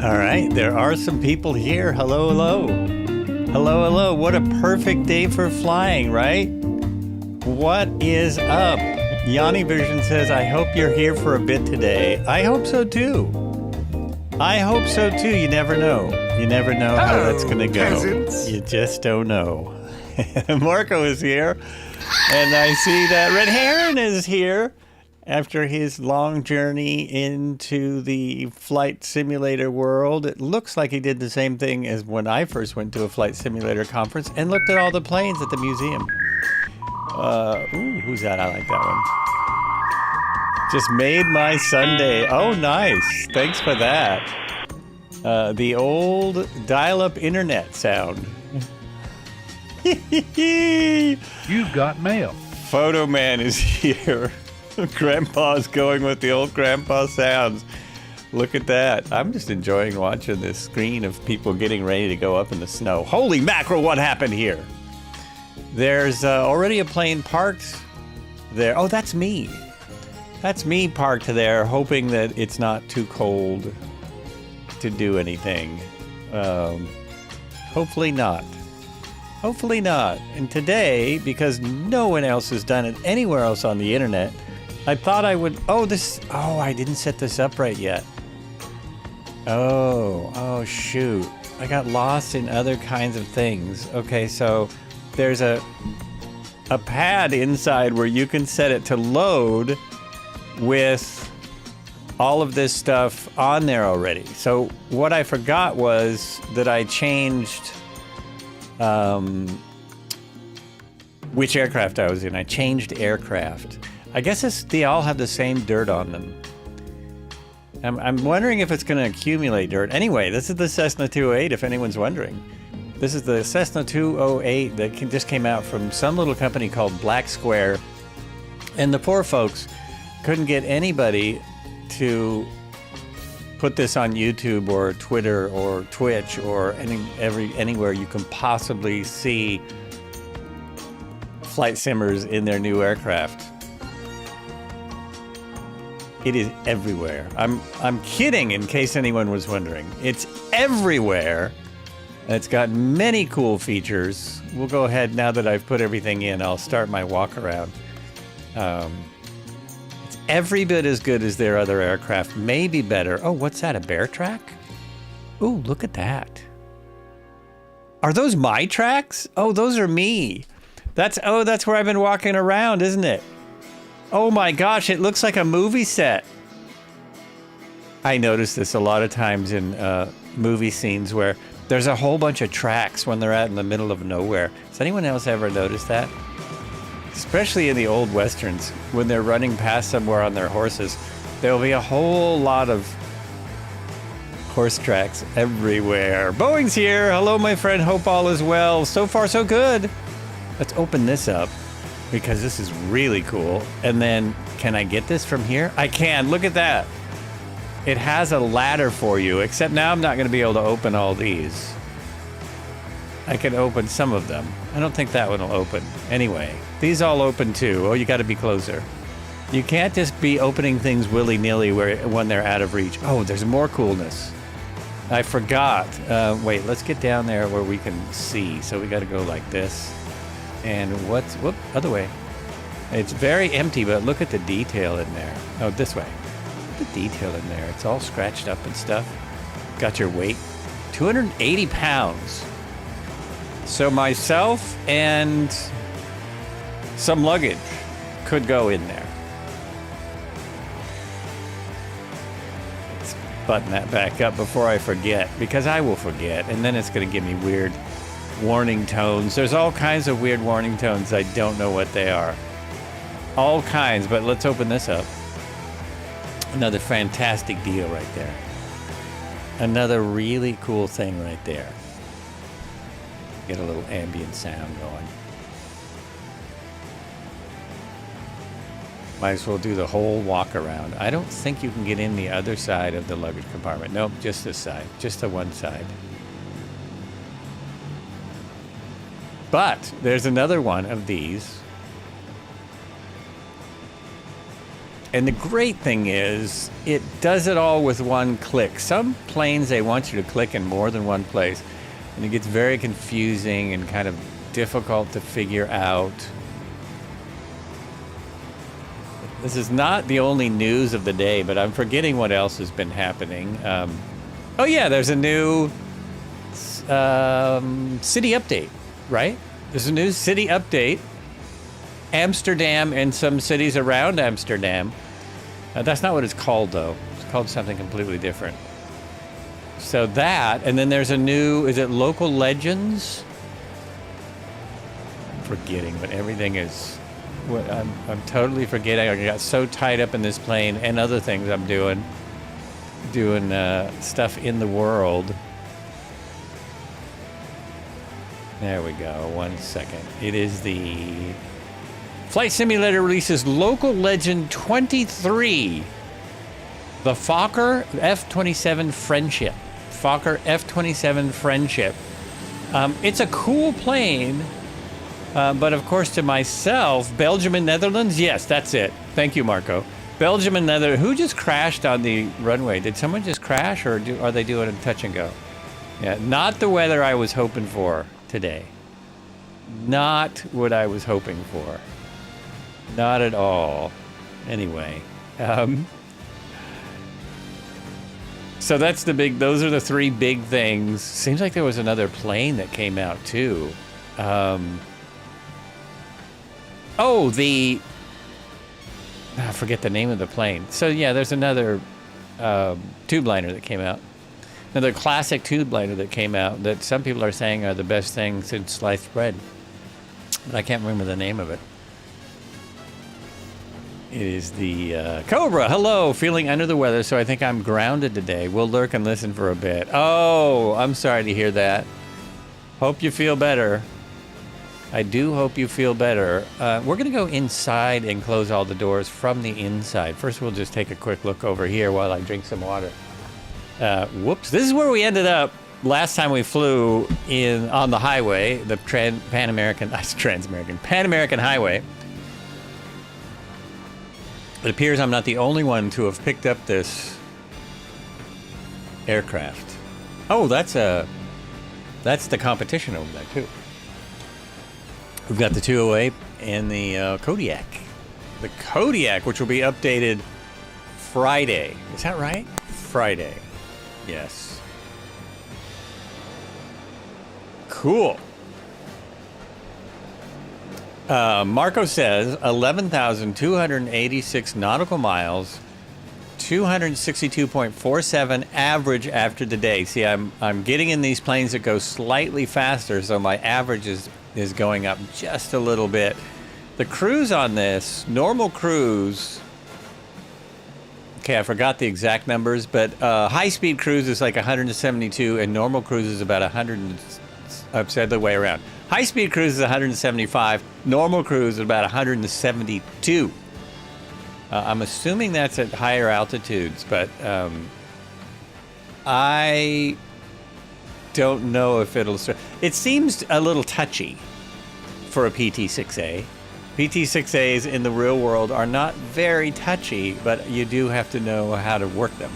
All right, there are some people here. Hello, hello. Hello, hello. What a perfect day for flying, right? What is up? Yanni Vision says, I hope you're here for a bit today. I hope so too. I hope so too. You never know. You never know how that's going to go. Peasants. You just don't know. Marco is here, and I see that Red Heron is here after his long journey into the flight simulator world. It looks like he did the same thing as when I first went to a flight simulator conference and looked at all the planes at the museum. Ooh, who's that? I like that one. Just made my Sunday. Oh, nice. Thanks for that. The old dial-up internet sound. You've got mail. Photo Man is here. Grandpa's going with the old grandpa sounds. Look at that. I'm just enjoying watching this screen of people getting ready to go up in the snow. Holy mackerel, what happened here? There's already a plane parked there. Oh, that's me. That's me parked there, hoping that it's not too cold to do anything. Hopefully not. Hopefully not. And today, because no one else has done it anywhere else on the internet, I thought I would... Oh, I didn't set this up right yet. Oh, shoot. I got lost in other kinds of things. Okay, so there's a pad inside where you can set it to load with all of this stuff on there already. So what I forgot was that I changed which aircraft I was in. I changed aircraft. I guess they all have the same dirt on them. I'm wondering if it's going to accumulate dirt. Anyway, this is the Cessna 208, if anyone's wondering. This is the Cessna 208 that just came out from some little company called Black Square. And the poor folks couldn't get anybody to put this on YouTube or Twitter or Twitch or anywhere you can possibly see flight simmers in their new aircraft. It is everywhere. I'm kidding, in case anyone was wondering. It's everywhere. It's got many cool features. We'll go ahead, now that I've put everything in, I'll start my walk around. It's every bit as good as their other aircraft, maybe better. Oh, what's that, a bear track? Ooh, look at that. Are those my tracks? Oh, those are me. That's where I've been walking around, isn't it? Oh my gosh, it looks like a movie set. I notice this a lot of times in movie scenes where there's a whole bunch of tracks when they're out in the middle of nowhere. Has anyone else ever noticed that? Especially in the old westerns, when they're running past somewhere on their horses, there'll be a whole lot of horse tracks everywhere. Boeing's here. Hello, my friend. Hope all is well. So far, so good. Let's open this up, because this is really cool. And then, can I get this from here? I can. Look at that. It has a ladder for you, except now I'm not going to be able to open all these. I can open some of them. I don't think that one will open. Anyway, these all open too. Oh, you got to be closer. You can't just be opening things willy-nilly when they're out of reach. Oh, there's more coolness. I forgot. Wait, let's get down there where we can see. So we got to go like this. And whoop, other way. It's very empty, but look at the detail in there. Oh, this way. Look at the detail in there. It's all scratched up and stuff. Got your weight. 280 pounds. So myself and some luggage could go in there. Let's button that back up before I forget, because I will forget, and then it's going to give me weird warning tones. There's all kinds of weird warning tones. I don't know what they are. All kinds, but let's open this up. Another fantastic deal right there. Another really cool thing right there. Get a little ambient sound going. Might as well do the whole walk around. I don't think you can get in the other side of the luggage compartment. Nope, just this side. Just the one side. But there's another one of these And the great thing is, it does it all with one click. Some planes, they want you to click in more than one place. And it gets very confusing and kind of difficult to figure out. This is not the only news of the day, but I'm forgetting what else has been happening. Oh yeah, there's a new city update, right? There's a new city update. Amsterdam and some cities around Amsterdam. That's not what it's called, though. It's called something completely different. So that, and then there's a new, is it Local Legends? I'm forgetting, but everything is, I'm totally forgetting. I got so tied up in this plane and other things I'm doing stuff in the world. There we go, 1 second. It is the Flight Simulator releases Local Legend 23. The Fokker F-27 Friendship. Fokker F-27 Friendship. It's a cool plane, but of course to myself, Belgium and Netherlands, yes, that's it. Thank you, Marco. Belgium and Netherlands, who just crashed on the runway? Did someone just crash, or are they doing a touch and go? Yeah, not the weather I was hoping for today. Not what I was hoping for. Not at all. Anyway, so that's the big, those are the three big things. Seems like there was another plane that came out too. I forget the name of the plane. So yeah, there's another tube liner that came out. Another classic tube liner that came out that some people are saying are the best thing since sliced bread. But I can't remember the name of it. It is the Cobra. Hello, feeling under the weather, so I think I'm grounded today. We'll lurk and listen for a bit. Oh, I'm sorry to hear that. Hope you feel better. I do hope you feel better. We're going to go inside and close all the doors from the inside. First, we'll just take a quick look over here while I drink some water. Whoops. This is where we ended up last time we flew on the highway, the Pan American Highway. It appears I'm not the only one to have picked up this aircraft. Oh, that's the competition over there too. We've got the 208 and the Kodiak. The Kodiak, which will be updated Friday. Is that right? Friday. Yes. Cool. Marco says 11,286 nautical miles, 262.47 average after the day. See, I'm getting in these planes that go slightly faster, so my average is going up just a little bit. The cruise on this, normal cruise, okay, I forgot the exact numbers, but high-speed cruise is like 172, and normal cruise is about 100, I've said the way around. High-speed cruise is 175, normal cruise is about 172. I'm assuming that's at higher altitudes, but I don't know if it'll... It seems a little touchy for a PT-6A. PT-6As in the real world are not very touchy, but you do have to know how to work them.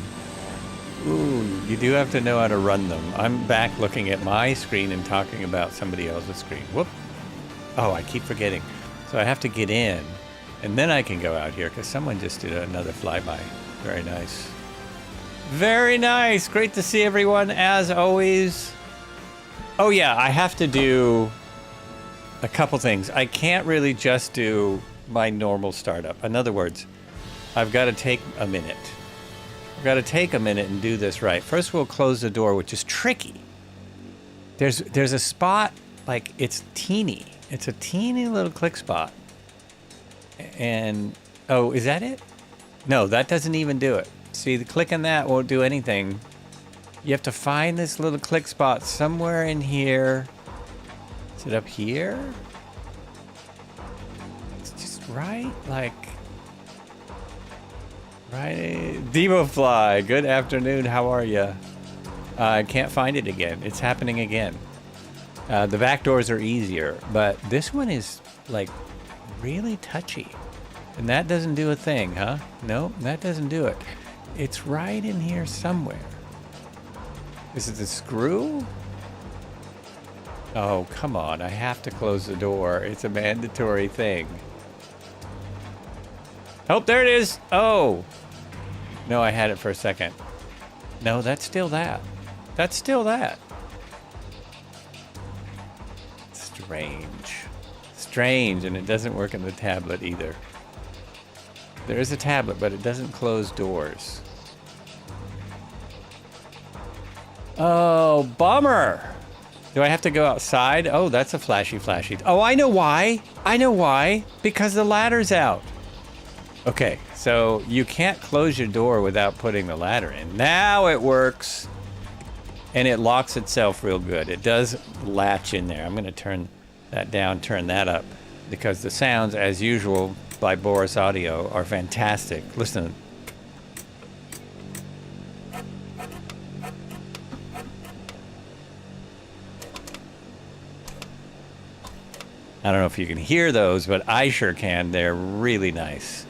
Ooh, you do have to know how to run them. I'm back looking at my screen and talking about somebody else's screen. Whoop. Oh, I keep forgetting. So I have to get in, and then I can go out here, because someone just did another flyby. Very nice. Very nice. Great to see everyone, as always. Oh, yeah, I have to do a couple things. I can't really just do my normal startup. In other words, I've got to take a minute. I've got to take a minute and do this right. First, we'll close the door, which is tricky. There's a spot, like, it's teeny. It's a teeny little click spot. And, oh, is that it? No, that doesn't even do it. See, the clicking that won't do anything. You have to find this little click spot somewhere in here. Is it up here? It's just right, like... Right, Devo Fly, good afternoon, how are you? I can't find it again. It's happening again. The back doors are easier, but this one is, like, really touchy. And that doesn't do a thing, huh? No, that doesn't do it. It's right in here somewhere. Is it the screw? Oh, come on. I have to close the door. It's a mandatory thing. Oh, there it is. Oh. No, I had it for a second. No, that's still that. That's still that. Strange. Strange, and it doesn't work in the tablet either. There is a tablet, but it doesn't close doors. Oh, bummer. Do I have to go outside? Oh, that's a flashy. Oh, I know why. I know why. Because the ladder's out. Okay, so you can't close your door without putting the ladder in. Now it works. And it locks itself real good. It does latch in there. I'm going to turn that down, turn that up. Because the sounds, as usual, by Boris Audio are fantastic. Listen. I don't know if you can hear those, but I sure can. They're really nice.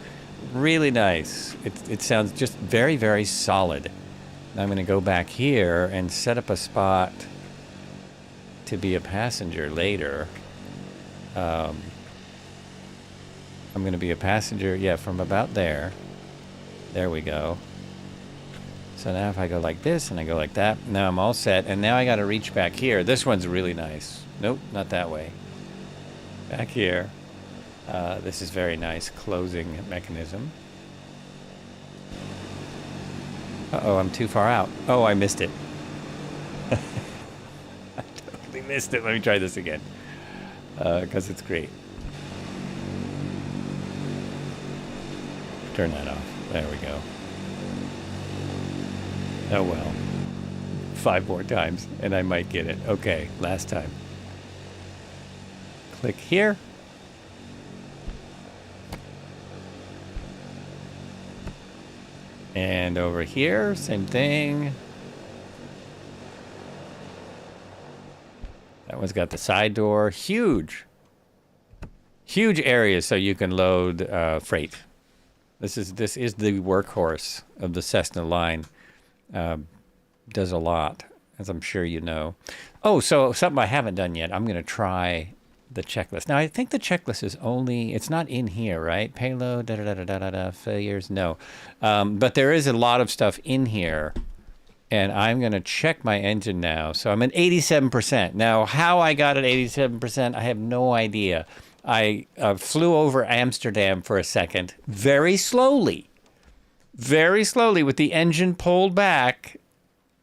Really nice. It sounds just very, very solid. I'm going to go back here and set up a spot to be a passenger later. I'm going to be a passenger, yeah, from about there. There we go. So now if I go like this and I go like that, now I'm all set. And now I got to reach back here. This one's really nice. Nope, not that way. Back here. This is very nice closing mechanism. Uh-oh, I'm too far out. Oh, I missed it. I totally missed it. Let me try this again. Because it's great. Turn that off. There we go. Oh well. 5 more times and I might get it. Okay, last time. Click here. And over here, same thing. That one's got the side door. Huge. Huge area so you can load freight. This is the workhorse of the Cessna line. Does a lot, as I'm sure you know. Oh, so something I haven't done yet. I'm going to try the checklist. Now, I think the checklist is only, it's not in here, right? Payload, failures, no. But there is a lot of stuff in here. And I'm going to check my engine now. So I'm at 87%. Now, how I got at 87%, I have no idea. I flew over Amsterdam for a second, very slowly with the engine pulled back.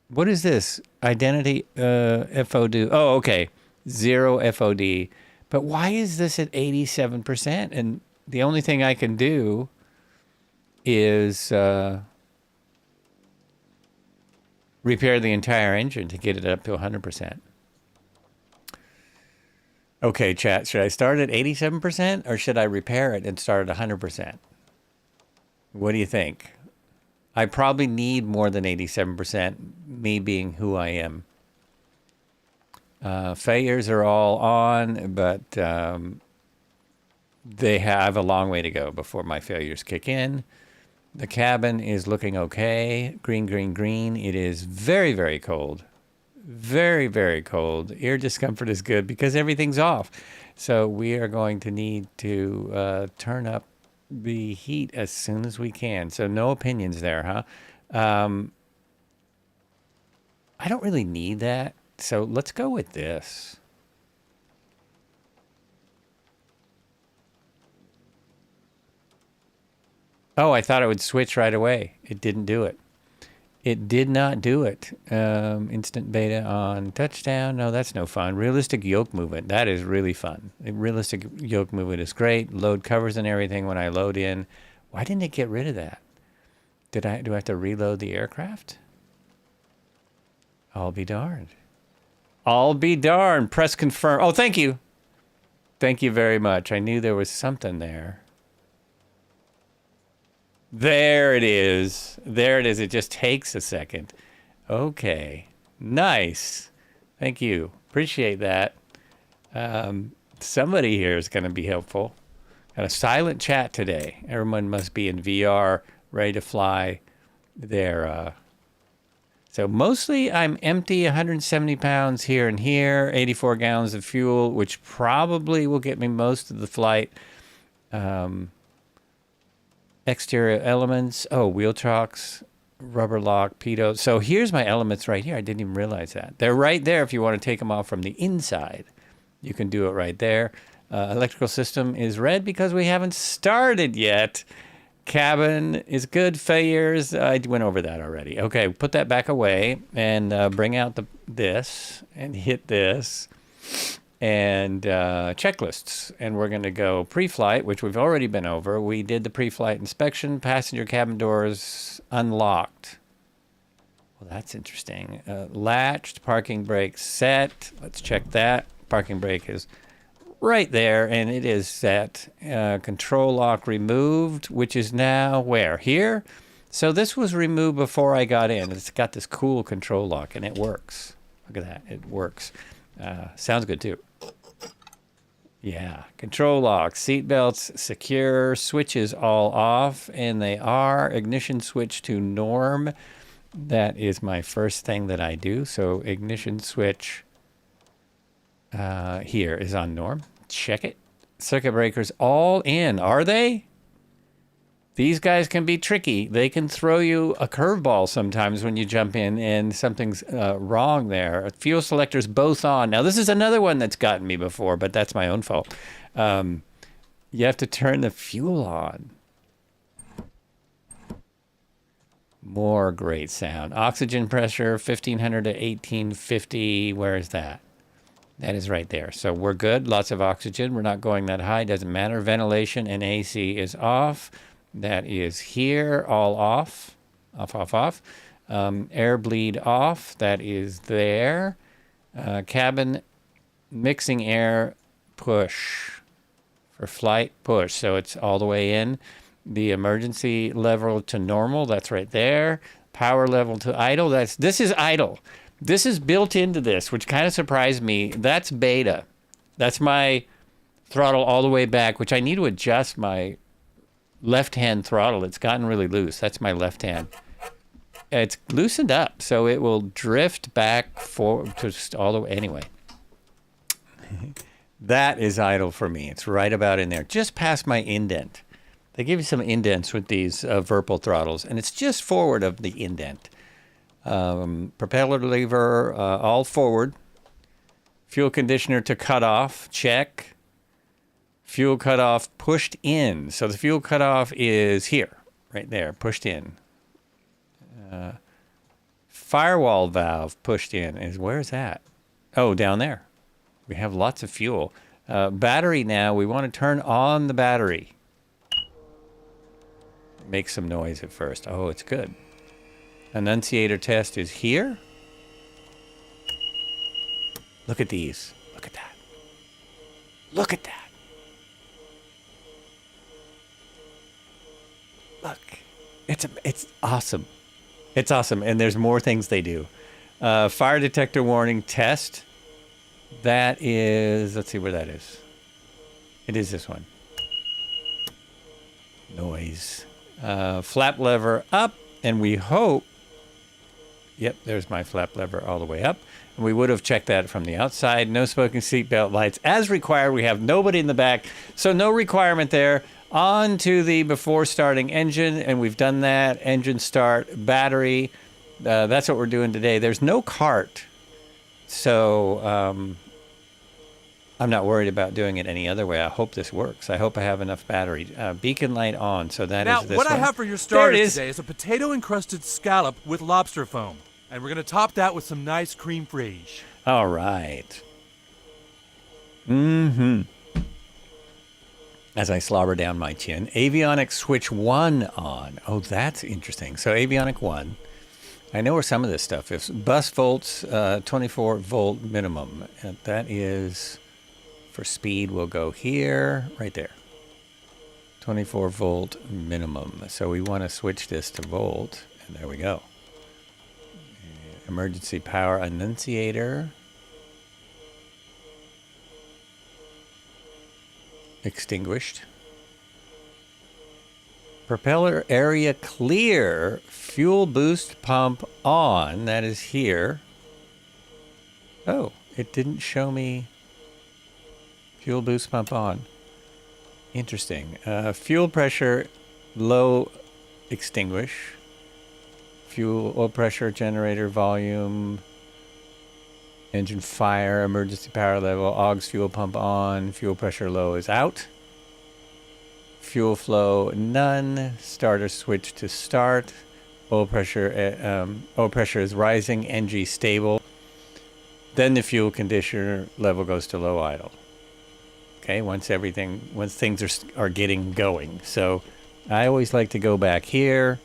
What is this? Identity FOD. Oh, okay. 0 FOD. But why is this at 87%? And the only thing I can do is repair the entire engine to get it up to 100%. Okay, chat, should I start at 87% or should I repair it and start at 100%? What do you think? I probably need more than 87%, me being who I am. Failures are all on, but they have a long way to go before my failures kick in. The cabin is looking okay. Green, green, green. It is very, very cold. Very, very cold. Ear discomfort is good because everything's off. So we are going to need to turn up the heat as soon as we can. So no opinions there, huh? I don't really need that. So let's go with this. Oh, I thought it would switch right away. It didn't do it. It did not do it. Instant beta on touchdown. No, that's no fun. Realistic yoke movement. That is really fun. Realistic yoke movement is great. Load covers and everything when I load in. Why didn't it get rid of that? Do I have to reload the aircraft? I'll be darned. I'll be darned. Press confirm. Oh, thank you. Thank you very much. I knew there was something there. There it is. There it is. It just takes a second. Okay. Nice. Thank you. Appreciate that. Somebody here is going to be helpful. Got a silent chat today. Everyone must be in VR, ready to fly their... So mostly I'm empty, 170 pounds here and here, 84 gallons of fuel, which probably will get me most of the flight. Exterior elements. Oh, wheel chocks, rubber lock, pitot. So here's my elements right here. I didn't even realize that. They're right there if you want to take them off from the inside. You can do it right there. Electrical system is red because we haven't started yet. Cabin is good. Failures, I went over that already. Okay, put that back away and bring out this and hit this and checklists. And we're going to go pre-flight, which we've already been over. We did the pre-flight inspection. Passenger cabin doors unlocked. Well, that's interesting. Latched, parking brake set. Let's check that. Parking brake is right there, and it is set. Control lock removed, which is now where? Here? So this was removed before I got in. It's got this cool control lock, and it works. Look at that. It works. Sounds good, too. Yeah. Control lock, seat belts secure, switches all off, and they are. Ignition switch to norm. That is my first thing that I do. So ignition switch... here is on norm. Check it. Circuit breakers all in. Are they? These guys can be tricky. They can throw you a curveball sometimes when you jump in and something's wrong there. Fuel selectors both on. Now, this is another one that's gotten me before, but that's my own fault. You have to turn the fuel on. More great sound. Oxygen pressure, 1500 to 1850. Where is that? That is right there. So we're good. Lots of oxygen. We're not going that high. Doesn't matter. Ventilation and AC is off. That is here. All off. Off, off, off. Air bleed off. That is there. Cabin mixing air push. For flight push. So it's all the way in. The emergency level to normal. That's right there. Power level to idle. This is idle. This is built into this, which kind of surprised me. That's beta. That's my throttle all the way back, which I need to adjust my left-hand throttle. It's gotten really loose. That's my left hand. It's loosened up, so it will drift back forward just all the way. Anyway, that is idle for me. It's right about in there, just past my indent. They give you some indents with these Virpil throttles, and it's just forward of the indent. Propeller lever, all forward. Fuel conditioner to cut off, check. Fuel cutoff pushed in. So the fuel cutoff is here, right there, pushed in. Firewall valve pushed in is, where's that? Oh, down there. We have lots of fuel. Battery now, we want to turn on the battery. Make some noise at first. Oh, it's good. Annunciator test is here. Look at these. Look at that. Look at that. Look. It's awesome. It's awesome. And there's more things they do. Fire detector warning test. That is, let's see where that is. It is this one. Noise. Flap lever up. And we hope, yep, there's my flap lever all the way up. And we would have checked that from the outside. No smoking seatbelt lights as required. We have nobody in the back, so no requirement there. On to the before starting engine, and we've done that. Engine start, battery. That's what we're doing today. There's no cart, so I'm not worried about doing it any other way. I hope this works. I hope I have enough battery. Beacon light on, so that is this Now, what one. I have for your starters today is a potato-encrusted scallop with lobster foam. And we're going to top that with some nice cream fraiche. All right. Mm-hmm. As I slobber down my chin. Avionics switch 1 on. Oh, that's interesting. So avionic 1. I know where some of this stuff is. Bus volts, 24 volt minimum. That is... For speed, we'll go here, right there. 24 volt minimum. So we want to switch this to volt, and there we go. Emergency power annunciator. Extinguished. Propeller area clear. Fuel boost pump on. That is here. Oh, it didn't show me fuel boost pump on. Interesting. Fuel pressure low, extinguish. Fuel, oil pressure, generator volume, engine fire, emergency power level, AUX fuel pump on, fuel pressure low is out. Fuel flow none, starter switch to start. Oil pressure is rising, NG stable. Then the fuel conditioner level goes to low idle. Okay, once things are getting going. So I always like to go back here.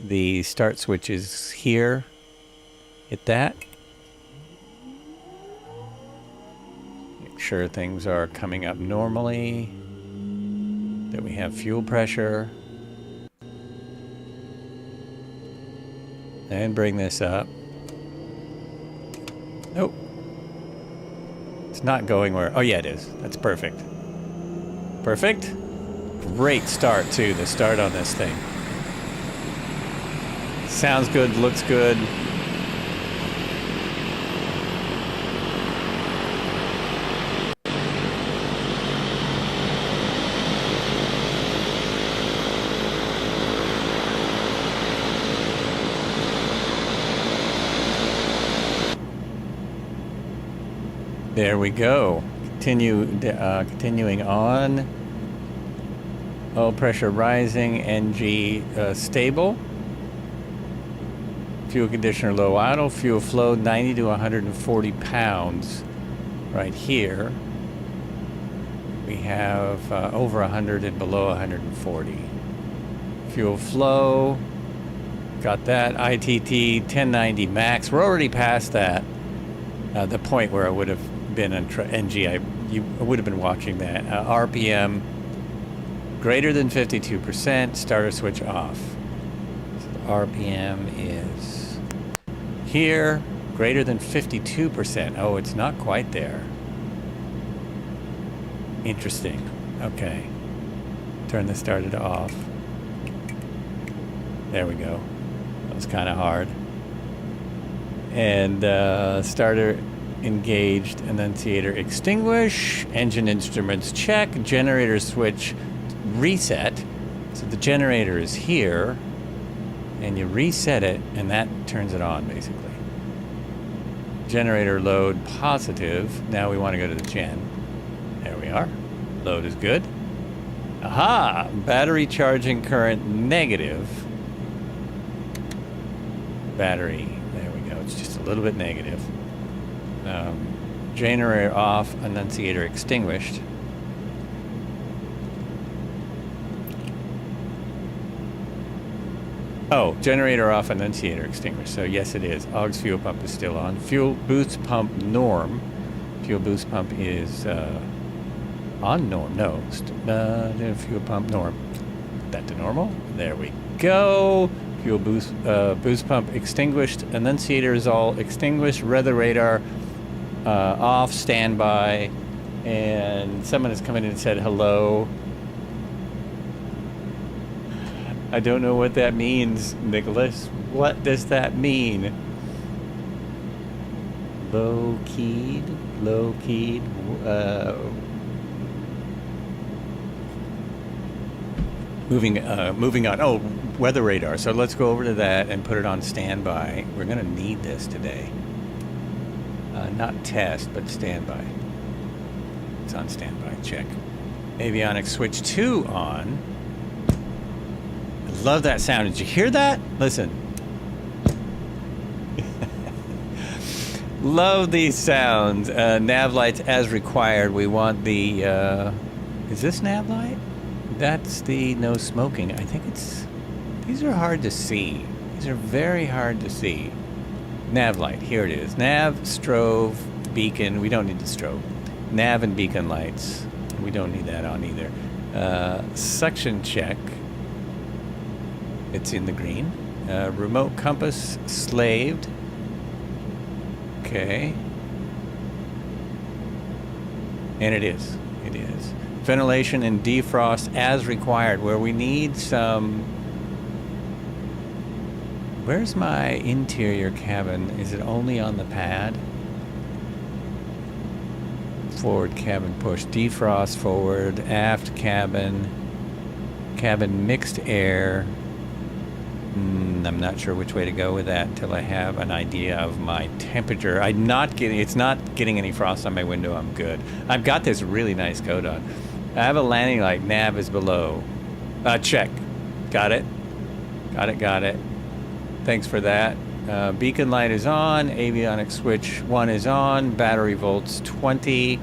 The start switch is here. Hit that. Make sure things are coming up normally. That we have fuel pressure. And bring this up. Nope. It's not going where... Oh, yeah, it is. That's perfect. Perfect. Great start, too. The start on this thing. Sounds good. Looks good. There we go. Continuing on. Oil pressure rising, NG stable. Fuel conditioner low idle. Fuel flow 90 to 140 pounds. Right here. We have over 100 and below 140. Fuel flow. Got that. ITT 1090 max. We're already past that. The point where I would have been on NG, I would have been watching that. RPM greater than 52%, starter switch off. So the RPM is here, greater than 52%. Oh, it's not quite there. Interesting. Okay. Turn the starter to off. There we go. That was kind of hard. And starter engaged, annunciator extinguish, engine instruments check, generator switch reset. So the generator is here, and you reset it, and that turns it on, basically. Generator load positive. Now we want to go to the gen. There we are. Load is good. Aha! Battery charging current negative. Battery. There we go. It's just a little bit negative. Generator off, annunciator extinguished. Oh, generator off, annunciator extinguished. So yes, it is. AUX fuel pump is still on. Fuel boost pump norm. Fuel boost pump is on norm. No, fuel pump norm. Put that to normal. There we go. Fuel boost pump extinguished. Annunciator is all extinguished. Weather radar off, standby. And someone has come in and said hello. I don't know what that means, Nicholas. What does that mean? Low keyed. Moving on. Oh, weather radar. So let's go over to that and put it on standby. We're going to need this today. Not test, but standby. It's on standby. Check. Avionics switch 2 on. I love that sound. Did you hear that? Listen. Love these sounds. Nav lights as required. We want the... is this nav light? That's the no smoking. I think it's... These are hard to see. These are very hard to see. Nav light. Here it is. Nav, strove, beacon. We don't need the strobe. Nav and beacon lights. We don't need that on either. Suction check. It's in the green. Remote compass slaved. Okay. And it is. It is. Ventilation and defrost as required, where we need some... Where's my interior cabin? Is it only on the pad? Forward cabin push, defrost forward, aft cabin, cabin mixed air. I'm not sure which way to go with that until I have an idea of my temperature. It's not getting any frost on my window. I'm good. I've got this really nice coat on. I have a landing light. Nav is below. Check. Got it. Got it. Thanks for that. Beacon light is on. Avionics switch 1 is on. Battery volts 20.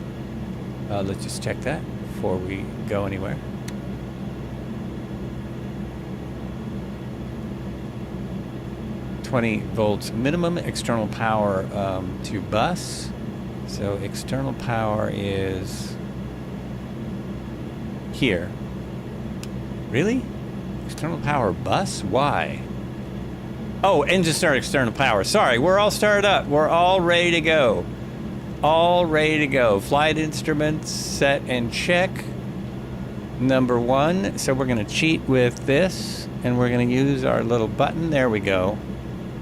Let's just check that before we go anywhere. Volts minimum. External power to bus. So external power is here. Really? External power bus? Why? Oh, engine start external power. Sorry, we're all started up. We're all ready to go. All ready to go. Flight instruments set and check. Number 1. So we're going to cheat with this, and we're going to use our little button. There we go.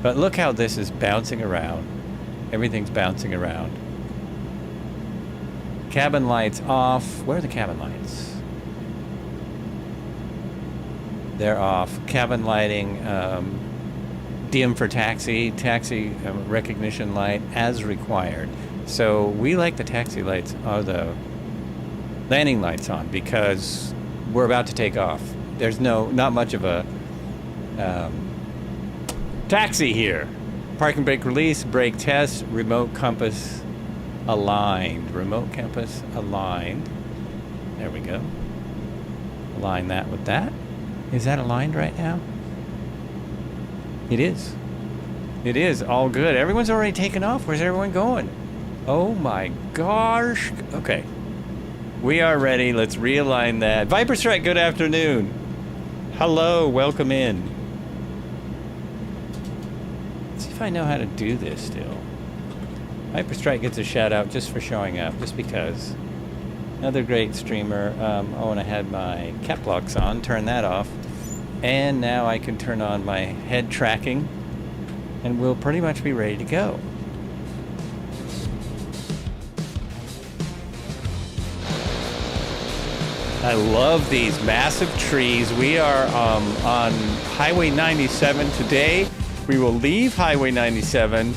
But look how this is bouncing around. Everything's bouncing around. Cabin lights off. Where are the cabin lights? They're off. Cabin lighting, dim for taxi recognition light as required. So we like the taxi lights or the landing lights on because we're about to take off. There's not much of a taxi here. Parking brake release, brake test, remote compass aligned. Remote compass aligned. There we go. Align that with that. Is that aligned right now? It is. It is all good. Everyone's already taken off. Where's everyone going? Oh my gosh. Okay. We are ready. Let's realign that. Viper Strike, good afternoon. Hello, welcome in. Let's see if I know how to do this still. Viper Strike gets a shout out just for showing up, just because. Another great streamer. Oh, and I had my cap locks on. Turn that off. And now I can turn on my head tracking, and we'll pretty much be ready to go. I love these massive trees. We are on Highway 97 today. We will leave Highway 97.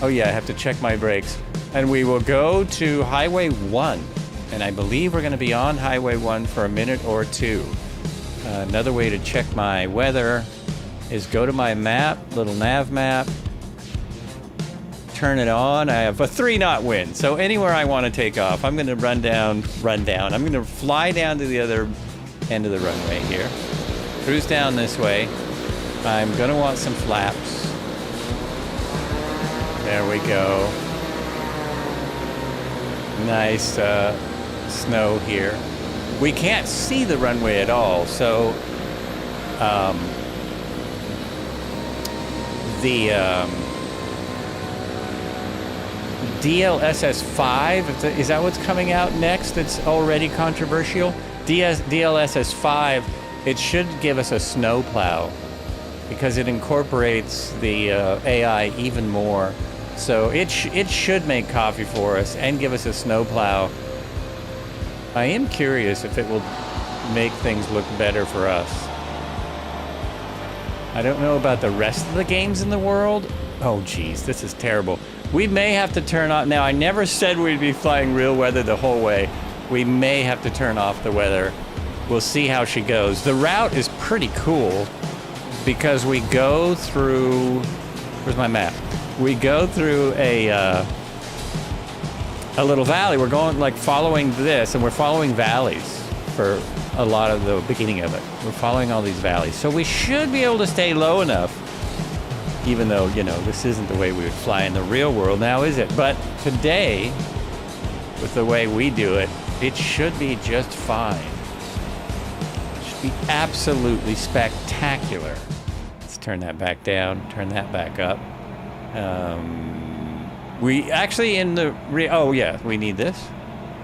Oh yeah, I have to check my brakes. And we will go to Highway 1. And I believe we're going to be on Highway 1 for a minute or two. Another way to check my weather is go to my map, little nav map, turn it on. I have a 3-knot wind, so anywhere I want to take off, I'm going to run down. I'm going to fly down to the other end of the runway here, cruise down this way. I'm going to want some flaps. There we go. Nice snow here. We can't see the runway at all, so the DLSS5, is that what's coming out next? It's already controversial. DLSS5, it should give us a snow plow because it incorporates the AI even more. So it should make coffee for us and give us a snow plow. I am curious if it will make things look better for us. I don't know about the rest of the games in the world. Oh geez, this is terrible. We may have to turn off. Now, I never said we'd be flying real weather the whole way. We may have to turn off the weather. We'll see how she goes. The route is pretty cool because we go through, where's my map? We go through a little valley. We're going like following this, and we're following valleys for a lot of the beginning of it. We're following all these valleys. So we should be able to stay low enough, even though, you know, this isn't the way we would fly in the real world now, is it? But today, with the way we do it, it should be just fine. It should be absolutely spectacular. Let's turn that back down, turn that back up. We actually in the oh yeah, we need this.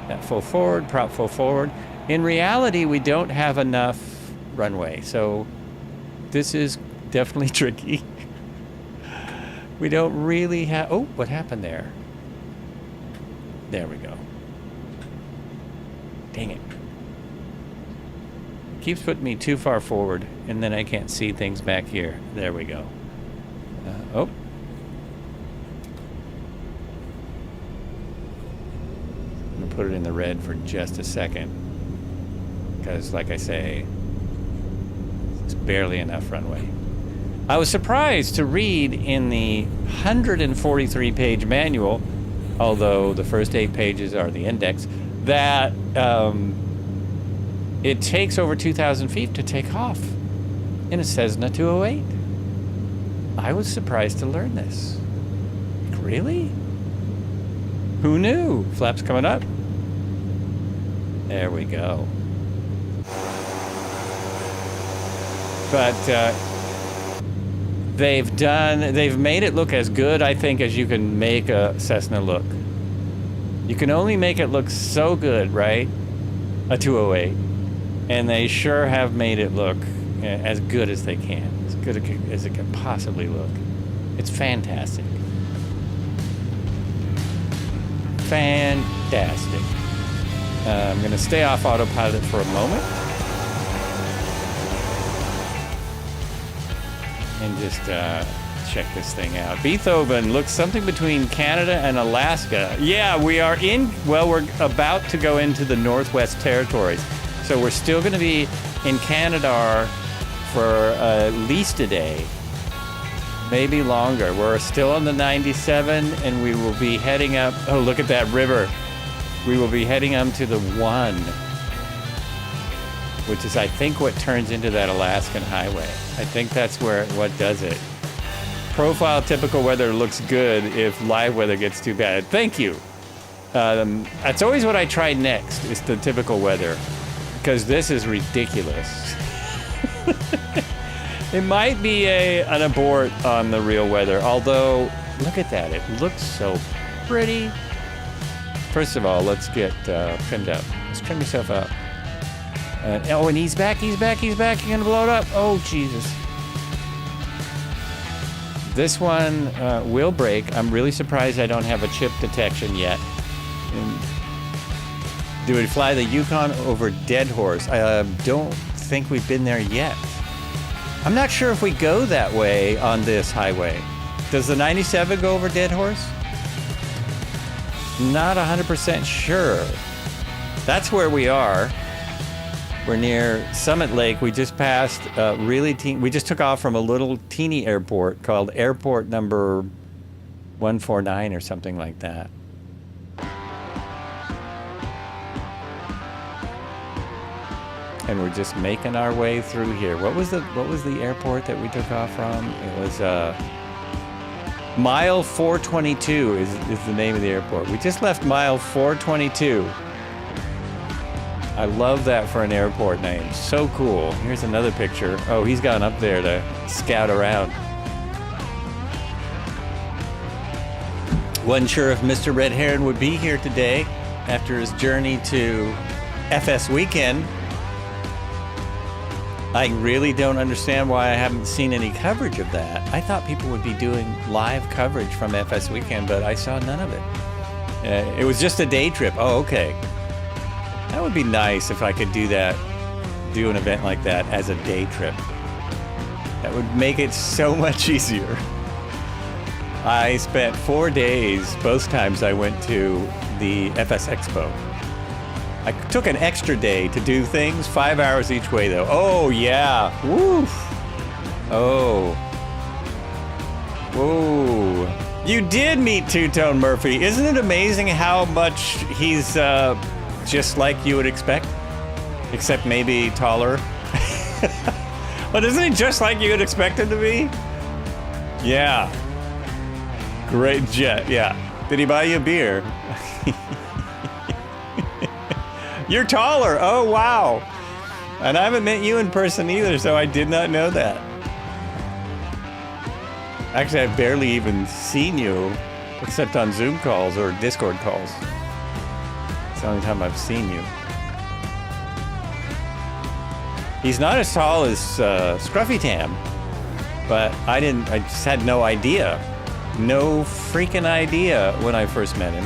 That full forward, prop full forward. In reality, we don't have enough runway, so this is definitely tricky. We don't really have... Oh, what happened there? There we go. Dang it. Keeps putting me too far forward, and then I can't see things back here. There we go. Oh. I'm going to put it in the red for just a second. Because, like I say, it's barely enough runway. I was surprised to read in the 143-page manual, although the first 8 pages are the index, that it takes over 2,000 feet to take off in a Cessna 208. I was surprised to learn this. Really? Who knew? Flaps coming up. There we go. But they've made it look as good, I think, as you can make a Cessna look. You can only make it look so good, right? A 208. And they sure have made it look as good as they can. As good as it can possibly look. It's fantastic. Fantastic. I'm going to stay off autopilot for a moment. And just check this thing out. Beethoven looks something between Canada and Alaska. Yeah, we are we're about to go into the Northwest Territories. So we're still going to be in Canada for at least a day. Maybe longer. We're still on the 97 and we will be heading up. Oh, look at that river. We will be heading up to the 1, which is, I think, what turns into that Alaskan highway. I think that's what does it. Profile typical weather looks good if live weather gets too bad. Thank you. That's always what I try next, is the typical weather, because this is ridiculous. It might be an abort on the real weather, although, look at that. It looks so pretty. First of all, let's get trimmed up. Let's trim yourself up. Oh, and he's back. You're gonna blow it up. Oh, Jesus. This one will break. I'm really surprised I don't have a chip detection yet. Do we fly the Yukon over Dead Horse? I don't think we've been there yet. I'm not sure if we go that way on this highway. Does the 97 go over Dead Horse? Not 100% sure. That's where we are. We're near Summit Lake. We just passed we just took off from a little teeny airport called Airport number 149 or something like that. And we're just making our way through here. What was the airport that we took off from? It was Mile 422 is the name of the airport. We just left Mile 422. I love that for an airport name. So cool. Here's another picture. Oh, he's gone up there to scout around. Wasn't sure if Mr. Red Heron would be here today after his journey to FS Weekend. I really don't understand why I haven't seen any coverage of that. I thought people would be doing live coverage from FS Weekend, but I saw none of it. It was just a day trip. Oh, okay. That would be nice if I could do an event like that as a day trip. That would make it so much easier. I spent 4 days, both times I went to the FS Expo. I took an extra day to do things, 5 hours each way though. Oh yeah, woof. Oh. Whoa. You did meet Two-Tone Murphy. Isn't it amazing how much he's just like you would expect? Except maybe taller. But isn't he just like you would expect him to be? Yeah. Great jet, yeah. Did he buy you a beer? You're taller. Oh, wow. And I haven't met you in person either, so I did not know that. Actually, I've barely even seen you, except on Zoom calls or Discord calls. It's the only time I've seen you. He's not as tall as Scruffy Tam, but I just had no idea. No freaking idea when I first met him.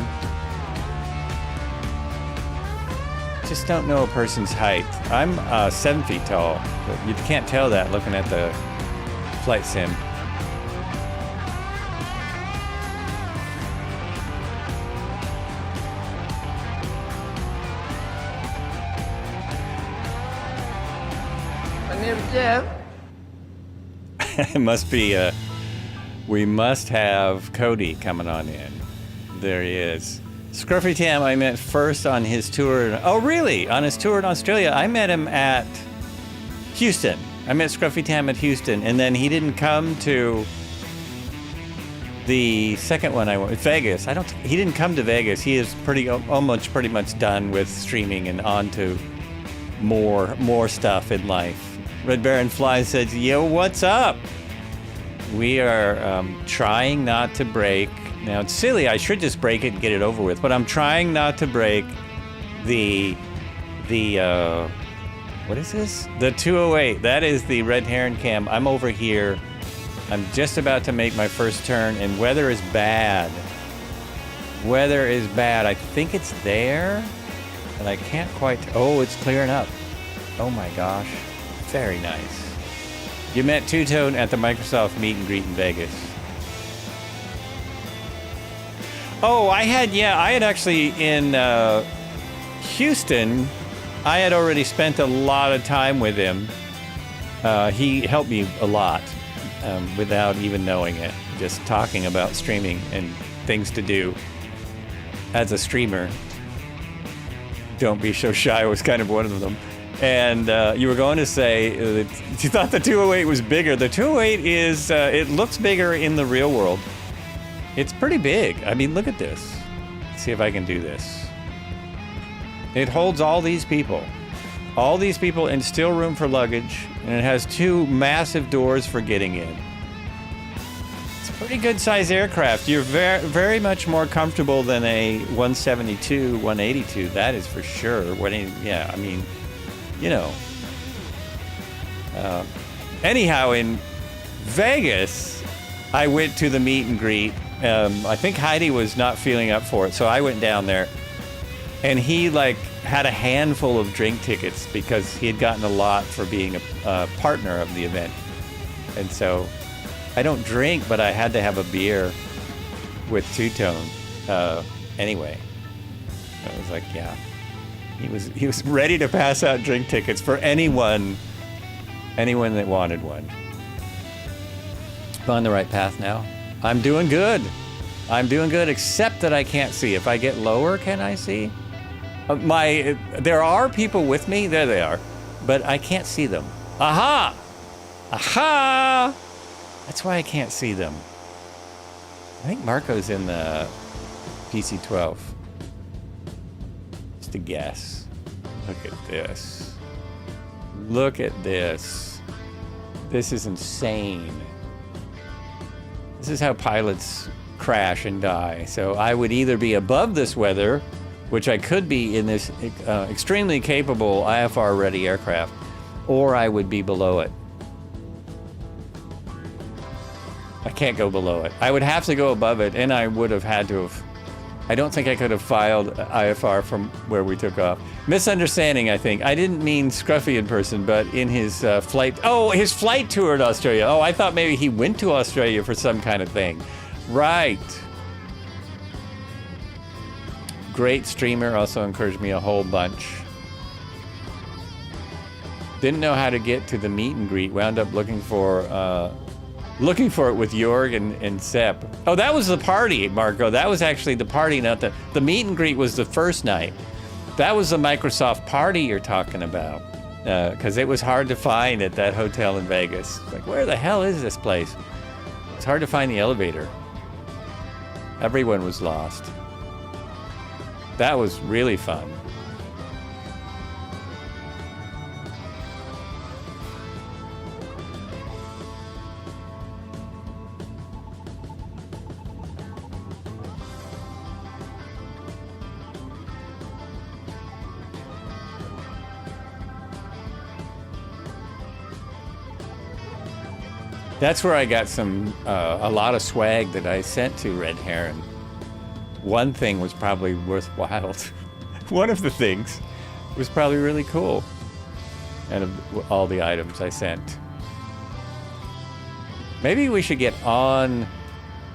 Just don't know a person's height. I'm 7 feet tall, but you can't tell that looking at the flight sim. My name's Jeff. It must be, we must have Cody coming on in. There he is. Scruffy Tam, I met first on his tour. Oh, really? On his tour in Australia. I met him at Houston. I met Scruffy Tam at Houston, and then he didn't come to the second one I went with, Vegas. He didn't come to Vegas. He is pretty much done with streaming and on to more stuff in life. Red Baron Fly says, yo, what's up? We are trying not to break. Now, it's silly. I should just break it and get it over with. But I'm trying not to break the what is this? The 208. That is the Red Heron Cam. I'm over here. I'm just about to make my first turn, and weather is bad. Weather is bad. I think it's there, and I can't quite... Oh, it's clearing up. Oh, my gosh. Very nice. You met Two-Tone at the Microsoft meet and greet in Vegas. Oh, I had actually in Houston, I had already spent a lot of time with him. He helped me a lot without even knowing it, just talking about streaming and things to do as a streamer. Don't be so shy was kind of one of them. And you were going to say that you thought the 208 was bigger. The 208 is, it looks bigger in the real world. It's pretty big. I mean, look at this. Let's see if I can do this. It holds all these people. All these people and still room for luggage. And it has 2 massive doors for getting in. It's a pretty good size aircraft. You're very, very much more comfortable than a 172, 182. That is for sure. Yeah, I mean, you know. Anyhow, in Vegas, I went to the meet and greet. I think Heidi was not feeling up for it, so I went down there. And he, had a handful of drink tickets because he had gotten a lot for being a partner of the event. And so, I don't drink, but I had to have a beer with Two-Tone. Anyway, I was like, yeah. He was ready to pass out drink tickets for anyone that wanted one. I'm on the right path now. I'm doing good. I'm doing good, except that I can't see. If I get lower, can I see? There are people with me. There they are. But I can't see them. Aha! Aha! That's why I can't see them. I think Marco's in the PC-12. Just a guess. Look at this. Look at this. This is insane. This is how pilots crash and die. So I would either be above this weather, which I could be in this extremely capable IFR-ready aircraft, or I would be below it. I can't go below it. I would have to go above it, and I would have had to have. I don't think I could have filed IFR from where we took off. Misunderstanding, I think. I didn't mean Scruffy in person, but in his flight. Oh, his flight tour to Australia. Oh, I thought maybe he went to Australia for some kind of thing. Right. Great streamer, also encouraged me a whole bunch. Didn't know how to get to the meet and greet. Wound up looking for it with Jorg and Sepp. Oh, that was the party, Marco. That was actually the party, not the meet and greet was the first night. That was the Microsoft party you're talking about. Because it was hard to find at that hotel in Vegas. Like, where the hell is this place? It's hard to find the elevator. Everyone was lost. That was really fun. That's where I got a lot of swag that I sent to Red Heron. One thing was probably worthwhile. One of the things was probably really cool. And of all the items I sent. Maybe we should get on.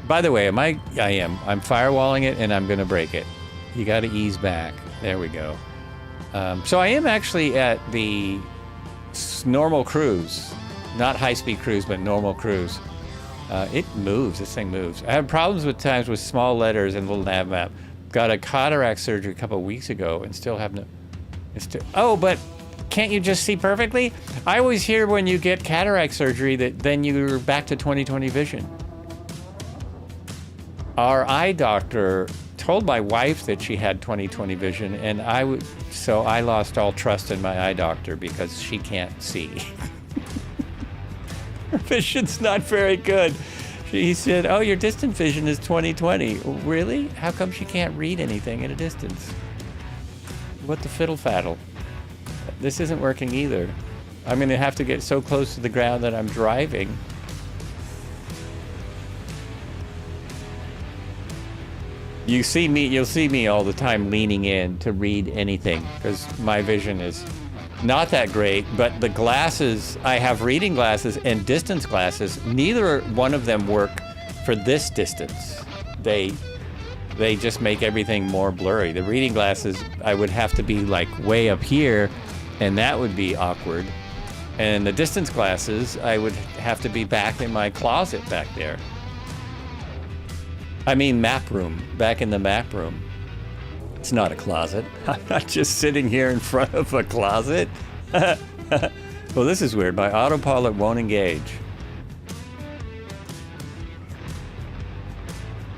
By the way, I am. I'm firewalling it and I'm going to break it. You got to ease back. There we go. So I am actually at the normal cruise. Not high-speed cruise, but normal cruise. It moves. This thing moves. I have problems with times with small letters and little nav map. Got a cataract surgery a couple of weeks ago and still have no... Oh, but can't you just see perfectly? I always hear when you get cataract surgery that then you're back to 20/20 vision. Our eye doctor told my wife that she had 20/20 vision, and so I lost all trust in my eye doctor because she can't see. Her vision's not very good. He said, "Oh, your distant vision is 20/20." Really? How come she can't read anything at a distance? What the fiddle faddle? This isn't working either. I'm gonna have to get so close to the ground that I'm driving. You'll see me all the time leaning in to read anything because my vision is not that great, but the glasses, I have reading glasses and distance glasses. Neither one of them work for this distance. They just make everything more blurry. The reading glasses, I would have to be like way up here, and that would be awkward. And the distance glasses, I would have to be back in my closet back there. I mean map room, back in the map room. It's not a closet. I'm not just sitting here in front of a closet. Well, this is weird. My autopilot won't engage.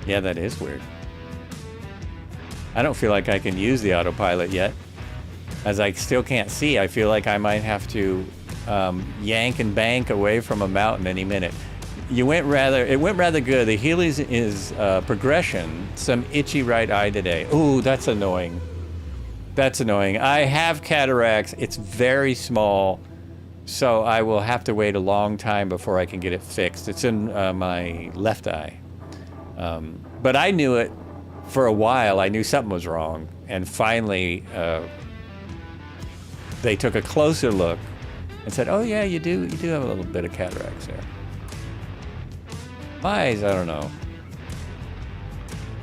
Yeah, that is weird. I don't feel like I can use the autopilot yet. As I still can't see, I feel like I might have to yank and bank away from a mountain any minute. It went rather good. The Healy's is progression. Some itchy right eye today. Ooh, that's annoying. That's annoying. I have cataracts. It's very small, so I will have to wait a long time before I can get it fixed. It's in my left eye. But I knew it for a while. I knew something was wrong, and finally they took a closer look and said, "Oh yeah, you do have a little bit of cataracts there." My eyes, I don't know.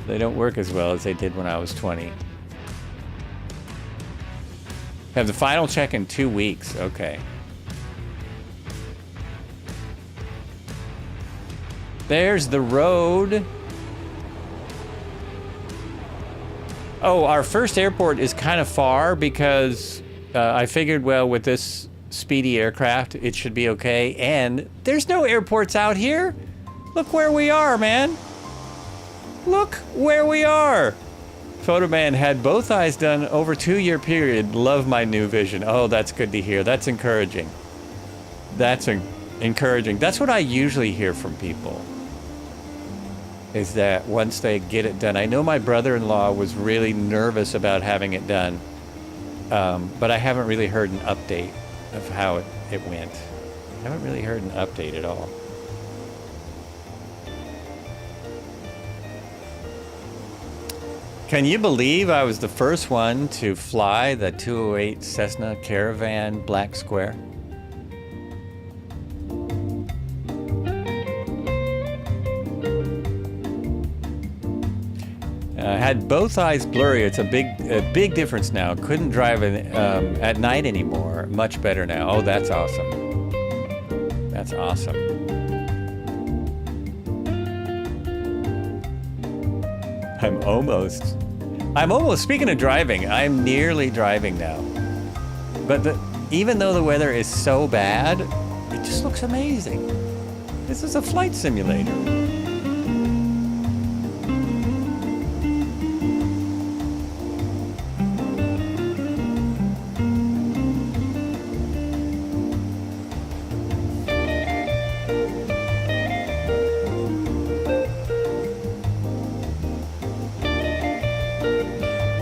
They don't work as well as they did when I was 20. Have the final check in 2 weeks. Okay. There's the road. Oh, our first airport is kind of far because I figured, well, with this speedy aircraft, it should be okay. And there's no airports out here. Look where we are, man. Look where we are. Photoman had both eyes done over 2-year period. Love my new vision. Oh, that's good to hear. That's encouraging. That's encouraging. That's what I usually hear from people. Is that once they get it done. I know my brother-in-law was really nervous about having it done. But I haven't really heard an update of how it went. I haven't really heard an update at all. Can you believe I was the first one to fly the 208 Cessna Caravan Black Square? I had both eyes blurry. It's a big difference now. Couldn't drive at night anymore. Much better now. Oh, that's awesome. That's awesome. I'm almost, speaking of driving, I'm nearly driving now. But even though the weather is so bad, it just looks amazing. This is a flight simulator.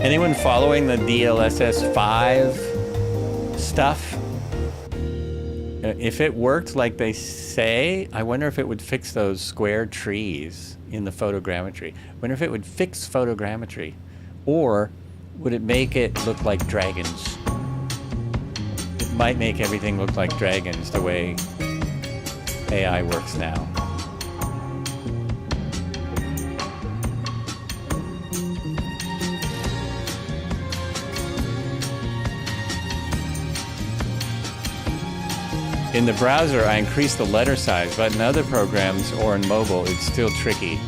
Anyone following the DLSS 5 stuff? If it worked like they say, I wonder if it would fix those square trees in the photogrammetry. I wonder if it would fix photogrammetry. Or would it make it look like dragons? It might make everything look like dragons the way AI works now. In the browser, I increase the letter size, but in other programs or in mobile, it's still tricky.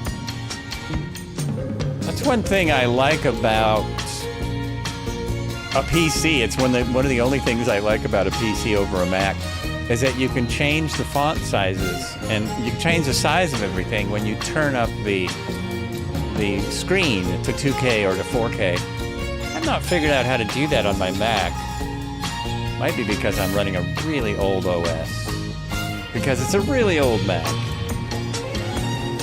That's one thing I like about a PC. It's one of the only things I like about a PC over a Mac is that you can change the font sizes and you can change the size of everything when you turn up the screen to 2K or to 4K. I've not figured out how to do that on my Mac. Might be because I'm running a really old OS. Because it's a really old Mac.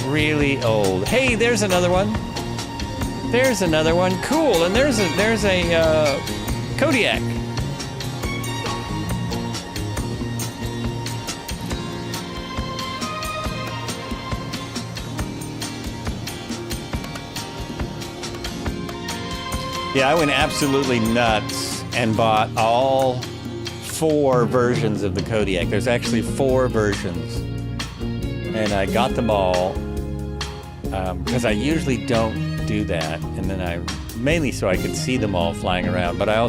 Really old. Hey, there's another one. There's another one. Cool. And there's a Kodiak. Yeah, I went absolutely nuts and bought all 4 versions of the Kodiak. There's actually 4 versions. And I got them all because I usually don't do that. And then mainly so I could see them all flying around. But I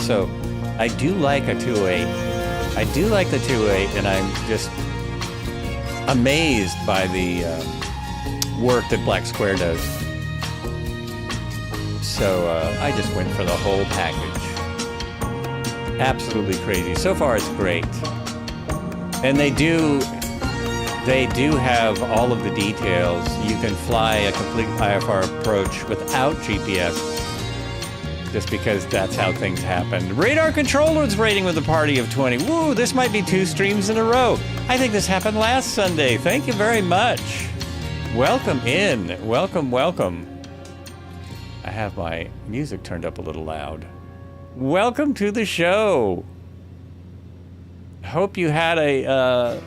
do like a 2.8. I do like the 2.8, and I'm just amazed by the work that Black Square does. So I just went for the whole package. Absolutely crazy. So far, it's great. And they do have all of the details. You can fly a complete IFR approach without GPS, just because that's how things happen. Radar Controller's rating with a party of 20. Woo, this might be 2 streams in a row. I think this happened last Sunday. Thank you very much. Welcome in. Welcome, welcome. I have my music turned up a little loud. Welcome to the show. Hope you had a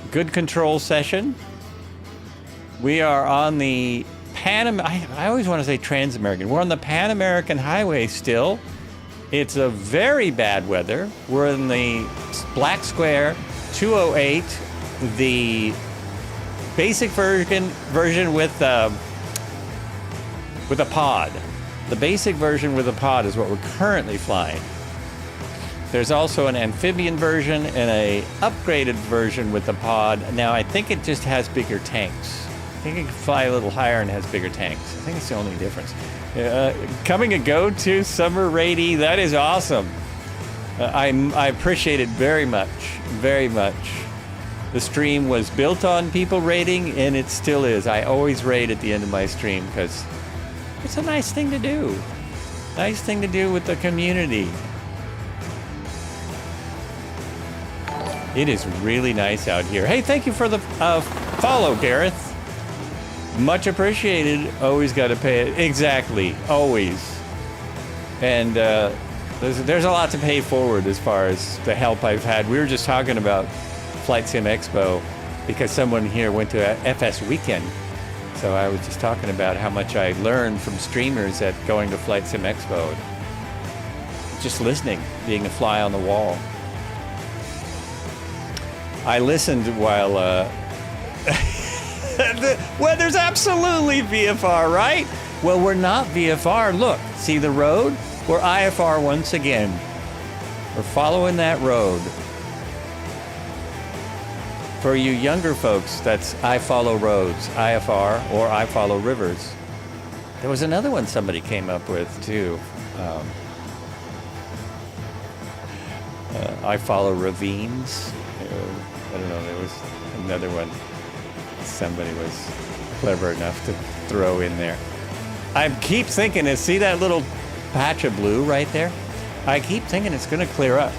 good control session. We are on the I always want to say Trans-American. We're on the Pan-American Highway still. It's a very bad weather. We're in the Black Square 208, the basic version with a pod. The basic version with a pod is what we're currently flying. There's also an amphibian version and a upgraded version with the pod. Now, I think it just has bigger tanks. I think it can fly a little higher and has bigger tanks. I think it's the only difference. Coming a go-to summer raty, that is awesome. I appreciate it very much, very much. The stream was built on people rating, and it still is. I always rate at the end of my stream because it's a nice thing to do. Nice thing to do with the community. It is really nice out here. Hey, thank you for the follow, Gareth. Much appreciated. Always got to pay it. Exactly. Always. And there's a lot to pay forward as far as the help I've had. We were just talking about Flight Sim Expo because someone here went to a FS weekend. So I was just talking about how much I learned from streamers at going to Flight Sim Expo. Just listening, being a fly on the wall. I listened while, well, there's absolutely VFR, right? Well, we're not VFR. Look, see the road? We're IFR once again. We're following that road. For you younger folks, that's I follow roads, IFR, or I follow rivers. There was another one somebody came up with, too. I follow ravines. I don't know, there was another one somebody was clever enough to throw in there. I keep thinking, see that little patch of blue right there? I keep thinking it's going to clear up.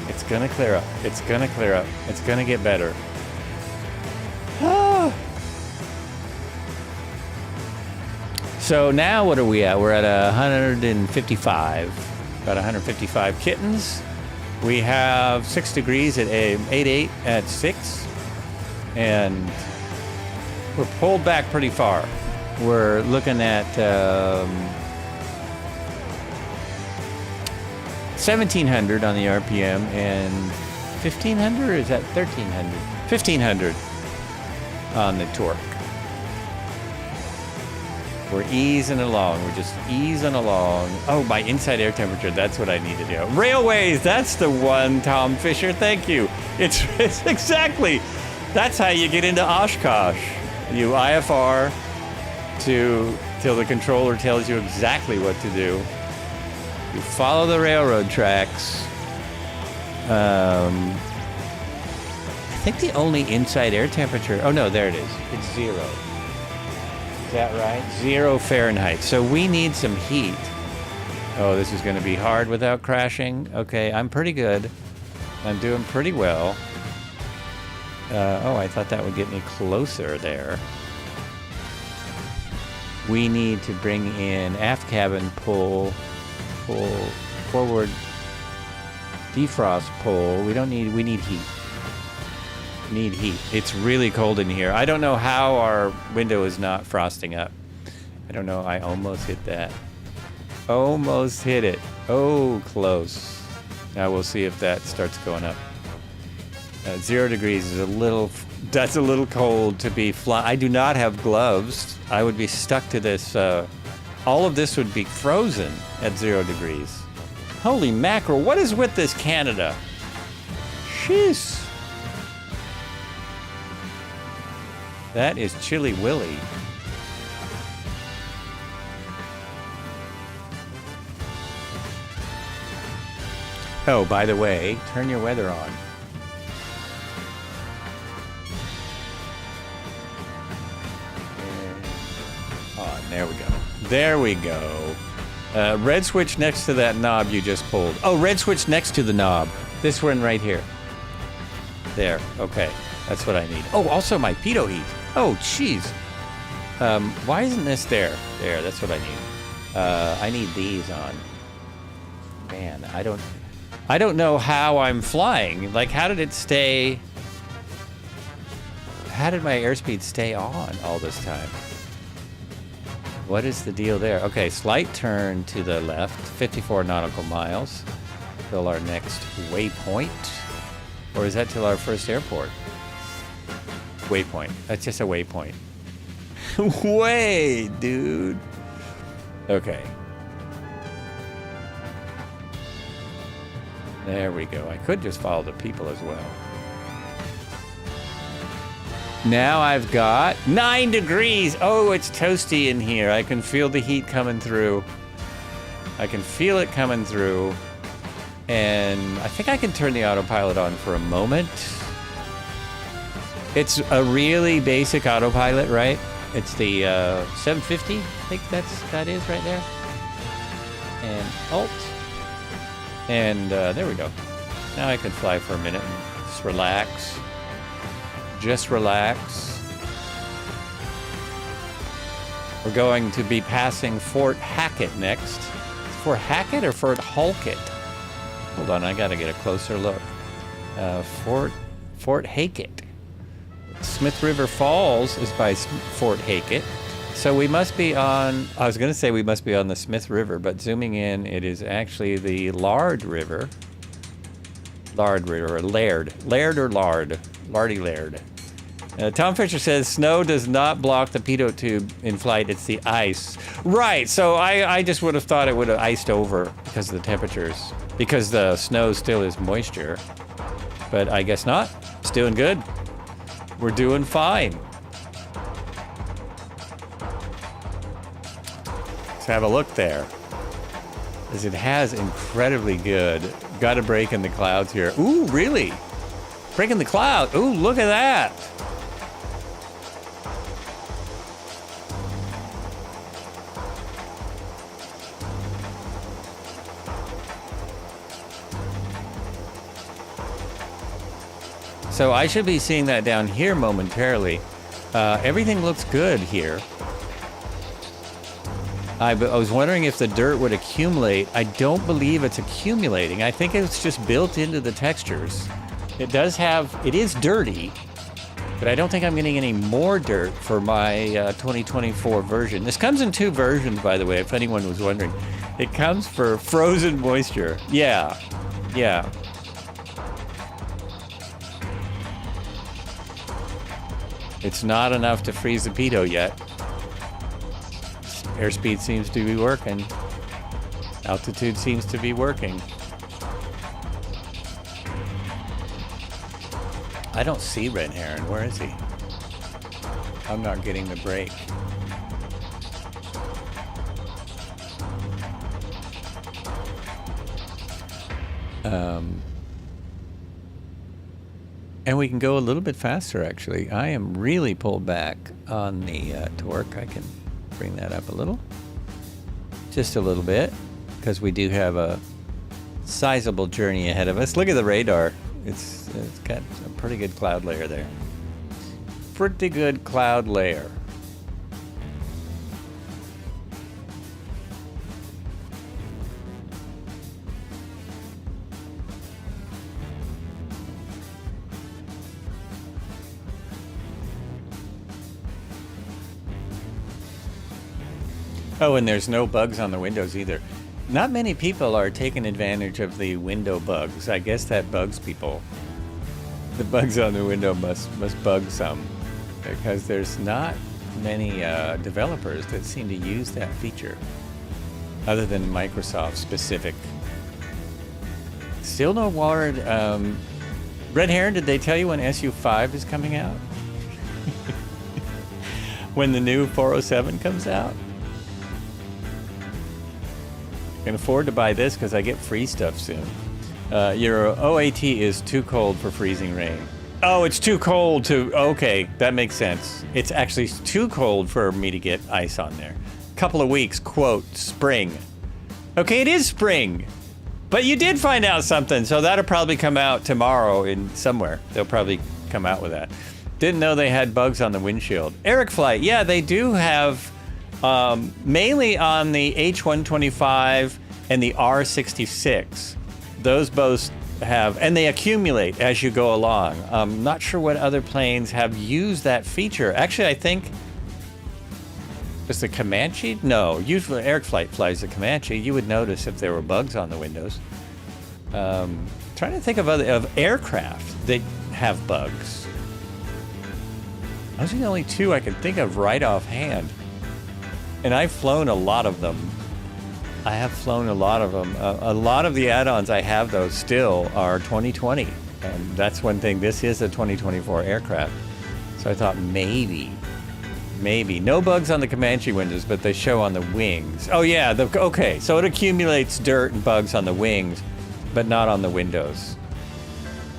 It's going to clear up. It's going to clear up. It's going to get better. Ah. So now what are we at? We're at 155. About 155 kittens. We have 6 degrees at 8 at 6, and we're pulled back pretty far. We're looking at 1700 on the RPM and 1500, or is that 1300? 1500 on the torque. We're easing along. We're just easing along. Oh, my inside air temperature. That's what I need to do. Railways. That's the one, Tom Fisher. Thank you. It's exactly. That's how you get into Oshkosh. You IFR till the controller tells you exactly what to do. You follow the railroad tracks. I think the only inside air temperature. Oh no, there it is. It's 0. Is that right? 0 Fahrenheit. So we need some heat. Oh, this is going to be hard without crashing. Okay, I'm pretty good. I'm doing pretty well. Oh, I thought that would get me closer there. We need to bring in aft cabin pull forward defrost pull. We need heat. Need heat. It's really cold in here. I don't know how our window is not frosting up. I don't know. I almost hit that. Almost hit it. Oh, close. Now we'll see if that starts going up. 0 degrees is that's a little cold to be flying. I do not have gloves. I would be stuck to this. All of this would be frozen at 0 degrees. Holy mackerel. What is with this Canada? Jeez. That is Chilly Willy. Oh, by the way, turn your weather on. There we go. There we go. Red switch next to that knob you just pulled. Oh, red switch next to the knob. This one right here. There. Okay. That's what I need. Oh, also my pitot heat. Oh, jeez. Why isn't this there? There. That's what I need. I need these on. Man, I don't know how I'm flying. Like, how did it stay? How did my airspeed stay on all this time? What is the deal there? Okay, slight turn to the left, 54 nautical miles till our next waypoint. Or is that till our first airport? Waypoint. That's just a waypoint. Way, dude. Okay. There we go. I could just follow the people as well. Now I've got 9 degrees. Oh, it's toasty in here. I can feel the heat coming through. I can feel it coming through. And I think I can turn the autopilot on for a moment. It's a really basic autopilot, right? It's the 750. I think that is right there. And Alt. And there we go. Now I can fly for a minute and just relax. Just relax. We're going to be passing Fort Hackett next. Fort Hackett or Fort Halkett? Hold on, I gotta get a closer look. Fort Hackett. Smith River Falls is by Fort Hackett. So we must be on, I was gonna say we must be on the Smith River, but zooming in, it is actually the Lard River. Lard River, or Laird. Laird or Lard? Lardy Laird. Tom Fisher says, snow does not block the pitot tube in flight, it's the ice. Right, so I just would have thought it would have iced over because of the temperatures, because the snow still is moisture. But I guess not. It's doing good. We're doing fine. Let's have a look there. As it has incredibly good. Got a break in the clouds here. Ooh, really? Breaking the cloud. Ooh, look at that. So I should be seeing that down here momentarily. Everything looks good here. I was wondering if the dirt would accumulate. I don't believe it's accumulating. I think it's just built into the textures. It is dirty, but I don't think I'm getting any more dirt for my 2024 version. This comes in 2 versions, by the way, if anyone was wondering. It comes for frozen moisture. Yeah. It's not enough to freeze the pitot yet. Airspeed seems to be working. Altitude seems to be working. I don't see Red Heron. Where is he? I'm not getting the break. And we can go a little bit faster, actually. I am really pulled back on the torque. I can bring that up a little. Just a little bit, because we do have a sizable journey ahead of us. Look at the radar. It's got a pretty good cloud layer there. Pretty good cloud layer. Oh, and there's no bugs on the windows either. Not many people are taking advantage of the window bugs. I guess that bugs people. The bugs on the window must bug some, because there's not many developers that seem to use that feature, other than Microsoft specific. Still no word. Red Heron, did they tell you when SU5 is coming out? When the new 407 comes out? Can afford to buy this because I get free stuff soon. Your OAT is too cold for freezing rain. Oh, it's too cold to... Okay, that makes sense. It's actually too cold for me to get ice on there. Couple of weeks, quote, spring. Okay, it is spring. But you did find out something, so that'll probably come out tomorrow in somewhere. They'll probably come out with that. Didn't know they had bugs on the windshield. Eric Flight, yeah, they do have... mainly on the H125 and the R66. Those both have, and they accumulate as you go along. I'm not sure what other planes have used that feature. Actually, I think, was the Comanche? No, usually Eric Flight flies the Comanche. You would notice if there were bugs on the windows. Trying to think of aircraft that have bugs. Those are the only 2 I can think of right offhand. And I've flown a lot of them. I have flown a lot of them. A lot of the add-ons I have, though, still are 2020. And that's one thing. This is a 2024 aircraft. So I thought maybe. No bugs on the Comanche windows, but they show on the wings. Oh, yeah. Okay. So it accumulates dirt and bugs on the wings, but not on the windows.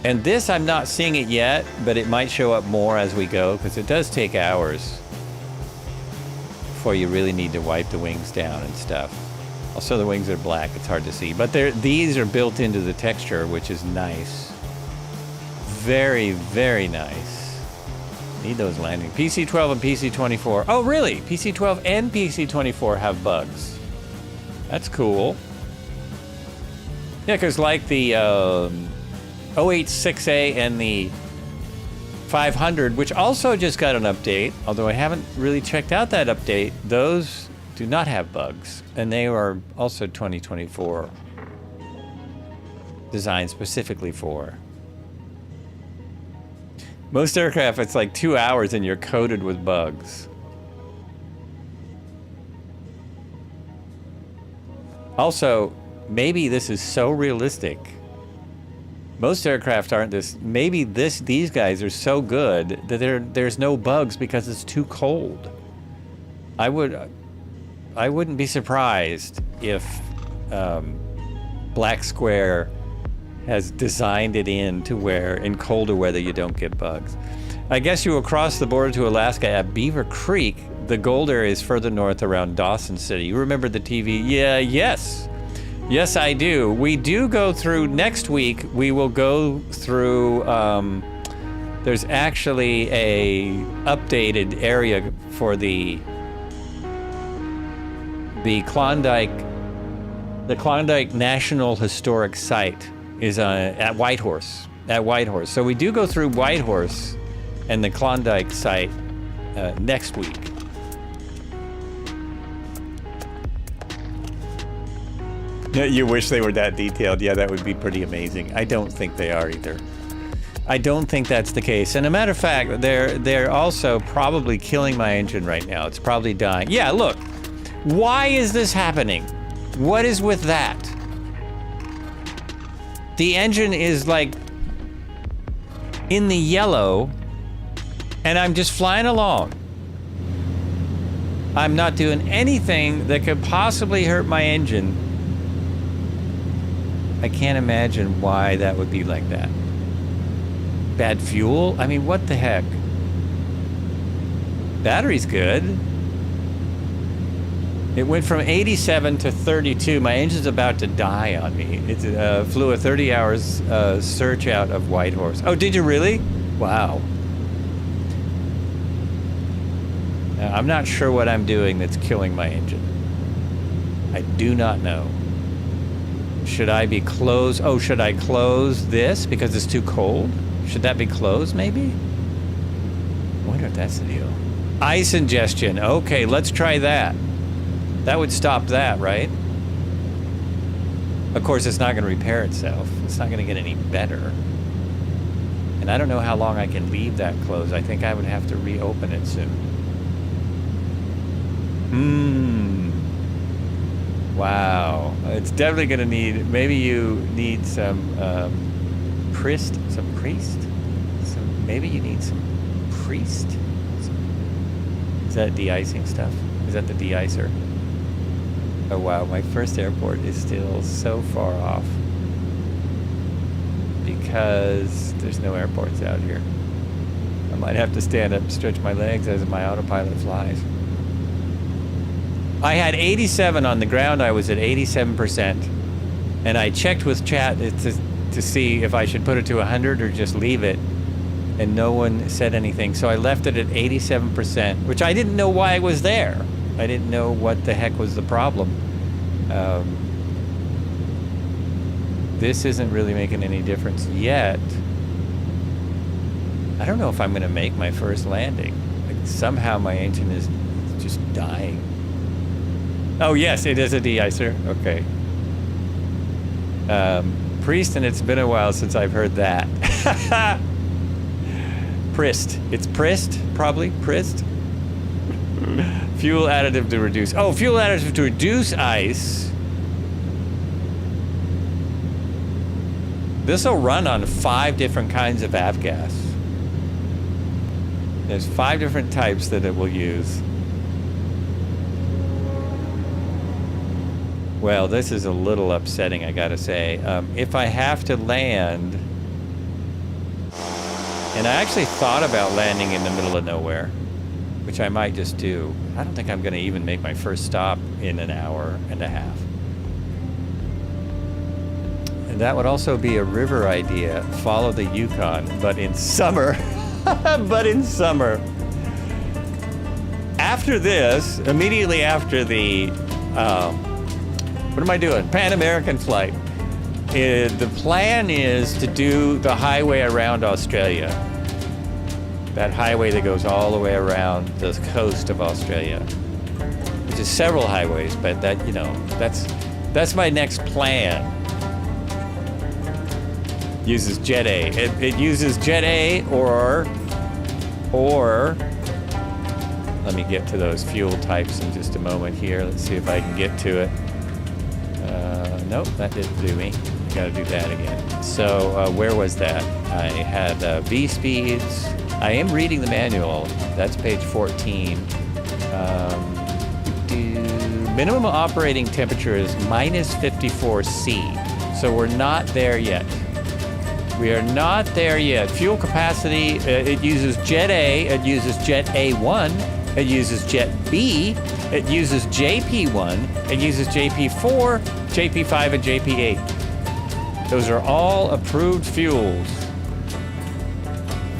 And this, I'm not seeing it yet, but it might show up more as we go, because it does take hours before you really need to wipe the wings down and stuff. Also, the wings are black. It's hard to see. But these are built into the texture, which is nice. Very, very nice. Need those landing. PC12 and PC24. Oh, really? PC12 and PC24 have bugs. That's cool. Yeah, because like the 086A and the 500, which also just got an update, although I haven't really checked out that update, those do not have bugs. And they are also 2024 designed specifically for. Most aircraft, it's like 2 hours and you're coated with bugs. Also, maybe this is so realistic. Most aircraft aren't this. Maybe these guys are so good that there's no bugs because it's too cold. I wouldn't be surprised if Black Square has designed it in to where in colder weather you don't get bugs. I guess you will cross the border to Alaska at Beaver Creek. The gold area is further north around Dawson City. You remember the TV? Yeah, yes. Yes, I do. We do go through, next week, we will go through, there's actually a updated area for the The Klondike National Historic Site is at Whitehorse. At Whitehorse. So we do go through Whitehorse and the Klondike site next week. You wish they were that detailed. Yeah, that would be pretty amazing. I don't think they are either. I don't think that's the case. And a matter of fact, they're also probably killing my engine right now. It's probably dying. Yeah, look. Why is this happening? What is with that? The engine is like in the yellow, and I'm just flying along. I'm not doing anything that could possibly hurt my engine. I can't imagine why that would be like that. Bad fuel? I mean, what the heck? Battery's good. It went from 87 to 32. My engine's about to die on me. It flew a 30 hours search out of Whitehorse. Oh, did you really? Wow. I'm not sure what I'm doing that's killing my engine. I do not know. Should I be closed? Oh, should I close this because it's too cold? Should that be closed, maybe? I wonder if that's the deal. Ice ingestion. Okay, let's try that. That would stop that, right? Of course, it's not going to repair itself. It's not going to get any better. And I don't know how long I can leave that closed. I think I would have to reopen it soon. Wow. It's definitely going to need... Maybe you need some priest? Some priest? Maybe you need some priest? Is that de-icing stuff? Is that the de-icer? Oh wow, my first airport is still so far off because there's no airports out here. I might have to stand up and stretch my legs as my autopilot flies. I had 87 on the ground. I was at 87%. And I checked with chat to see if I should put it to 100 or just leave it. And no one said anything. So I left it at 87%, which I didn't know why it was there. I didn't know what the heck was the problem. This isn't really making any difference yet. I don't know if I'm going to make my first landing. Like, somehow my engine is just dying. Oh yes, it is a de-icer. Okay. Priest, and it's been a while since I've heard that. Prist. It's Prist, probably. Prist. Fuel additive to reduce. Oh, fuel additive to reduce ice. This will run on 5 different kinds of avgas. There's 5 different types that it will use. Well, this is a little upsetting, I gotta say. If I have to land, and I actually thought about landing in the middle of nowhere, which I might just do. I don't think I'm gonna even make my first stop in an hour and a half. And that would also be a river idea. Follow the Yukon, but in summer. But in summer. After this, immediately after the, what am I doing? Pan American flight. The plan is to do the highway around Australia. That highway that goes all the way around the coast of Australia. Which is several highways, but that, you know, that's my next plan. Uses Jet A. It uses Jet A or let me get to those fuel types in just a moment here. Let's see if I can get to it. Nope, that didn't do me. Gotta do that again. So where was that? I had V speeds. I am reading the manual. That's page 14. Minimum operating temperature is minus 54 C. So we're not there yet. We are not there yet. Fuel capacity, it uses Jet A, it uses Jet A1, it uses Jet B, it uses JP1, it uses JP4, JP5, and JP8. Those are all approved fuels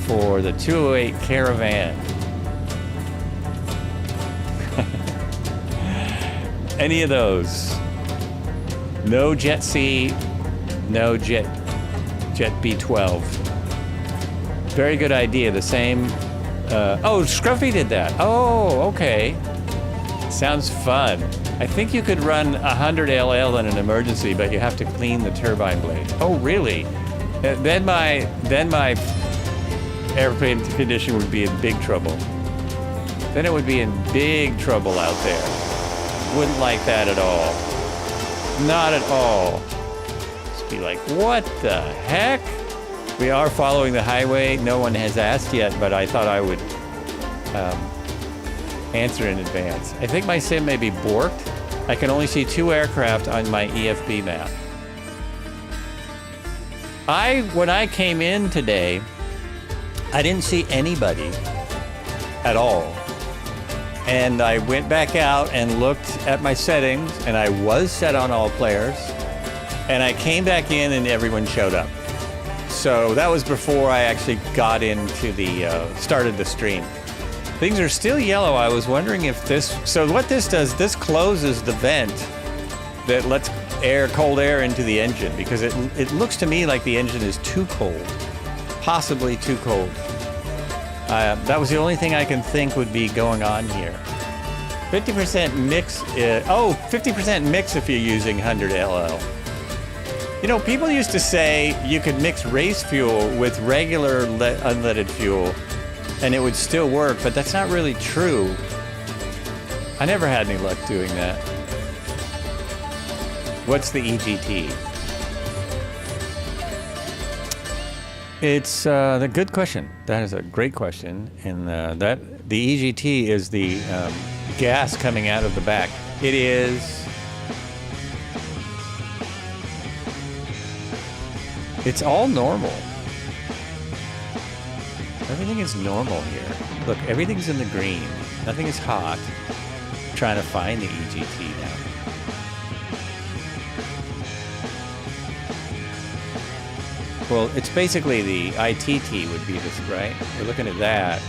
for the 208 Caravan. Any of those. No Jet C, no Jet B12. Very good idea. The same. Oh, Scruffy did that. Oh, okay. Sounds fun. I think you could run 100 LL in an emergency, but you have to clean the turbine blades. Oh, really? Then my airplane condition would be in big trouble. Then it would be in big trouble out there. Wouldn't like that at all. Not at all. Just be like, what the heck? We are following the highway. No one has asked yet, but I thought I would answer in advance. I think my sim may be borked. I can only see 2 aircraft on my EFB map. When I came in today, I didn't see anybody at all. And I went back out and looked at my settings, and I was set on all players. And I came back in and everyone showed up. So that was before I actually got into started the stream. Things are still yellow. I was wondering if so what this does, this closes the vent that lets cold air into the engine, because it looks to me like the engine is too cold, possibly too cold. That was the only thing I can think would be going on here. 50% mix, 50% mix if you're using 100 LL. You know, people used to say you could mix race fuel with regular unleaded fuel and it would still work, but that's not really true. I never had any luck doing that. What's the EGT? It's a good question. That is a great question. And the EGT is the gas coming out of the back. It is. It's all normal. Everything is normal here. Look, everything's in the green. Nothing is hot. I'm trying to find the EGT now. Well, it's basically the ITT would be this, right? We're looking at that,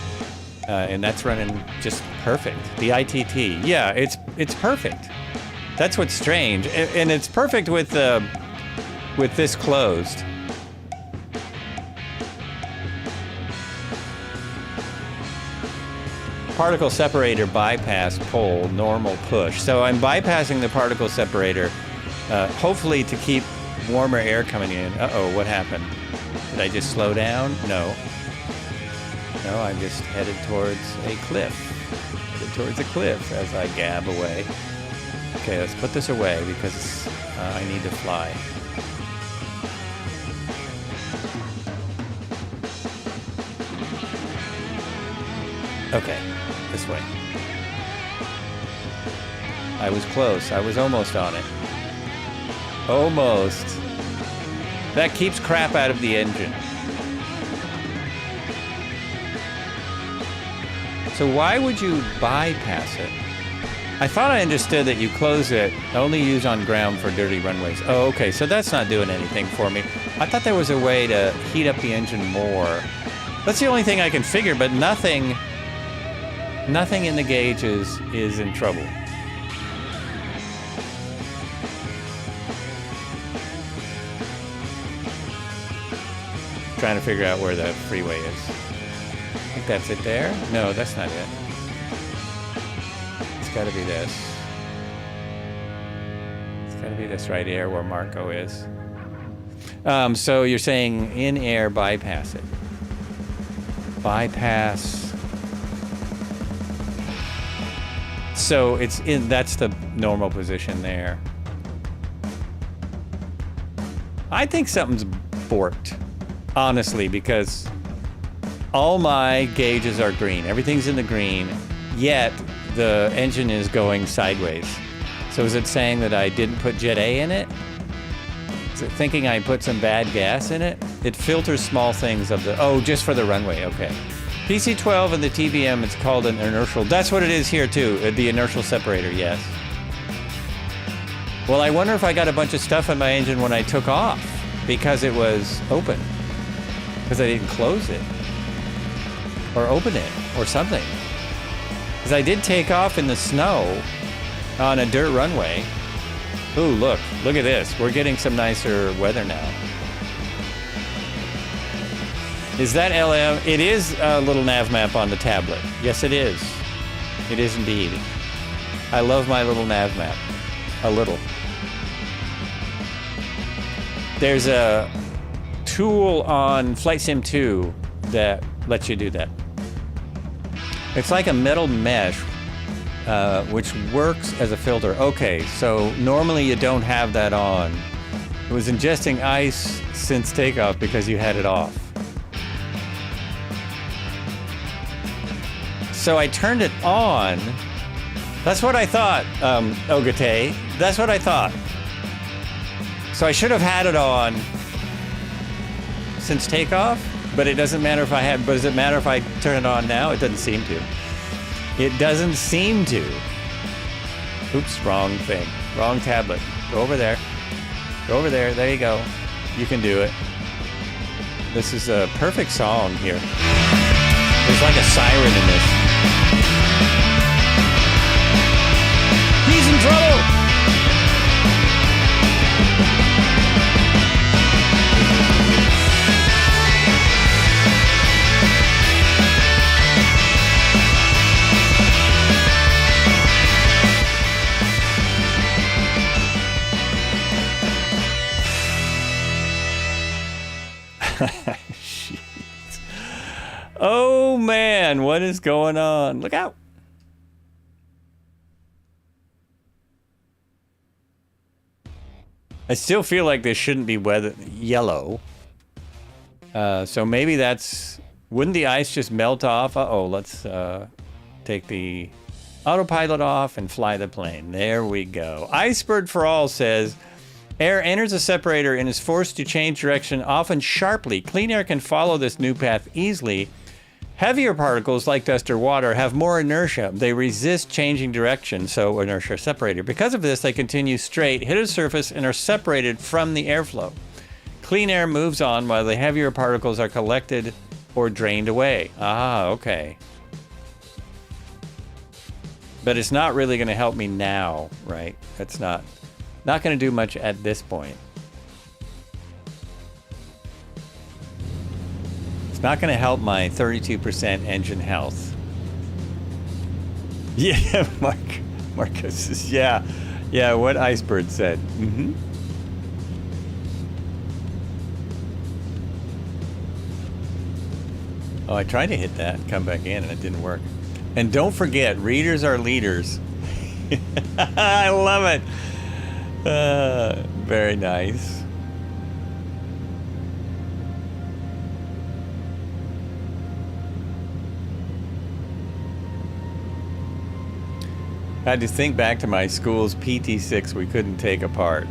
and that's running just perfect. The ITT, yeah, it's perfect. That's what's strange, and it's perfect with this closed. Particle separator bypass pole, normal push. So I'm bypassing the particle separator, hopefully to keep warmer air coming in. Uh-oh, what happened? Did I just slow down? No. No, I'm just headed towards a cliff. Headed towards a cliff as I gab away. Okay, let's put this away because I need to fly. Okay, this way. I was close. I was almost on it. Almost. That keeps crap out of the engine. So why would you bypass it? I thought I understood that you close it, only use on ground for dirty runways. Oh, okay, so that's not doing anything for me. I thought there was a way to heat up the engine more. That's the only thing I can figure, but nothing in the gauge is in trouble. Trying to figure out where the freeway is. I think that's it there. No, that's not it. It's got to be this. It's got to be this right here where Marco is. So you're saying in air bypass it. Bypass. So it's in. That's the normal position there. I think something's borked. Honestly, because all my gauges are green. Everything's in the green, yet the engine is going sideways. So is it saying that I didn't put Jet A in it? Is it thinking I put some bad gas in it? It filters small things of the... Oh, just for the runway, okay. PC-12 and the TBM, it's called an inertial... That's what it is here, too. The inertial separator, yes. Well, I wonder if I got a bunch of stuff in my engine when I took off, because it was open. Because I didn't close it. Or open it. Or something. Because I did take off in the snow. on a dirt runway. Ooh, look at this. We're getting some nicer weather now. Is that LM? It is a little nav map on the tablet. Yes, it is. It is indeed. I love my little nav map. A little. There's a tool on Flight Sim 2 that lets you do that. It's like a metal mesh, which works as a filter. Okay, so normally you don't have that on. It was ingesting ice since takeoff because you had it off. So I turned it on. That's what I thought, Ogate. That's what I thought. So I should have had it on since takeoff, but it doesn't matter if I had, but does it matter if I turn it on now? It doesn't seem to. It doesn't seem to. Oops, wrong thing. Wrong tablet. Go over there. Go over there. There you go. You can do it. This is a perfect song here. There's like a siren in this. He's in trouble! Oh man, what is going on? Look out. I still feel like this shouldn't be yellow. So maybe that's... Wouldn't the ice just melt off? Uh-oh, let's take the autopilot off and fly the plane. There we go. Icebird for All says, air enters a separator and is forced to change direction, often sharply. Clean air can follow this new path easily. Heavier particles, like dust or water, have more inertia. They resist changing direction, so inertia separator. Because of this, they continue straight, hit a surface, and are separated from the airflow. Clean air moves on while the heavier particles are collected or drained away. Ah, okay. But it's not really going to help me now, right? It's not going to do much at this point. Not going to help my 32% engine health. Yeah, Marcus is, yeah, what Icebird said. Mm-hmm. Oh, I tried to hit that and come back in and it didn't work. And don't forget, readers are leaders. I love it. Very nice. I had to think back to my school's PT6 we couldn't take apart.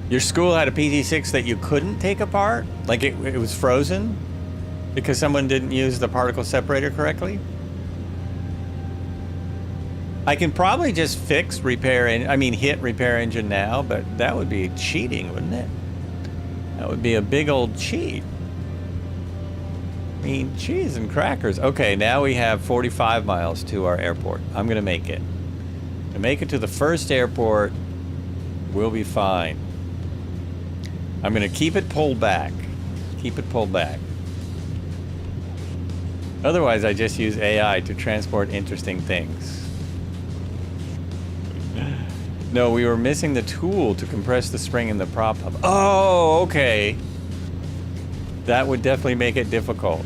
Your school had a PT6 that you couldn't take apart? Like it was frozen? Because someone didn't use the particle separator correctly? I can probably just hit repair engine now, but that would be cheating, wouldn't it? That would be a big old cheat. I mean, cheese and crackers. Okay, now we have 45 miles to our airport. I'm going to make it. To make it to the first airport, we'll be fine. I'm going to keep it pulled back. Keep it pulled back. Otherwise, I just use AI to transport interesting things. No, we were missing the tool to compress the spring in the prop hub. Oh, okay. That would definitely make it difficult.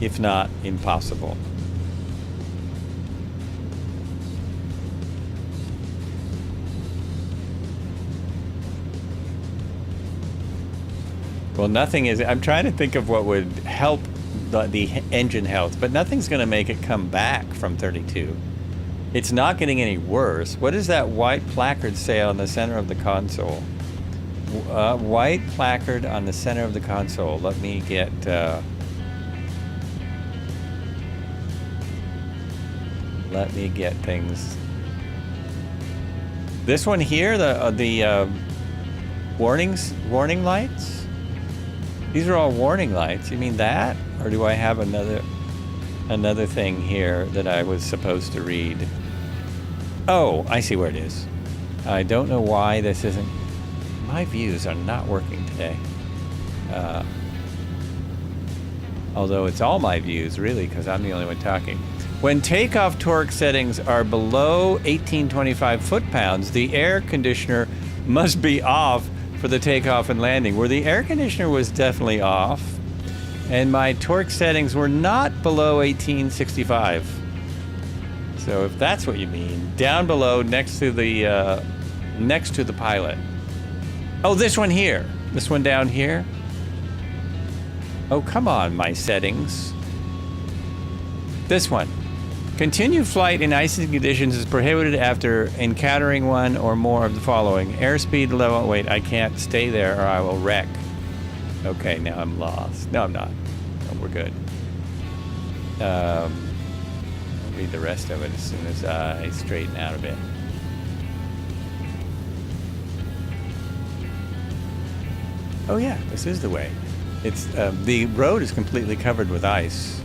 If not impossible. Well, nothing is... I'm trying to think of what would help the engine health, but nothing's going to make it come back from 32. It's not getting any worse. What does that white placard say on the center of the console? White placard on the center of the console. Let me get... let me get things. This one here, the warning lights. These are all warning lights. You mean that? Or do I have another thing here that I was supposed to read? Oh, I see where it is. I don't know why this isn't... My views are not working today. Although it's all my views, really, because I'm the only one talking. When takeoff torque settings are below 1825 foot-pounds, the air conditioner must be off for the takeoff and landing. Where the air conditioner was definitely off, and my torque settings were not below 1865. So if that's what you mean, down below, next to the pilot. Oh, this one here. This one down here. Oh, come on, my settings. This one. Continued flight in icy conditions is prohibited after encountering one or more of the following. Airspeed level... Wait, I can't stay there or I will wreck. Okay, now I'm lost. No, I'm not. No, we're good. I'll read the rest of it as soon as I straighten out a bit. Oh yeah, this is the way. It's the road is completely covered with ice.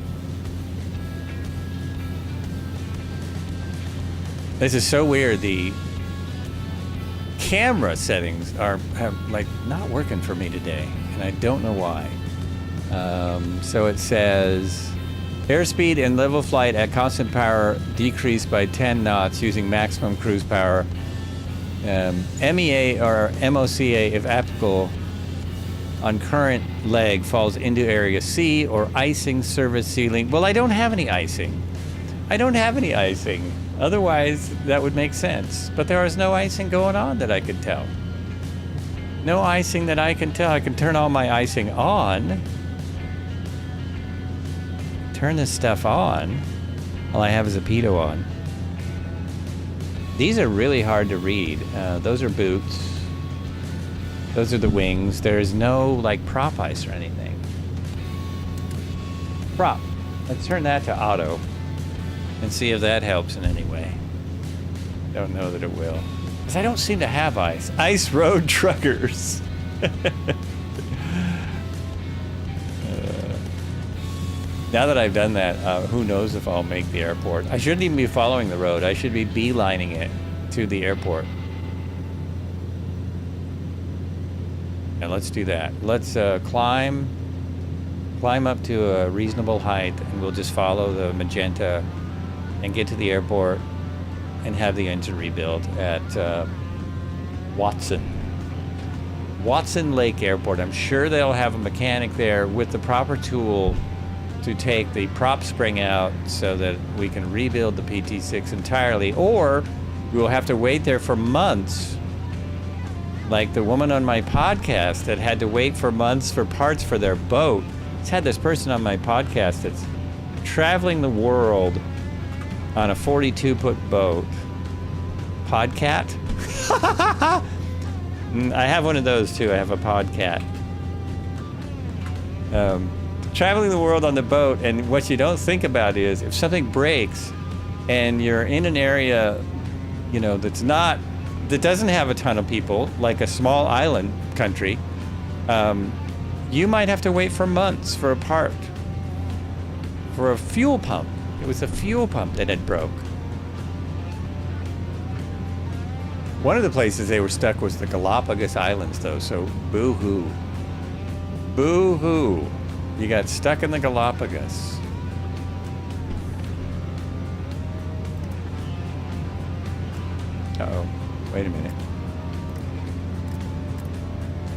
This is so weird. The camera settings are like not working for me today, and I don't know why. So it says airspeed and level flight at constant power decreased by 10 knots using maximum cruise power. MEA or MOCA, if applicable, on current leg falls into area C or icing service ceiling. Well, I don't have any icing. I don't have any icing. Otherwise, that would make sense. But there is no icing going on that I could tell. No icing that I can tell. I can turn all my icing on. Turn this stuff on. All I have is a pitot on. These are really hard to read. Those are boots. Those are the wings. There's no, like, prop ice or anything. Prop. Let's turn that to auto and see if that helps in any way. Don't know that it will. Because I don't seem to have ice. Ice road truckers. Now that I've done that, who knows if I'll make the airport. I shouldn't even be following the road. I should be beelining it to the airport. And let's do that. Let's climb up to a reasonable height, and we'll just follow the magenta and get to the airport and have the engine rebuilt at Watson Lake Airport. I'm sure they'll have a mechanic there with the proper tool to take the prop spring out so that we can rebuild the PT6 entirely, or we'll have to wait there for months. Like the woman on my podcast that had to wait for months for parts for their boat. It's had this person on my podcast that's traveling the world on a 42-foot boat. Podcat? I have one of those too. I have a podcat. Traveling the world on the boat, and what you don't think about is if something breaks and you're in an area, you know, that doesn't have a ton of people, like a small island country, you might have to wait for months for a part. For a fuel pump. It was a fuel pump that had broke. One of the places they were stuck was the Galapagos Islands, though, so boo-hoo. Boo-hoo. You got stuck in the Galapagos. Uh-oh. Wait a minute.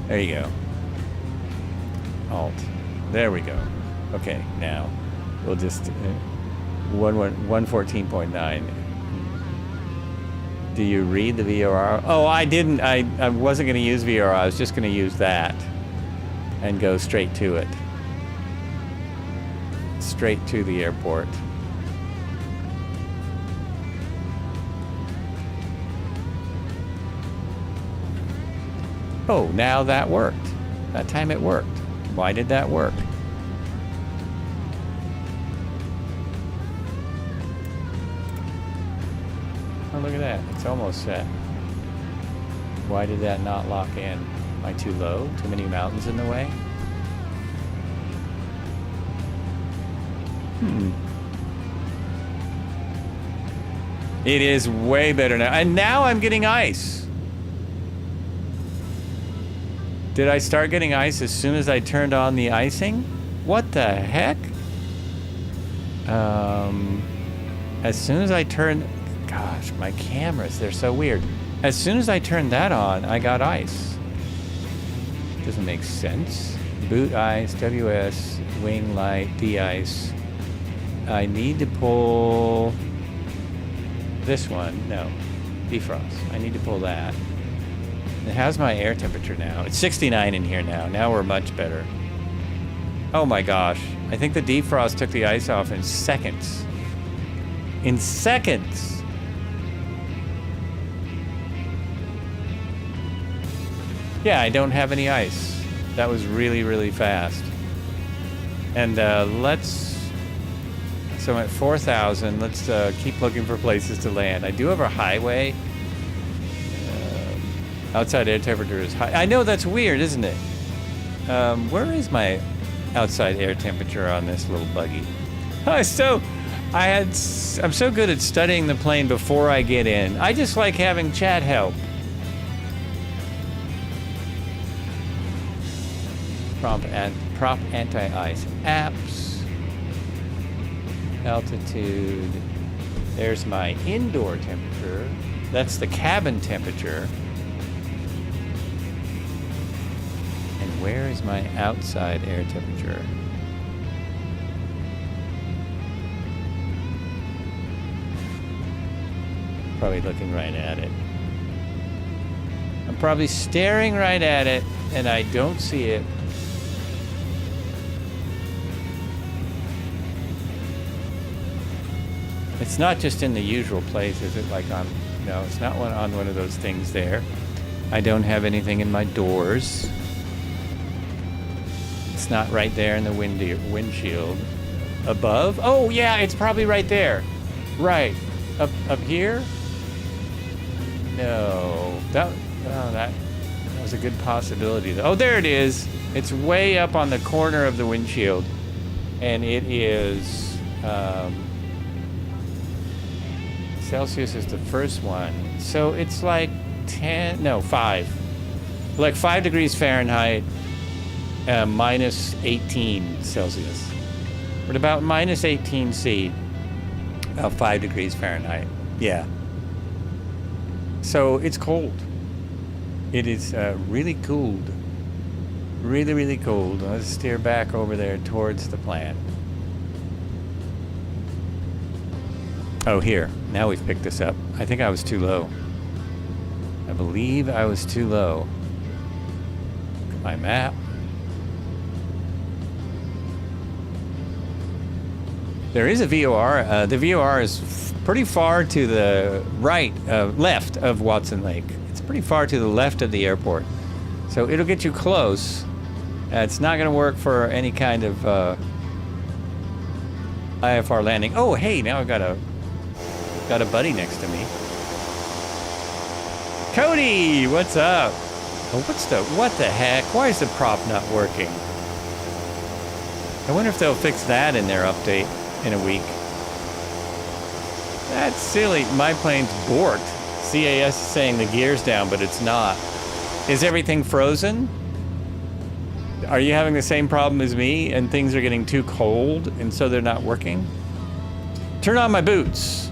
There you go. Alt. There we go. Okay, now we'll just 114.9. Do you read the VOR? Oh, I didn't. I wasn't going to use VOR. I was just going to use that and go straight to it. Straight to the airport. Oh, now that worked. That time it worked. Why did that work? Oh, look at that. It's almost set. Why did that not lock in? Am I too low? Too many mountains in the way? It is way better now. And now I'm getting ice. Did I start getting ice as soon as I turned on the icing? What the heck? As soon as I turned... Gosh, my cameras, they're so weird. As soon as I turned that on, I got ice. Doesn't make sense. Boot ice, WS, wing light, de-ice. I need to pull this one. No, defrost. I need to pull that. It has my air temperature now. It's 69 in here now. Now we're much better. Oh my gosh. I think the defrost took the ice off in seconds. In seconds! Yeah, I don't have any ice. That was really, really fast. And so I'm at 4,000. Let's keep looking for places to land. I do have a highway. Outside air temperature is high. I know that's weird, isn't it? Where is my outside air temperature on this little buggy? I'm so good at studying the plane before I get in. I just like having chat help. Prop anti-ice apps. Altitude. There's my indoor temperature. That's the cabin temperature. And where is my outside air temperature? Probably looking right at it. I'm probably staring right at it, and I don't see it. It's not just in the usual place, is it? Like on, no, it's not on one of those things there. I don't have anything in my doors. It's not right there in the windshield. Above? Oh yeah, it's probably right there. Right. Up here? No. That was a good possibility. Oh, there it is. It's way up on the corner of the windshield. And it is Celsius is the first one. So it's like 5. Like 5 degrees Fahrenheit, minus 18 Celsius. We're at about minus 18 C, about 5 degrees Fahrenheit. Yeah. So it's cold. It is really cold. Really, really cold. Let's steer back over there towards the plant. Oh, here. Now we've picked this up. I think I was too low. I believe I was too low. Look at my map. There is a VOR. The VOR is pretty far to the right, left of Watson Lake. It's pretty far to the left of the airport. So it'll get you close. It's not going to work for any kind of IFR landing. Oh, hey, now I've got a buddy next to me. Cody, what's up? Oh, what the heck? Why is the prop not working? I wonder if they'll fix that in their update in a week. That's silly. My plane's borked. CAS is saying the gear's down, but it's not. Is everything frozen? Are you having the same problem as me and things are getting too cold and so they're not working? Turn on my boots.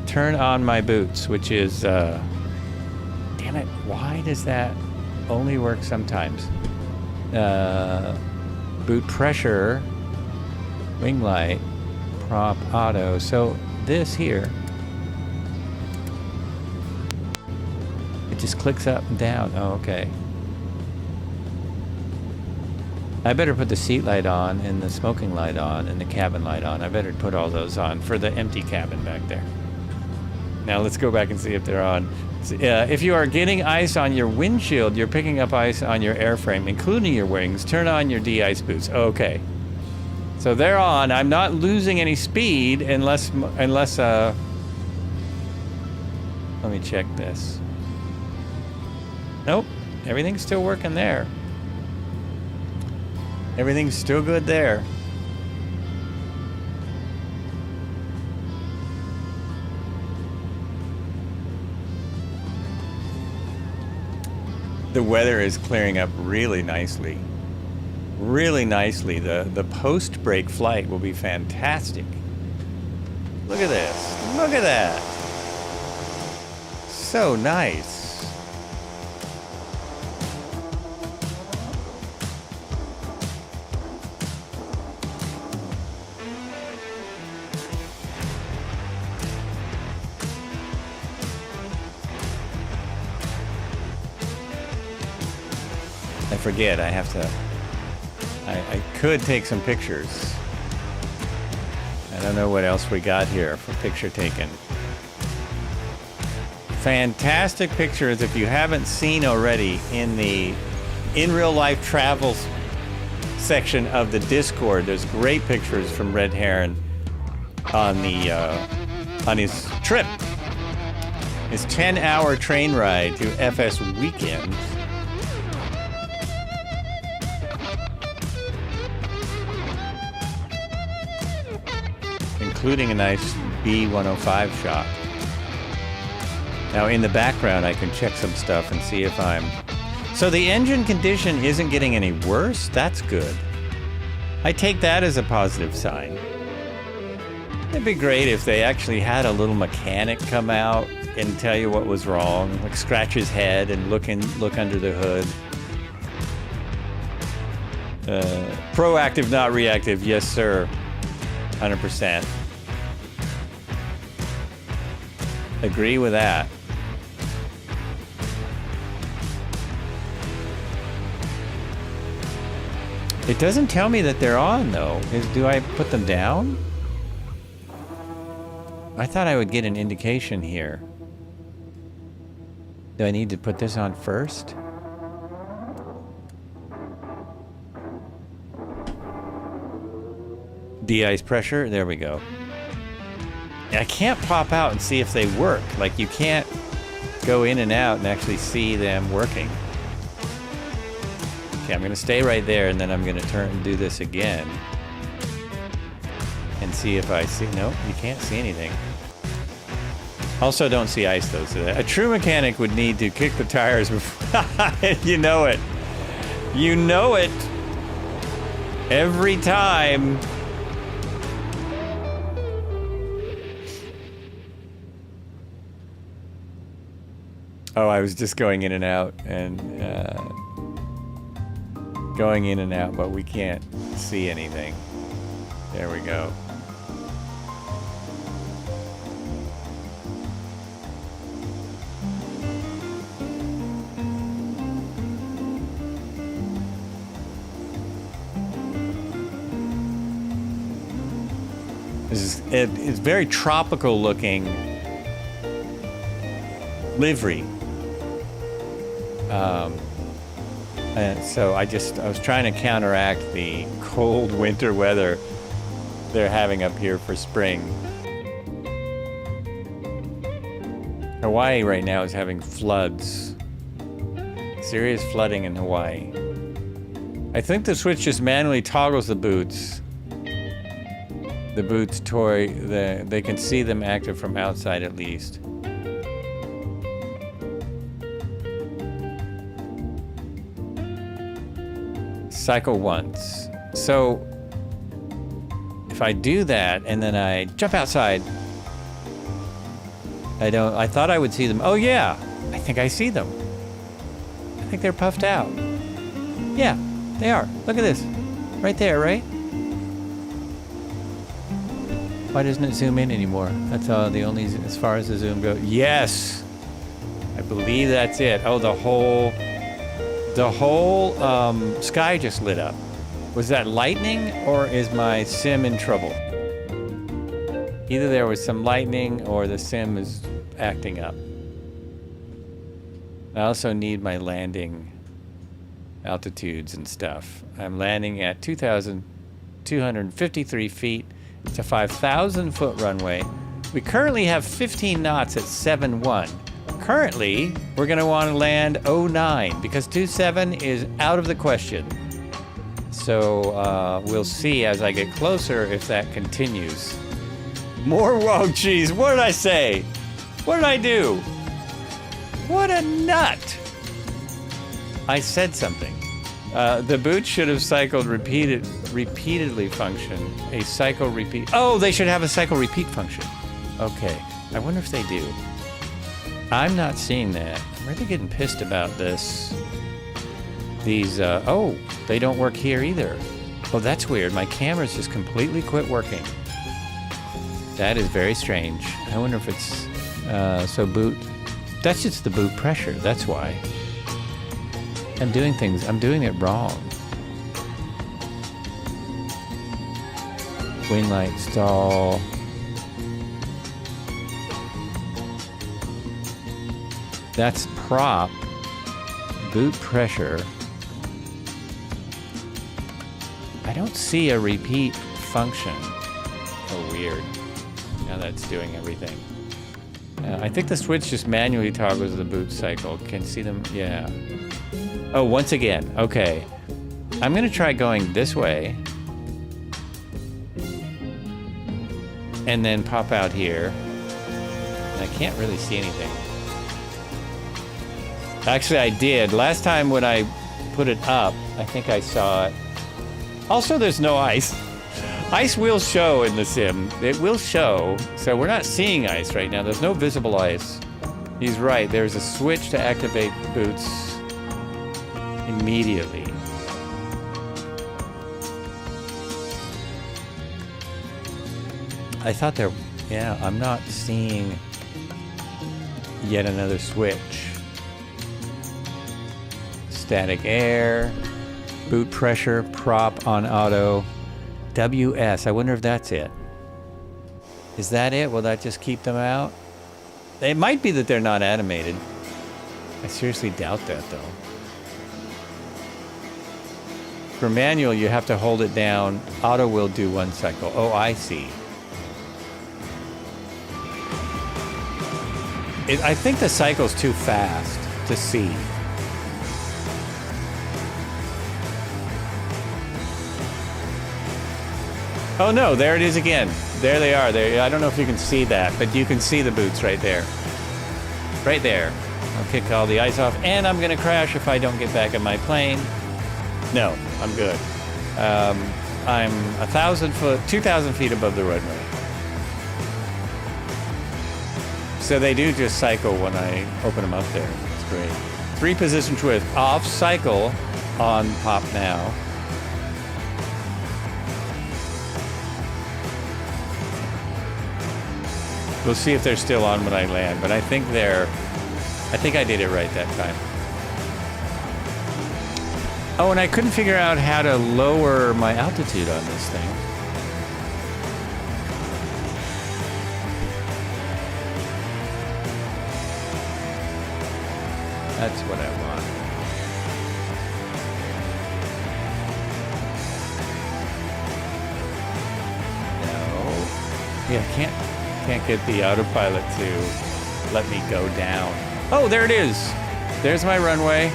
Turn on my boots, which is, damn it, why does that only work sometimes? Boot pressure, wing light, prop auto. So this here, it just clicks up and down. Oh, okay. I better put the seat light on and the smoking light on and the cabin light on. I better put all those on for the empty cabin back there. Now let's go back and see if they're on. If you are getting ice on your windshield, you're picking up ice on your airframe, including your wings. Turn on your de-ice boots. Okay. So they're on. I'm not losing any speed unless let me check this. Nope. Everything's still working there. Everything's still good there. The weather is clearing up really nicely. Really nicely. The post-break flight will be fantastic. Look at this. Look at that. So nice. I forget, I have to... I could take some pictures. I don't know what else we got here for picture taking. Fantastic pictures if you haven't seen already in the in real life travels section of the Discord. There's great pictures from Red Heron on the on his trip. His 10-hour train ride to FS Weekend. Including a nice B105 shot. Now in the background I can check some stuff and see if I'm... So the engine condition isn't getting any worse? That's good. I take that as a positive sign. It'd be great if they actually had a little mechanic come out and tell you what was wrong. Like scratch his head and look under the hood. Proactive, not reactive. Yes, sir. 100%. Agree with that. It doesn't tell me that they're on, though. Do I put them down? I thought I would get an indication here. Do I need to put this on first? De-ice pressure. There we go. I can't pop out and see if they work. Like, you can't go in and out and actually see them working. Okay, I'm gonna stay right there and then I'm gonna turn and do this again. And see if I see, nope, you can't see anything. Also don't see ice though, so a true mechanic would need to kick the tires before, you know it. You know it. Every time. Oh, I was just going in and out and going in and out, but we can't see anything. There we go. It's very tropical looking livery. And so I was trying to counteract the cold winter weather they're having up here for spring. Hawaii right now is having floods. Serious flooding in Hawaii. I think the switch just manually toggles the boots. The boots toy, they can see them active from outside at least. Cycle once. So if I do that and then I jump outside, I thought I would see them. Oh yeah, I think I see them. I think they're puffed out. Yeah, they are. Look at this. Right there, right? Why doesn't it zoom in anymore? That's the only, as far as the zoom goes. Yes! I believe that's it. Oh, the whole sky just lit up. Was that lightning or is my sim in trouble? Either there was some lightning or the sim is acting up. I also need my landing altitudes and stuff. I'm landing at 2,253 feet. It's a 5,000 foot runway. We currently have 15 knots at 7.1. Currently, we're gonna wanna land 09 because 2.7 is out of the question. So we'll see as I get closer if that continues. More whoa cheese, what did I say? What did I do? What a nut! I said something. The boot should have cycled repeatedly function. A cycle repeat. Oh, they should have a cycle repeat function. Okay. I wonder if they do. I'm not seeing that. I'm really getting pissed about this. These, oh, they don't work here either. Oh, that's weird. My camera's just completely quit working. That is very strange. I wonder if it's, so boot. That's just the boot pressure. That's why. I'm doing it wrong. Wing light stall. That's prop. Boot pressure. I don't see a repeat function. Oh, weird. Now that's doing everything. I think the switch just manually toggles the boot cycle. Can see them? Yeah. Oh, once again. Okay. I'm going to try going this way. And then pop out here. And I can't really see anything. Actually, I did. Last time when I put it up, I think I saw it. Also, there's no ice. Ice will show in the sim. It will show. So we're not seeing ice right now. There's no visible ice. He's right. There's a switch to activate boots immediately. I thought there... Yeah, I'm not seeing yet another switch. Static air. Boot pressure, prop on auto, WS. I wonder if that's it. Is that it? Will that just keep them out? It might be that they're not animated. I seriously doubt that, though. For manual, you have to hold it down. Auto will do one cycle. Oh, I see. I think the cycle's too fast to see. Oh no, there it is again. There they are. There. I don't know if you can see that, but you can see the boots right there. Right there. I'll kick all the ice off, and I'm gonna crash if I don't get back in my plane. No, I'm good. I'm 1,000 foot, 2,000 feet above the runway. So they do just cycle when I open them up there. It's great. 3 positions with off cycle on pop now. We'll see if they're still on when I land, but I think I did it right that time. Oh, and I couldn't figure out how to lower my altitude on this thing. That's what I want. No. Yeah, I can't get the autopilot to let me go down. Oh, there it is. There's my runway.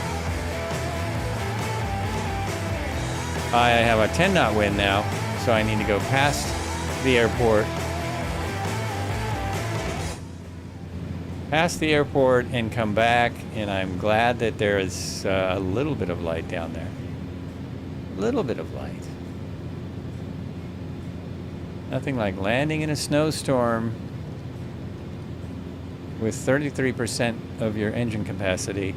I have a 10 knot wind now, so I need to go past the airport. Past the airport and come back, and I'm glad that there is a little bit of light down there. A little bit of light. Nothing like landing in a snowstorm with 33% of your engine capacity.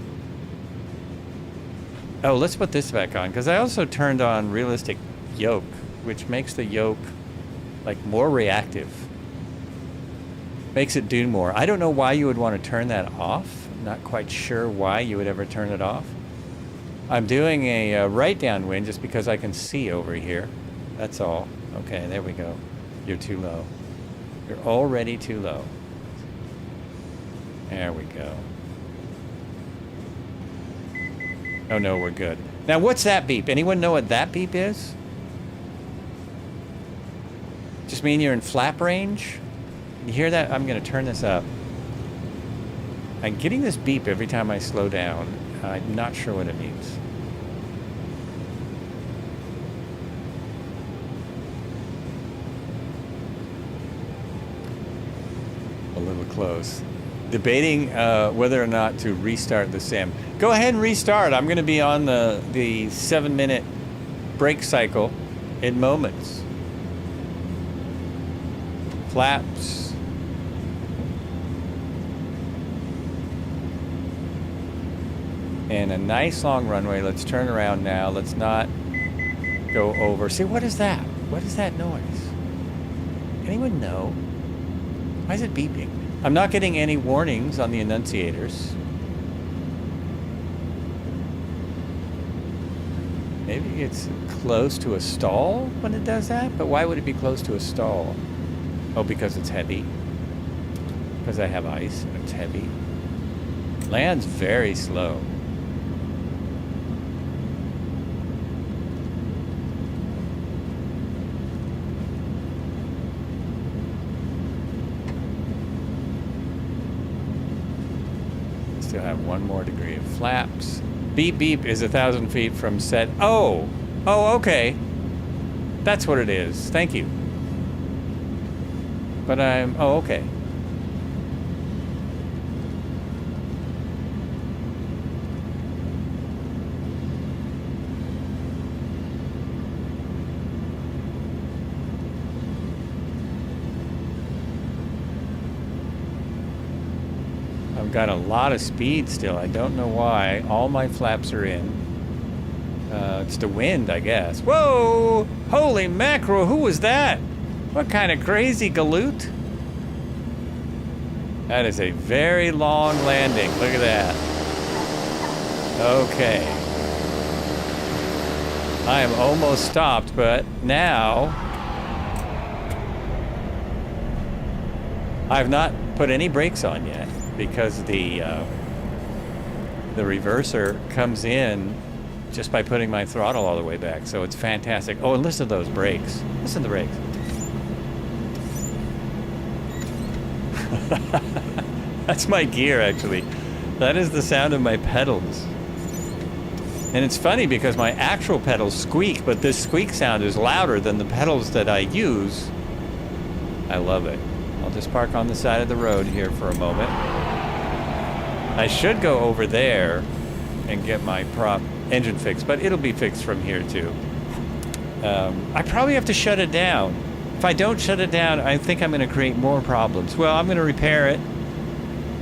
Oh, let's put this back on, because I also turned on realistic yoke, which makes the yoke like more reactive. Makes it do more. I don't know why you would want to turn that off. I'm not quite sure why you would ever turn it off. I'm doing a right downwind just because I can see over here. That's all. Okay, there we go. You're too low. You're already too low. There we go. Oh no, we're good. Now what's that beep? Anyone know what that beep is? Just mean you're in flap range? You hear that? I'm going to turn this up. I'm getting this beep every time I slow down. I'm not sure what it means. A little close. Debating whether or not to restart the sim. Go ahead and restart. I'm going to be on the 7-minute break cycle in moments. Flaps. And a nice long runway. Let's turn around now. Let's not go over. See, what is that? What is that noise? Anyone know? Why is it beeping? I'm not getting any warnings on the annunciators. Maybe it's close to a stall when it does that, but why would it be close to a stall? Oh, because it's heavy. Because I have ice and it's heavy. Lands very slow. Still have 1 more degree of flaps. Beep beep is 1,000 feet from set. Oh, okay. That's what it is. Thank you. But oh, okay. I've got a lot of speed still. I don't know why. All my flaps are in. It's the wind, I guess. Whoa! Holy mackerel, who was that? What kind of crazy galoot? That is a very long landing. Look at that. Okay. I am almost stopped, but now I've not put any brakes on yet because the reverser comes in just by putting my throttle all the way back. So it's fantastic. Oh, and listen to those brakes. Listen to the brakes. That's my gear, actually. That is the sound of my pedals. And it's funny because my actual pedals squeak, but this squeak sound is louder than the pedals that I use. I love it. I'll just park on the side of the road here for a moment. I should go over there and get my prop engine fixed, but it'll be fixed from here too. I probably have to shut it down. If I don't shut it down, I think I'm going to create more problems. Well, I'm going to repair it.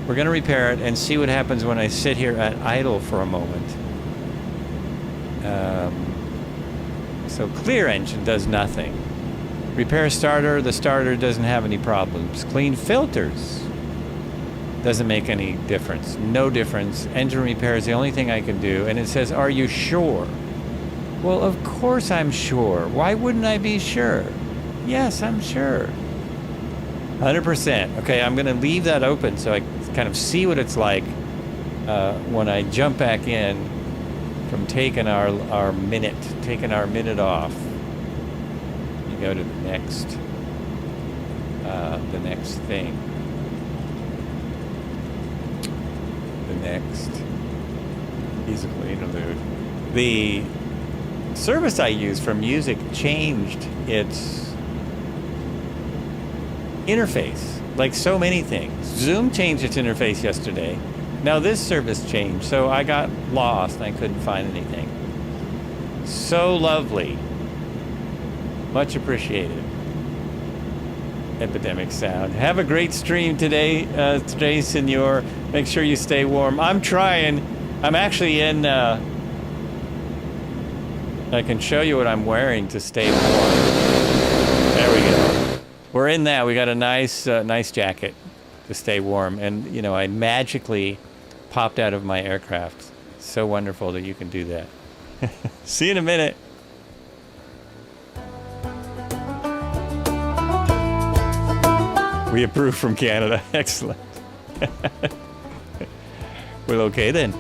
We're going to repair it and see what happens when I sit here at idle for a moment. So clear engine does nothing. Repair starter, the starter doesn't have any problems. Clean filters doesn't make any difference. No difference. Engine repair is the only thing I can do. And it says, are you sure? Well, of course I'm sure. Why wouldn't I be sure? Yes, I'm sure. 100%. Okay, I'm going to leave that open so I kind of see what it's like when I jump back in from taking our minute off. You go to the next thing. The next musical interlude. The service I use for music changed its interface, like so many things. Zoom changed its interface yesterday. Now this service changed, so I got lost and I couldn't find anything. So lovely. Much appreciated. Epidemic Sound. Have a great stream today, senor. Make sure you stay warm. I'm trying. I'm actually in, I can show you what I'm wearing to stay warm. There we go. We're in that. We got a nice jacket to stay warm. And, you know, I magically popped out of my aircraft. So wonderful that you can do that. See you in a minute. We approve from Canada. Excellent. Well, okay then.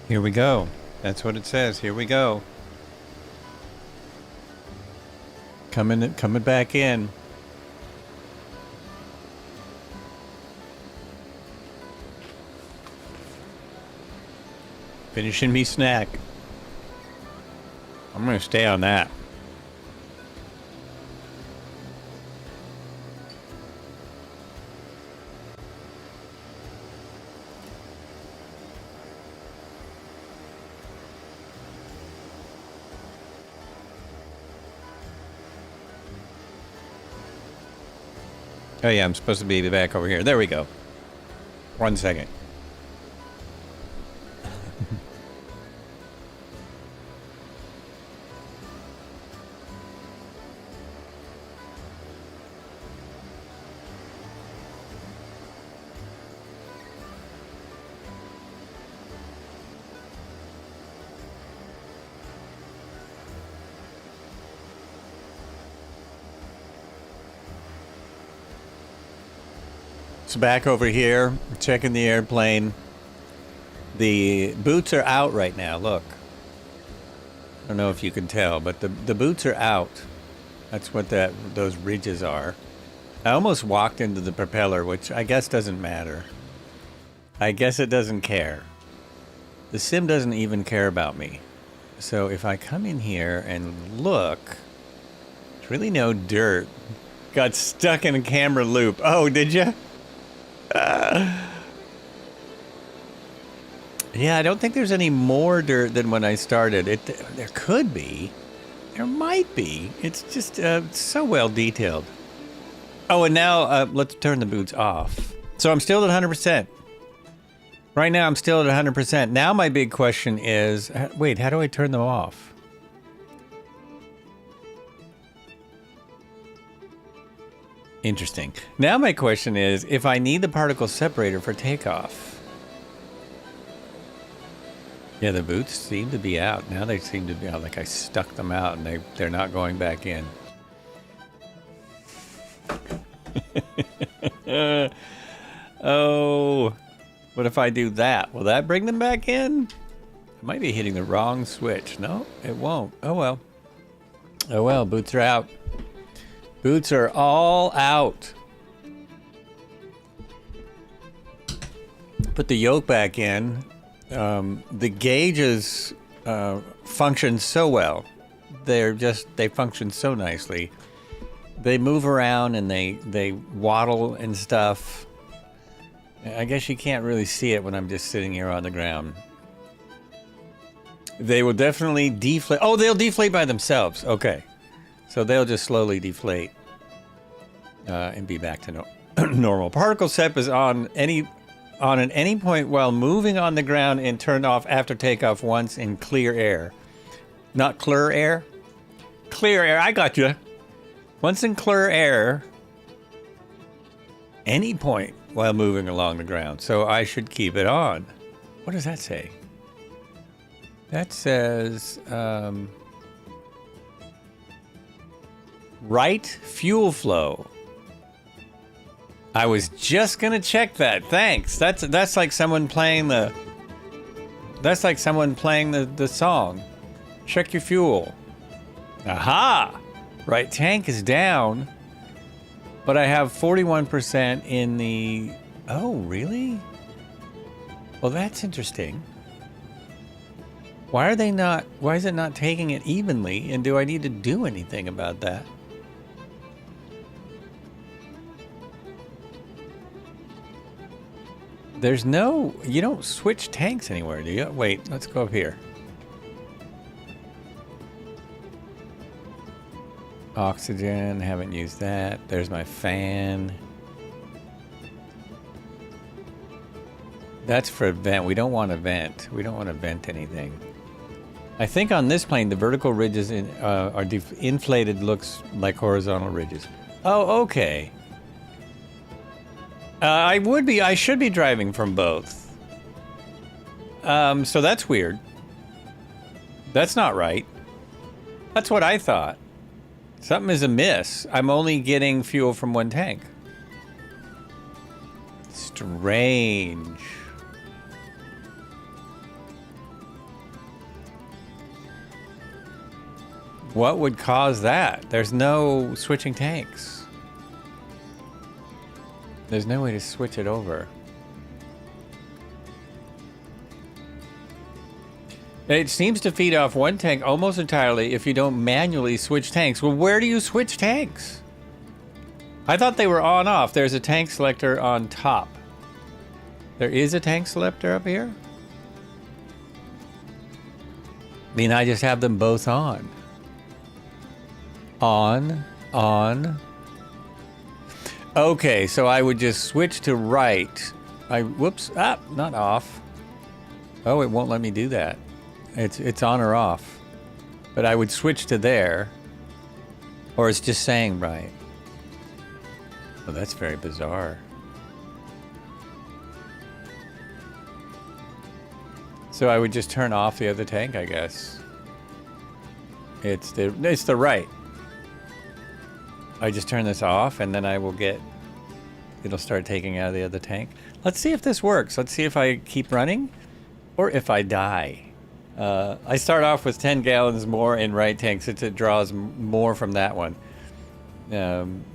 Here we go. That's what it says. Here we go. Coming back in. Finishing me snack. I'm gonna stay on that. Oh yeah, I'm supposed to be back over here. There we go. 1 second. So back over here, checking the airplane. The boots are out right now, look. I don't know if you can tell, but the boots are out. That's what those ridges are. I almost walked into the propeller, which I guess doesn't matter. I guess it doesn't care. The sim doesn't even care about me. So if I come in here and look, there's really no dirt. Got stuck in a camera loop. Oh, did you? Yeah, I don't think there's any more dirt than when I started. There could be. There might be. It's just so well detailed. Oh, and now let's turn the boots off. So I'm still at 100%. Right now I'm still at 100%. Now my big question is, wait, how do I turn them off? Interesting. Now my question is, if I need the particle separator for takeoff. Yeah, the boots seem to be out. Now they seem to be out, like I stuck them out and they're not going back in. Oh, what if I do that? Will that bring them back in? I might be hitting the wrong switch. No, it won't. Oh well. Oh well, boots are out. Boots are all out. Put the yoke back in. The gauges function so well. They function so nicely. They move around and they waddle and stuff. I guess you can't really see it when I'm just sitting here on the ground. They will definitely deflate. Oh, they'll deflate by themselves. Okay. So they'll just slowly deflate and be back to normal. Particle sep is on at any point while moving on the ground and turned off after takeoff once in clear air. Not clear air? Clear air, I got you. Once in clear air, any point while moving along the ground. So I should keep it on. What does that say? That says, right fuel flow. I was just gonna check that. Thanks. That's like someone playing the. That's like someone playing the song. Check your fuel. Aha! Right tank is down, but I have 41% in the. Oh, really? Well, that's interesting. Why are they not? Why is it not taking it evenly? And do I need to do anything about that? There's no, you don't switch tanks anywhere, do you? Wait, let's go up here. Oxygen, haven't used that. There's my fan. That's for vent. We don't want to vent. We don't want to vent anything. I think on this plane, the vertical ridges are inflated, looks like horizontal ridges. Oh, okay. I should be driving from both. So that's weird. That's not right. That's what I thought. Something is amiss. I'm only getting fuel from one tank. Strange. What would cause that? There's no switching tanks. There's no way to switch it over. It seems to feed off one tank almost entirely if you don't manually switch tanks. Well, where do you switch tanks? I thought they were on-off. There's a tank selector on top. There is a tank selector up here? I mean, I just have them both on. On. Okay, so I would just switch to right. Whoops, not off. Oh, it won't let me do that. It's on or off. But I would switch to there. Or it's just saying right. Oh, that's very bizarre. So I would just turn off the other tank, I guess. It's the right. I just turn this off and then I will get... It'll start taking out the other tank. Let's see if this works. Let's see if I keep running or if I die. I start off with 10 gallons more in right tank since it draws more from that one.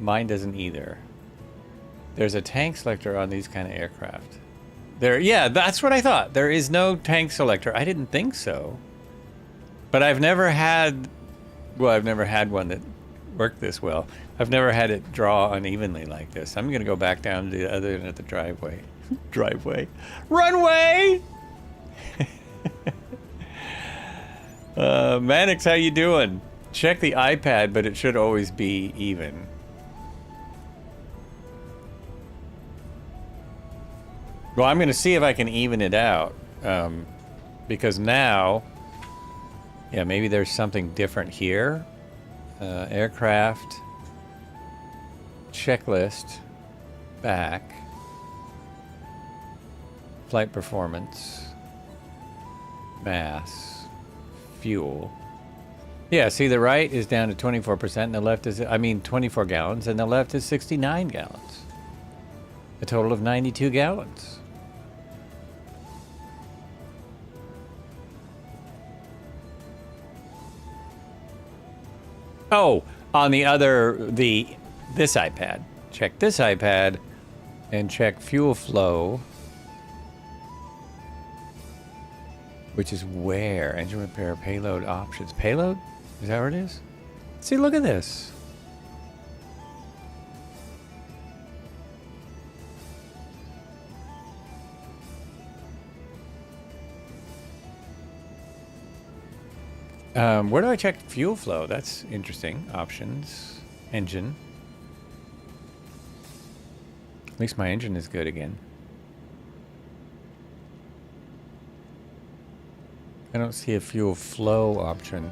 Mine doesn't either. There's a tank selector on these kind of aircraft. Yeah, that's what I thought. There is no tank selector. I didn't think so. But I've never had... Well, I've never had one that worked this well. I've never had it draw unevenly like this. I'm going to go back down to the other end of the driveway. Runway! Mannix, how you doing? Check the iPad, but it should always be even. Well, I'm going to see if I can even it out. Because now... Yeah, maybe there's something different here. Aircraft. Checklist. Back. Flight performance. Mass. Fuel. Yeah, see the right is down to 24% and the left is, 24 gallons and the left is 69 gallons. A total of 92 gallons. Oh, on the other, this iPad. Check this iPad and check fuel flow. Which is where? Engine repair, payload options. Payload? Is that where it is? See, look at this. Where do I check fuel flow? That's interesting. Options. Engine. At least my engine is good again. I don't see a fuel flow option.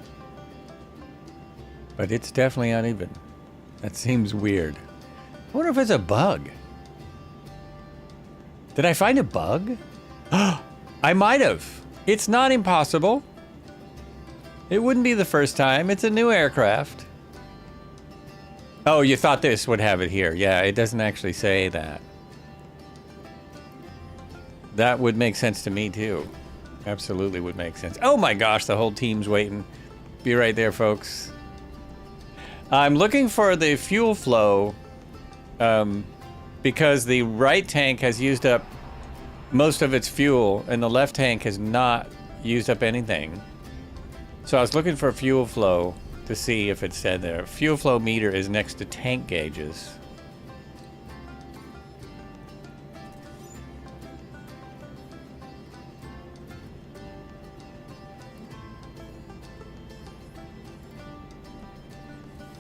But it's definitely uneven. That seems weird. I wonder if it's a bug. Did I find a bug? I might have. It's not impossible. It wouldn't be the first time. It's a new aircraft. Oh, you thought this would have it here. Yeah, it doesn't actually say that. That would make sense to me too. Absolutely would make sense. Oh my gosh, the whole team's waiting. Be right there, folks. I'm looking for the fuel flow because the right tank has used up most of its fuel and the left tank has not used up anything. So I was looking for fuel flow to see if it said there. Fuel flow meter is next to tank gauges.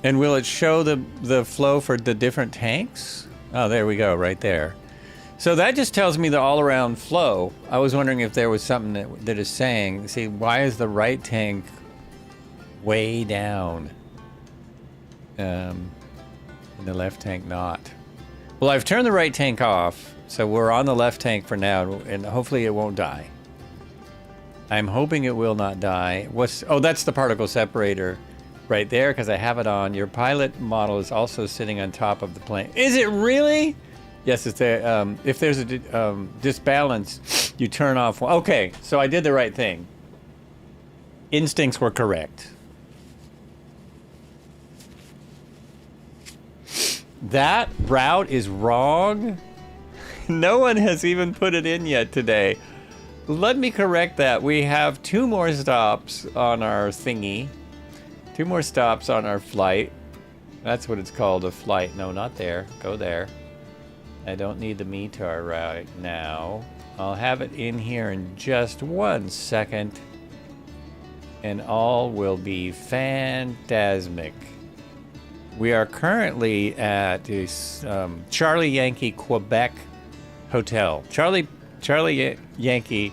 And will it show the flow for the different tanks? Oh, there we go, right there. So that just tells me the all-around flow. I was wondering if there was something that is saying, see, why is the right tank way down? And the left tank not. Well, I've turned the right tank off, so we're on the left tank for now, and hopefully it won't die. I'm hoping it will not die. Oh, that's the particle separator. Right there, because I have it on. Your pilot model is also sitting on top of the plane. Is it really? Yes, it's there. If there's a disbalance, you turn off. Okay, so I did the right thing. Instincts were correct. That route is wrong. No one has even put it in yet today. Let me correct that. We have 2 more stops on our thingy. 2 more stops on our flight. That's what it's called, a flight. No, not there. Go there. I don't need the METAR right now. I'll have it in here in just 1 second. And all will be phantasmic. We are currently at this Charlie Yankee Quebec Hotel. Charlie Yankee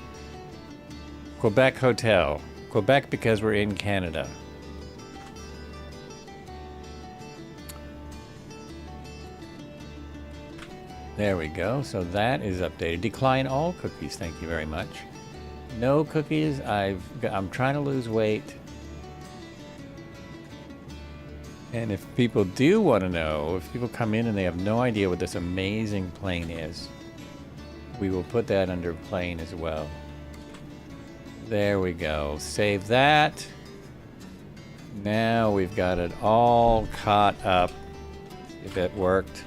Quebec Hotel. Quebec because we're in Canada. There we go. So that is updated. Decline all cookies. Thank you very much. No cookies. I'm trying to lose weight. And if people do want to know, if people come in and they have no idea what this amazing plane is, we will put that under plane as well. There we go. Save that. Now we've got it all caught up. If it worked.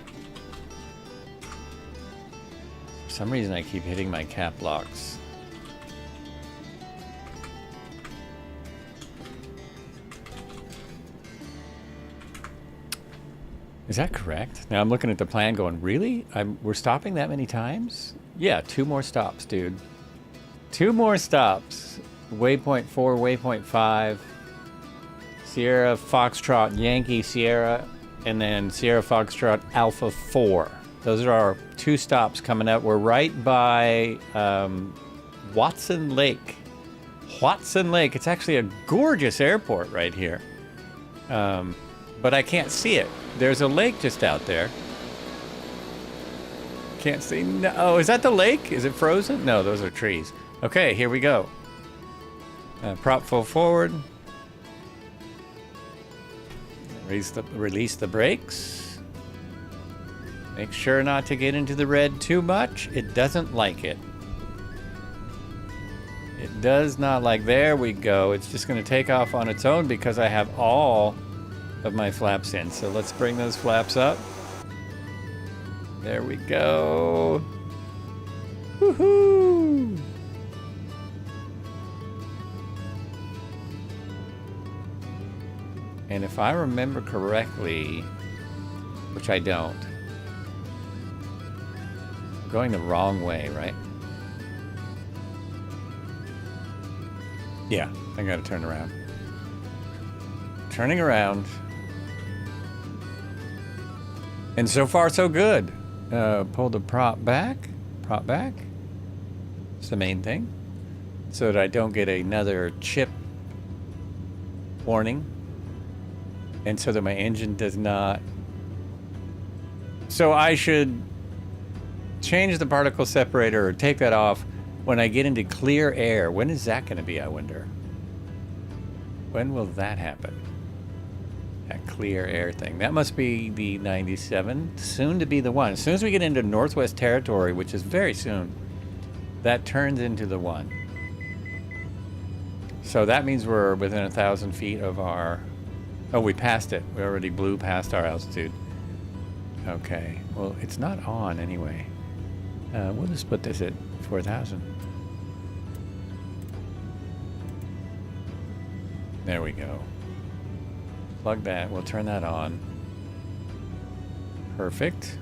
For some reason I keep hitting my cap locks. Is that correct? Now I'm looking at the plan going, really? We're stopping that many times? Yeah, 2 more stops, dude. 2 more stops. Waypoint 4, waypoint 5. Sierra, Foxtrot, Yankee, Sierra, and then Sierra, Foxtrot, Alpha 4. Those are our 2 stops coming up. We're right by Watson Lake. Watson Lake. It's actually a gorgeous airport right here. But I can't see it. There's a lake just out there. Can't see. No. Oh, is that the lake? Is it frozen? No, those are trees. Okay, here we go. Prop full forward. Release the brakes. Make sure not to get into the red too much. It doesn't like it. It does not like. There we go. It's just going to take off on its own because I have all of my flaps in. So let's bring those flaps up. There we go. Woohoo! And if I remember correctly, which I don't, I'm going the wrong way, right? Yeah, I gotta turn around. Turning around. And so far, so good. Pull the prop back. Prop back. It's the main thing. So that I don't get another chip warning. And so that my engine does not. So I should change the particle separator or take that off when I get into clear air. When is that going to be, I wonder? When will that happen? That clear air thing. That must be the 97. Soon to be the 1. As soon as we get into Northwest Territory, which is very soon, that turns into the 1. So that means we're within 1,000 feet of our... Oh, we passed it. We already blew past our altitude. Okay. Well, it's not on anyway. We'll just put this at 4,000. There we go. Plug that. We'll turn that on. Perfect.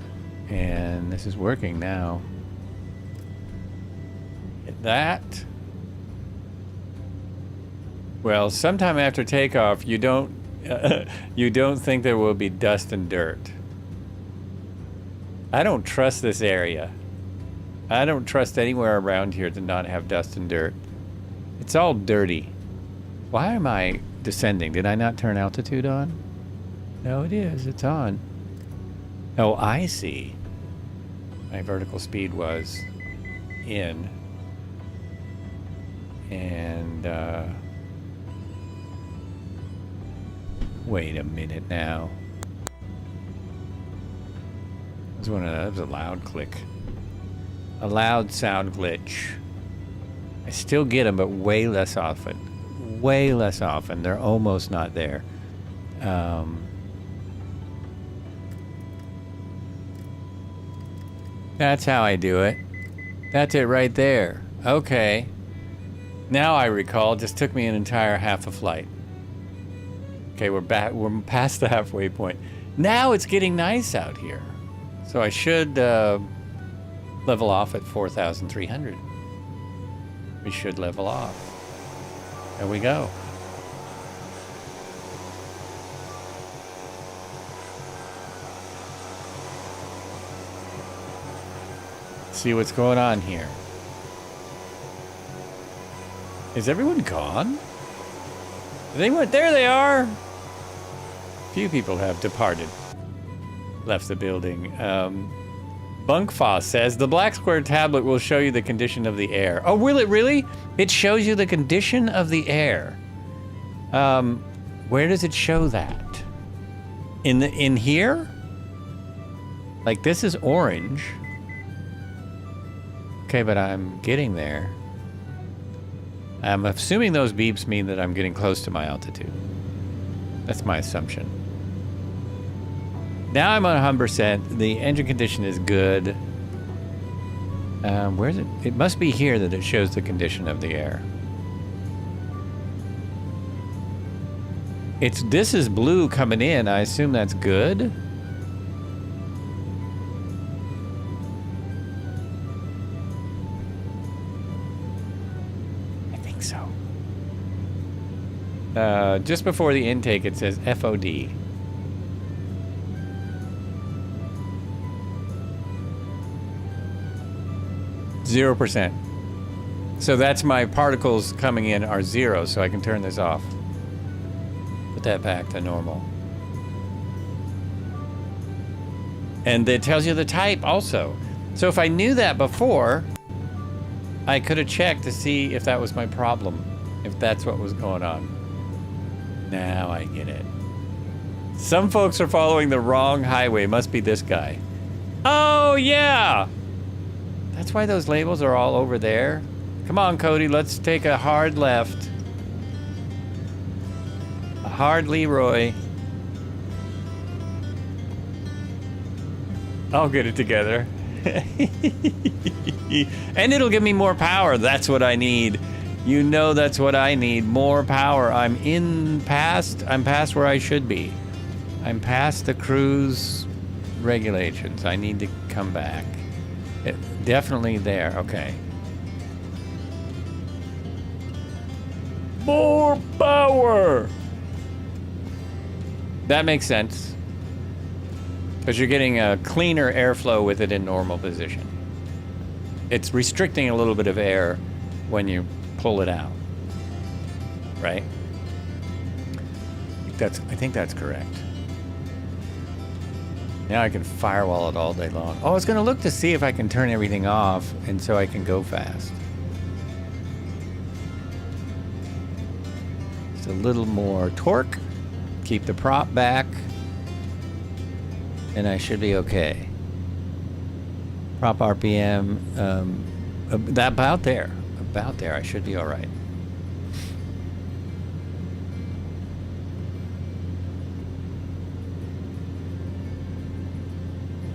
And this is working now. Hit that. Well, sometime after takeoff, you don't think there will be dust and dirt. I don't trust this area. I don't trust anywhere around here to not have dust and dirt. It's all dirty. Why am I descending? Did I not turn altitude on? No, it is. It's on. Oh, I see. My vertical speed was in. And, wait a minute now. That was a loud click. A loud sound glitch. I still get them, but way less often. Way less often. They're almost not there. That's how I do it. That's it right there. Okay. Now I recall, it just took me an entire half a flight. Okay, we're back. We're past the halfway point. Now it's getting nice out here. So I should level off at 4,300. We should level off. There we go. See what's going on here. Is everyone gone? They went. There they are. Few people have departed. Left the building. Bunkfoss says, the Black Square tablet will show you the condition of the air. Oh, will it really? It shows you the condition of the air. Where does it show that? In here? Like, this is orange. Okay, but I'm getting there. I'm assuming those beeps mean that I'm getting close to my altitude. That's my assumption. Now I'm on 100%. The engine condition is good. Where is it? It must be here that it shows the condition of the air. This is blue coming in. I assume that's good. I think so. Just before the intake, it says FOD. 0%. So that's my particles coming in are 0, so I can turn this off. Put that back to normal. And it tells you the type also. So if I knew that before, I could have checked to see if that was my problem, if that's what was going on. Now I get it. Some folks are following the wrong highway. Must be this guy. Oh, yeah! That's why those labels are all over there. Come on, Cody, let's take a hard left. A hard Leroy. I'll get it together. And it'll give me more power. That's what I need. You know that's what I need. More power. I'm past where I should be. I'm past the cruise regulations. I need to come back. Definitely there. Okay. More power! That makes sense. Because you're getting a cleaner airflow with it in normal position. It's restricting a little bit of air when you pull it out. Right? I think that's correct. Now I can firewall it all day long. Oh, I was going to look to see if I can turn everything off, and so I can go fast. Just a little more torque. Keep the prop back. And I should be okay. Prop RPM, about there. About there, I should be all right.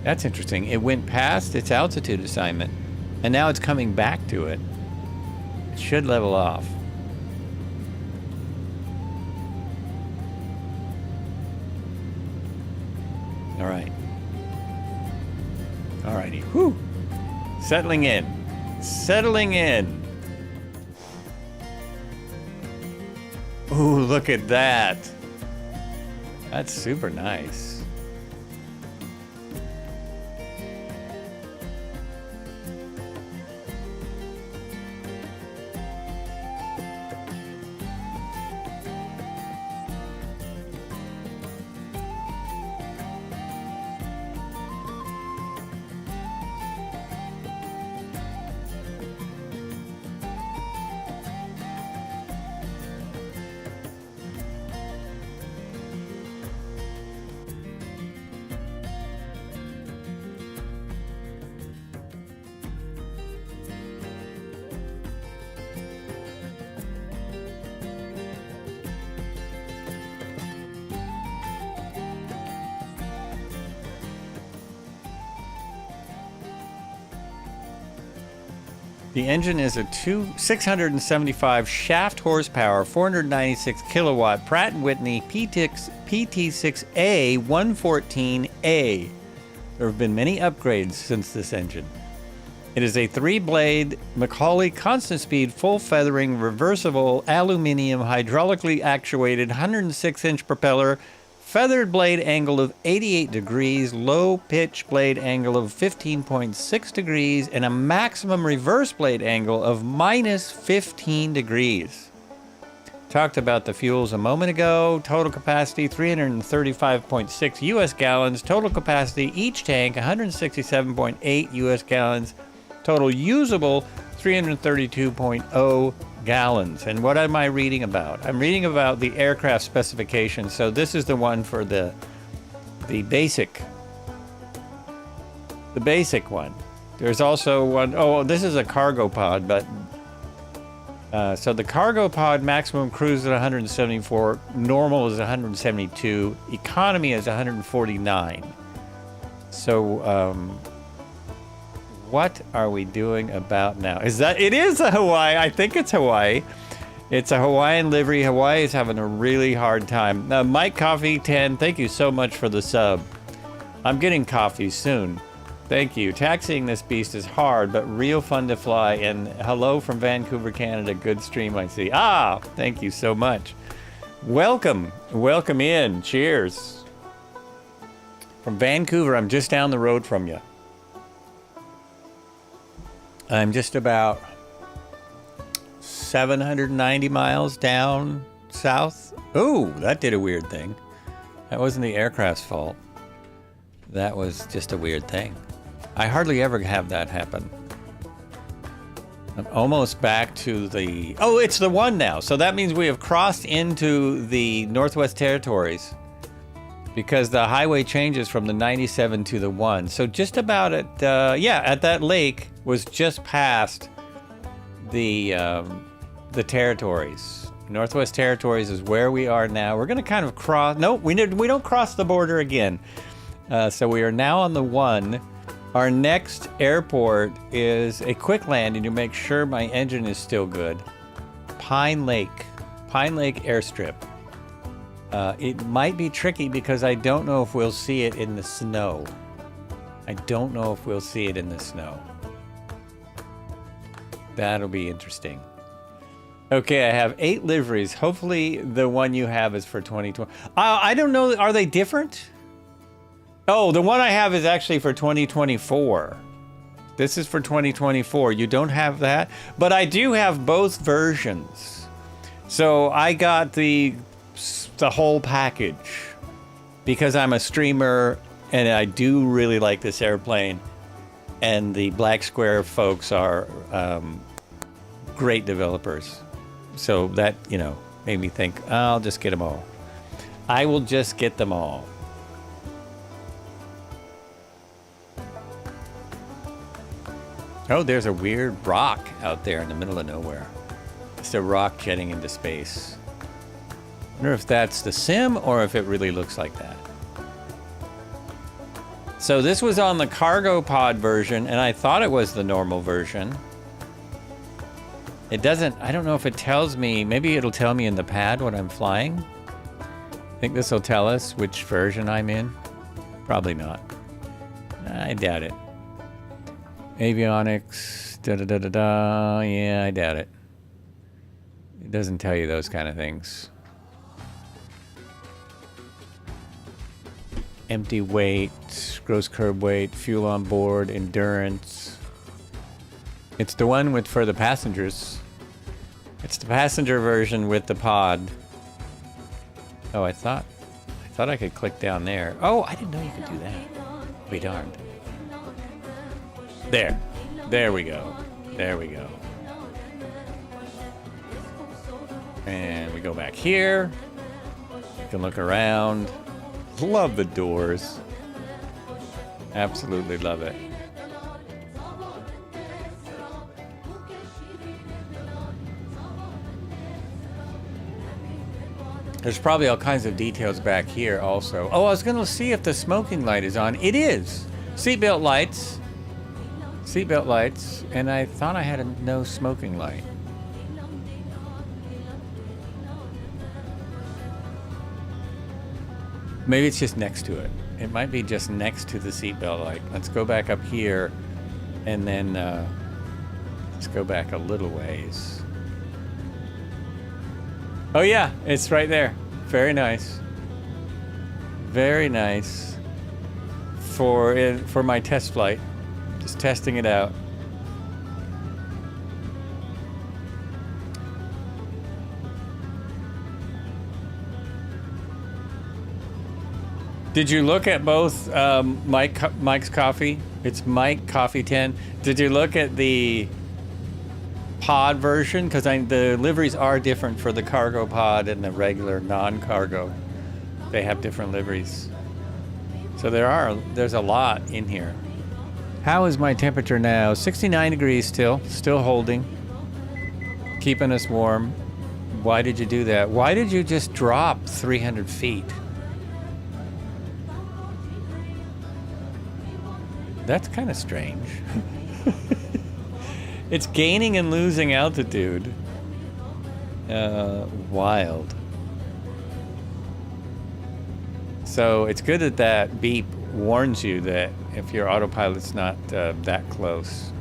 That's interesting. It went past its altitude assignment, and now it's coming back to it. It should level off. All right. All righty. Whew. Settling in. Settling in. Ooh, look at that. That's super nice. The engine is a 675 shaft horsepower, 496 kilowatt Pratt & Whitney PT6A 114A. There have been many upgrades since this engine. It is a 3-blade Macaulay constant speed, full feathering, reversible aluminum, hydraulically actuated 106-inch propeller, feathered blade angle of 88 degrees, low pitch blade angle of 15.6 degrees, and a maximum reverse blade angle of minus 15 degrees. Talked about the fuels a moment ago. Total capacity 335.6 US gallons. Total capacity each tank 167.8 US gallons. Total usable 332.0 gallons. And what am I reading about? I'm reading about the aircraft specification. So this is the one for the basic one. There's also one, oh, this is a cargo pod, but so the cargo pod maximum cruise is 174, normal is 172, economy is 149. So what are we doing about now? Is that, it is a Hawaii, I think it's Hawaii. It's a Hawaiian livery. Hawaii is having a really hard time. Mike Coffee 10, thank you so much for the sub. I'm getting coffee soon. Thank you. Taxiing this beast is hard, but real fun to fly. And hello from Vancouver, Canada. Good stream, I see. Ah, thank you so much. Welcome. Welcome in. Cheers. From Vancouver, I'm just down the road from you. I'm just about 790 miles down south. Oh, that did a weird thing. That wasn't the aircraft's fault. That was just a weird thing. I hardly ever have that happen. I'm almost back to the... Oh, it's the 1 now. So that means we have crossed into the Northwest Territories because the highway changes from the 97 to the 1. So just about at, at that lake was just past the territories. Northwest Territories is where we are now. We're going to kind of cross... No, we don't cross the border again. So we are now on the 1. Our next airport is a quick landing to make sure my engine is still good. Pine Lake Airstrip. It might be tricky because I don't know if we'll see it in the snow. That'll be interesting. Okay, I have 8 liveries. Hopefully the one you have is for 2020. I don't know. Are they different? Oh, the one I have is actually for 2024. This is for 2024. You don't have that? But I do have both versions. So I got the whole package because I'm a streamer and I do really like this airplane. And the Black Square folks are great developers. So that, made me think, I'll just get them all. I will just get them all. Oh, there's a weird rock out there in the middle of nowhere. It's a rock jetting into space. I wonder if that's the sim or if it really looks like that. So this was on the cargo pod version, and I thought it was the normal version. It doesn't, I don't know if it tells me, maybe it'll tell me in the pad what I'm flying. I think this will tell us which version I'm in. Probably not. I doubt it. Avionics, da-da-da-da-da, yeah, I doubt it. It doesn't tell you those kind of things. Empty weight, gross curb weight, fuel on board, endurance. It's the one with for the passengers. It's the passenger version with the pod. Oh, I thought I could click down there. Oh, I didn't know you could do that. Be darned. There we go. And we go back here. You can look around. Love the doors. Absolutely love it. There's probably all kinds of details back here also. Oh, I was going to see if the smoking light is on. It is. Seatbelt lights. seatbelt lights, and I thought I had a no smoking light. Maybe it's just next to it. It might be just next to the seatbelt light. Let's go back up here, and then let's go back a little ways. Oh yeah, it's right there. Very nice. Very nice. For my test flight. Just testing it out. Did you look at both Mike's Coffee? It's Mike Coffee 10. Did you look at the pod version? Because the liveries are different for the cargo pod and the regular non-cargo. They have different liveries. So there's a lot in here. How is my temperature now? 69 degrees still holding. Keeping us warm. Why did you do that? Why did you just drop 300 feet? That's kind of strange. It's gaining and losing altitude. Wild. So it's good that that beep warns you that if your autopilot's not that close.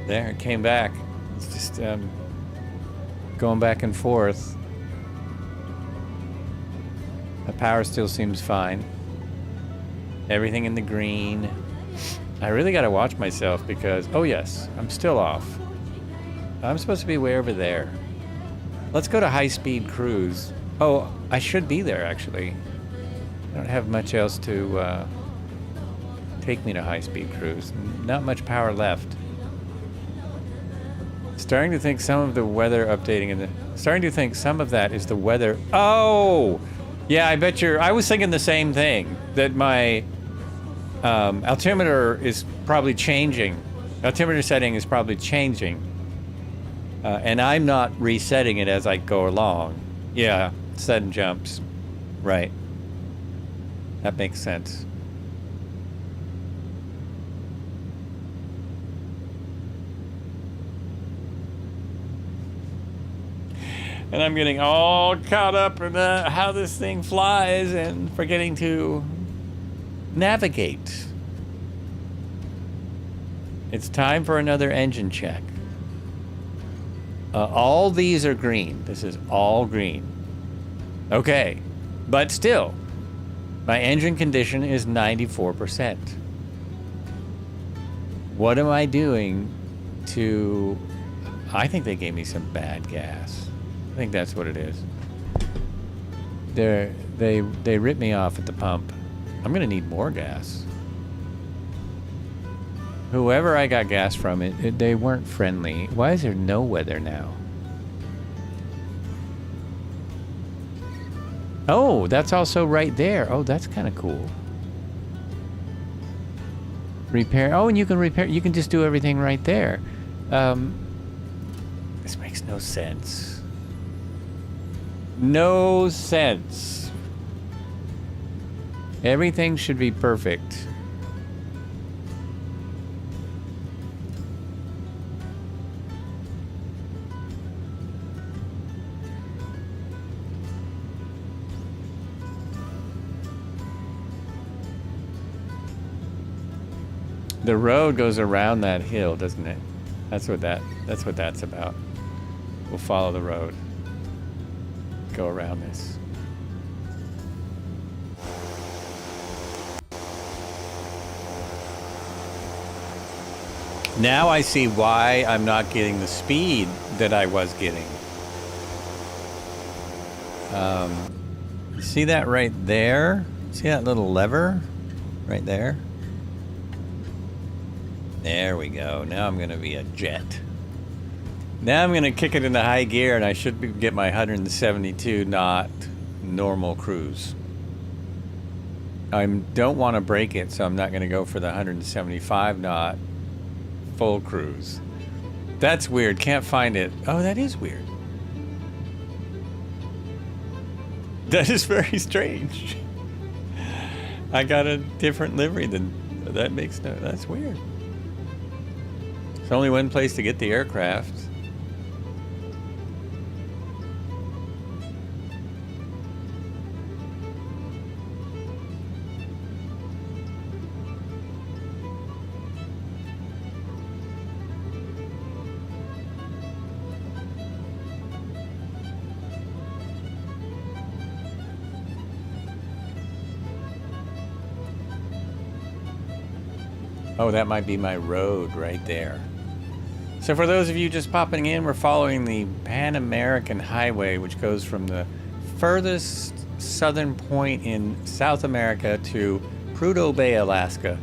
There, it came back. It's just going back and forth. The power still seems fine. Everything in the green. I really gotta watch myself because, oh yes, I'm still off. I'm supposed to be way over there. Let's go to high-speed cruise. Oh, I should be there actually. I don't have much else to take me to high-speed cruise. Not much power left. Starting to think some of the weather updating in the... Starting to think some of that is the weather... Oh! Yeah, I bet I was thinking the same thing. That my altimeter is probably changing. Altimeter setting is probably changing. And I'm not resetting it as I go along. Yeah, sudden jumps. Right. That makes sense. And I'm getting all caught up in how this thing flies and forgetting to navigate. It's time for another engine check. All these are green. This is all green. Okay, but still, my engine condition is 94%. What am I doing to... I think they gave me some bad gas. I think that's what it is. They ripped me off at the pump. I'm gonna need more gas. Whoever I got gas from, they weren't friendly. Why is there no weather now? Oh, that's also right there. Oh, that's kind of cool. Repair. Oh, and you can repair. You can just do everything right there. This makes no sense. No sense. Everything should be perfect. The road goes around that hill, doesn't it? That's what that's about. We'll follow the road. Go around this. Now I see why I'm not getting the speed that I was getting. You see that right there? See that little lever right there? There we go. Now I'm gonna be a jet. Now I'm gonna kick it into high gear and I should get my 172 knot normal cruise. I don't want to break it, so I'm not gonna go for the 175 knot full cruise. That's weird. Can't find it. Oh, that is weird. That is very strange. I got a different livery than that. Makes no. That's weird. There's only one place to get the aircraft. Oh, that might be my road right there. So for those of you just popping in, we're following the Pan American Highway, which goes from the furthest southern point in South America to Prudhoe Bay, Alaska.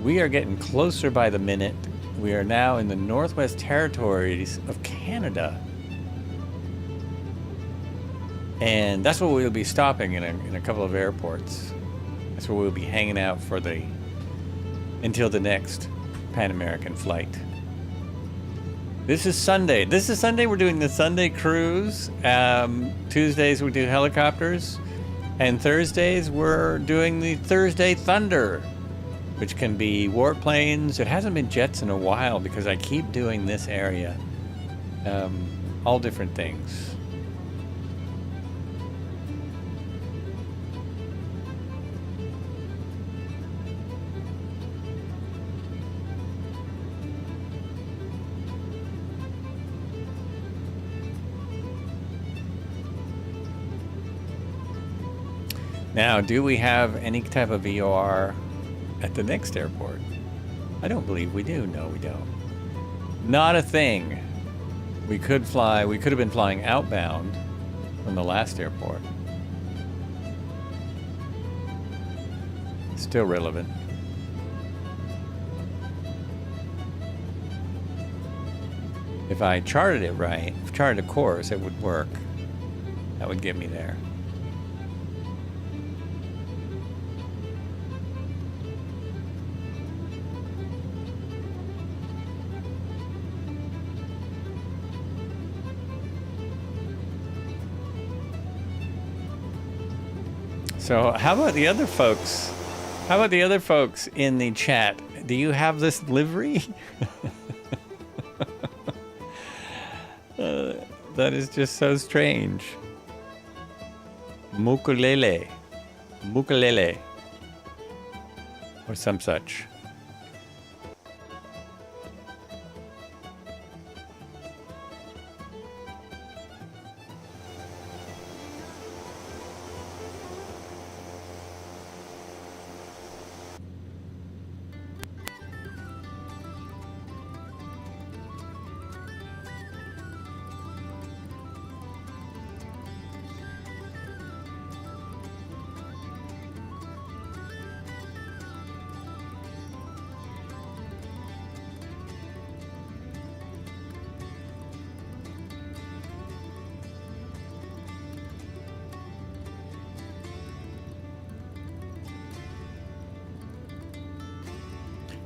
We are getting closer by the minute. We are now in the Northwest Territories of Canada. And that's where we'll be stopping in a couple of airports. That's where we'll be hanging out for until the next Pan American flight. This is Sunday. We're doing the Sunday cruise. Tuesdays we do helicopters. And Thursdays we're doing the Thursday Thunder, which can be warplanes. It hasn't been jets in a while because I keep doing this area. All different things. Now, do we have any type of VOR at the next airport? I don't believe we do. No, we don't. Not a thing. We could have been flying outbound from the last airport. Still relevant. If I charted it right, if I charted a course, it would work. That would get me there. So how about the other folks? How about the other folks in the chat? Do you have this livery? That is just so strange. Mukulele. Or some such.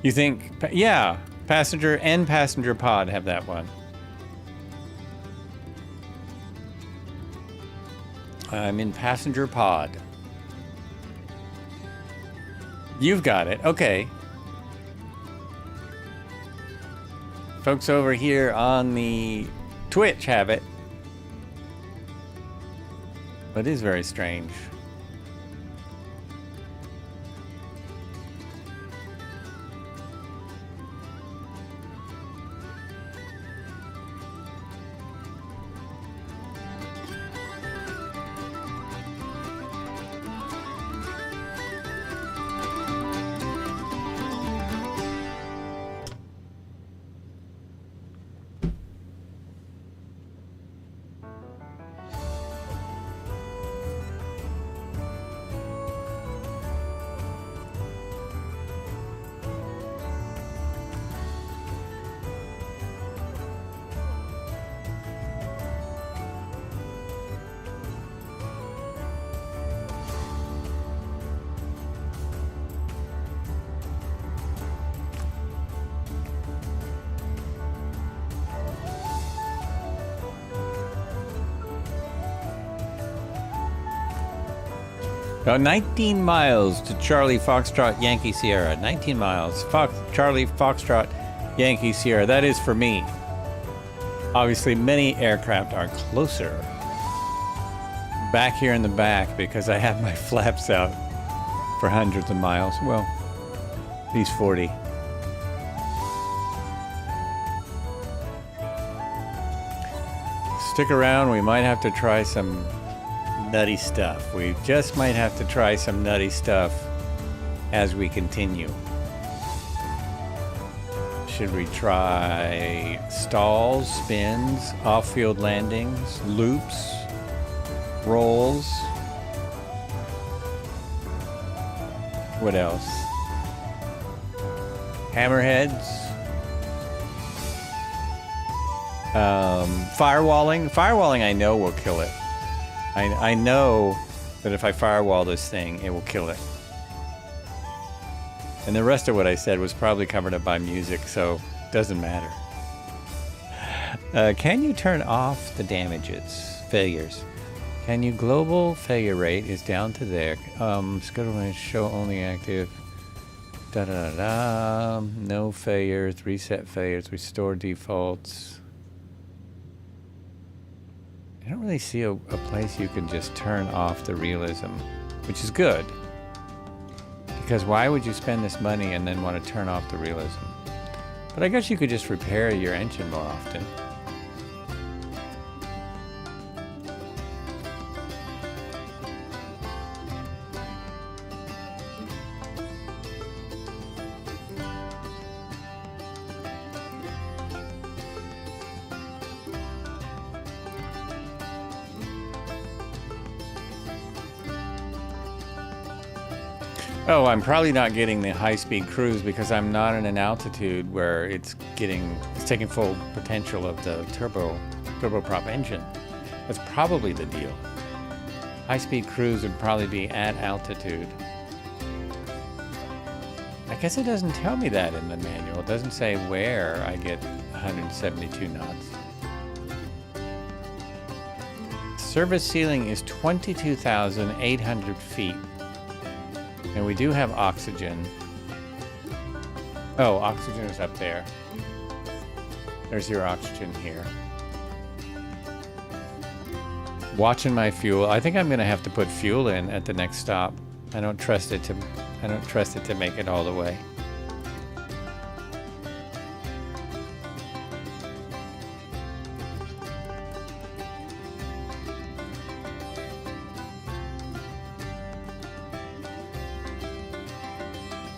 You think, yeah, passenger and passenger pod have that one. I'm in passenger pod. You've got it, okay. Folks over here on the Twitch have it. But it is very strange. About 19 miles to Charlie Foxtrot Yankee Sierra. 19 miles. Charlie Foxtrot Yankee Sierra. That is for me. Obviously, many aircraft are closer. Back here in the back because I have my flaps out for hundreds of miles. Well, these 40. Stick around. We might have to try some nutty stuff. We just might have to try some nutty stuff as we continue. Should we try stalls, spins, off-field landings, loops, rolls? What else? Hammerheads. Firewalling. Firewalling I know will kill it. I know that if I firewall this thing, it will kill it. And the rest of what I said was probably covered up by music, so it doesn't matter. Can you turn off the damages, failures? Can you global failure rate is down to there. Schedule show only active. No failures, reset failures, restore defaults. I don't really see a place you can just turn off the realism, which is good. Because why would you spend this money and then want to turn off the realism? But I guess you could just repair your engine more often. Oh, I'm probably not getting the high-speed cruise because I'm not in an altitude where it's taking full potential of the turboprop engine. That's probably the deal. High-speed cruise would probably be at altitude. I guess it doesn't tell me that in the manual. It doesn't say where I get 172 knots. Service ceiling is 22,800 feet. And we do have oxygen. Oh, oxygen is up there. There's your oxygen here. Watching my fuel. I think I'm gonna have to put fuel in at the next stop. I don't trust it to make it all the way.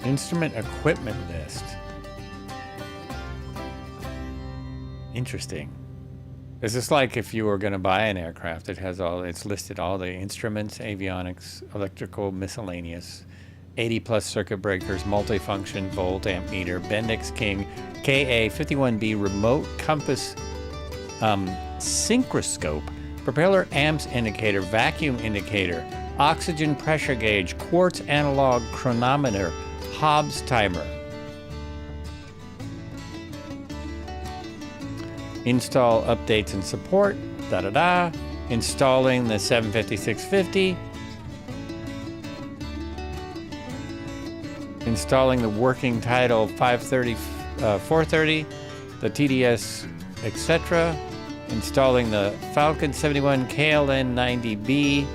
Instrument equipment list. Interesting. Is this like if you were going to buy an aircraft, it's listed all the instruments, avionics, electrical, miscellaneous, 80 plus circuit breakers, multifunction, volt, amp meter, Bendix King, KA51B remote compass, synchroscope, propeller amps indicator, vacuum indicator, oxygen pressure gauge, quartz analog chronometer, Hobbs timer. Install updates and support. Installing the 750-650. Installing the working title 530, 430, the TDS, etc. Installing the Falcon 71 KLN 90B.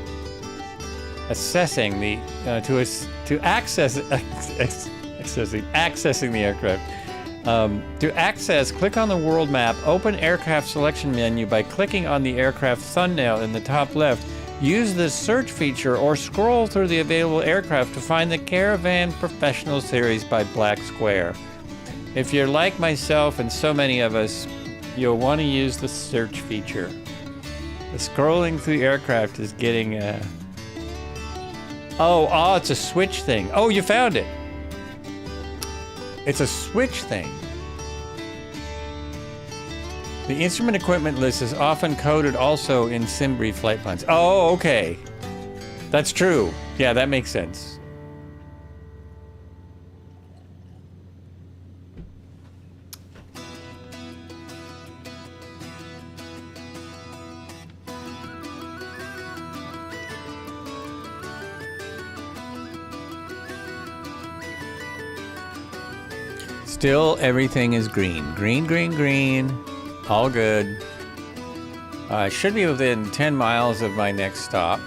Assessing the accessing the aircraft. To access, click on the world map, open aircraft selection menu by clicking on the aircraft thumbnail in the top left. Use the search feature or scroll through the available aircraft to find the Caravan Professional Series by Black Square. If you're like myself and so many of us, you'll want to use the search feature. The scrolling through the aircraft is getting Oh, it's a switch thing. Oh, you found it. It's a switch thing. The instrument equipment list is often coded also in SimBrief flight plans. Oh, okay. That's true. Yeah, that makes sense. Still, everything is green. Green, green, green. All good. I should be within 10 miles of my next stop.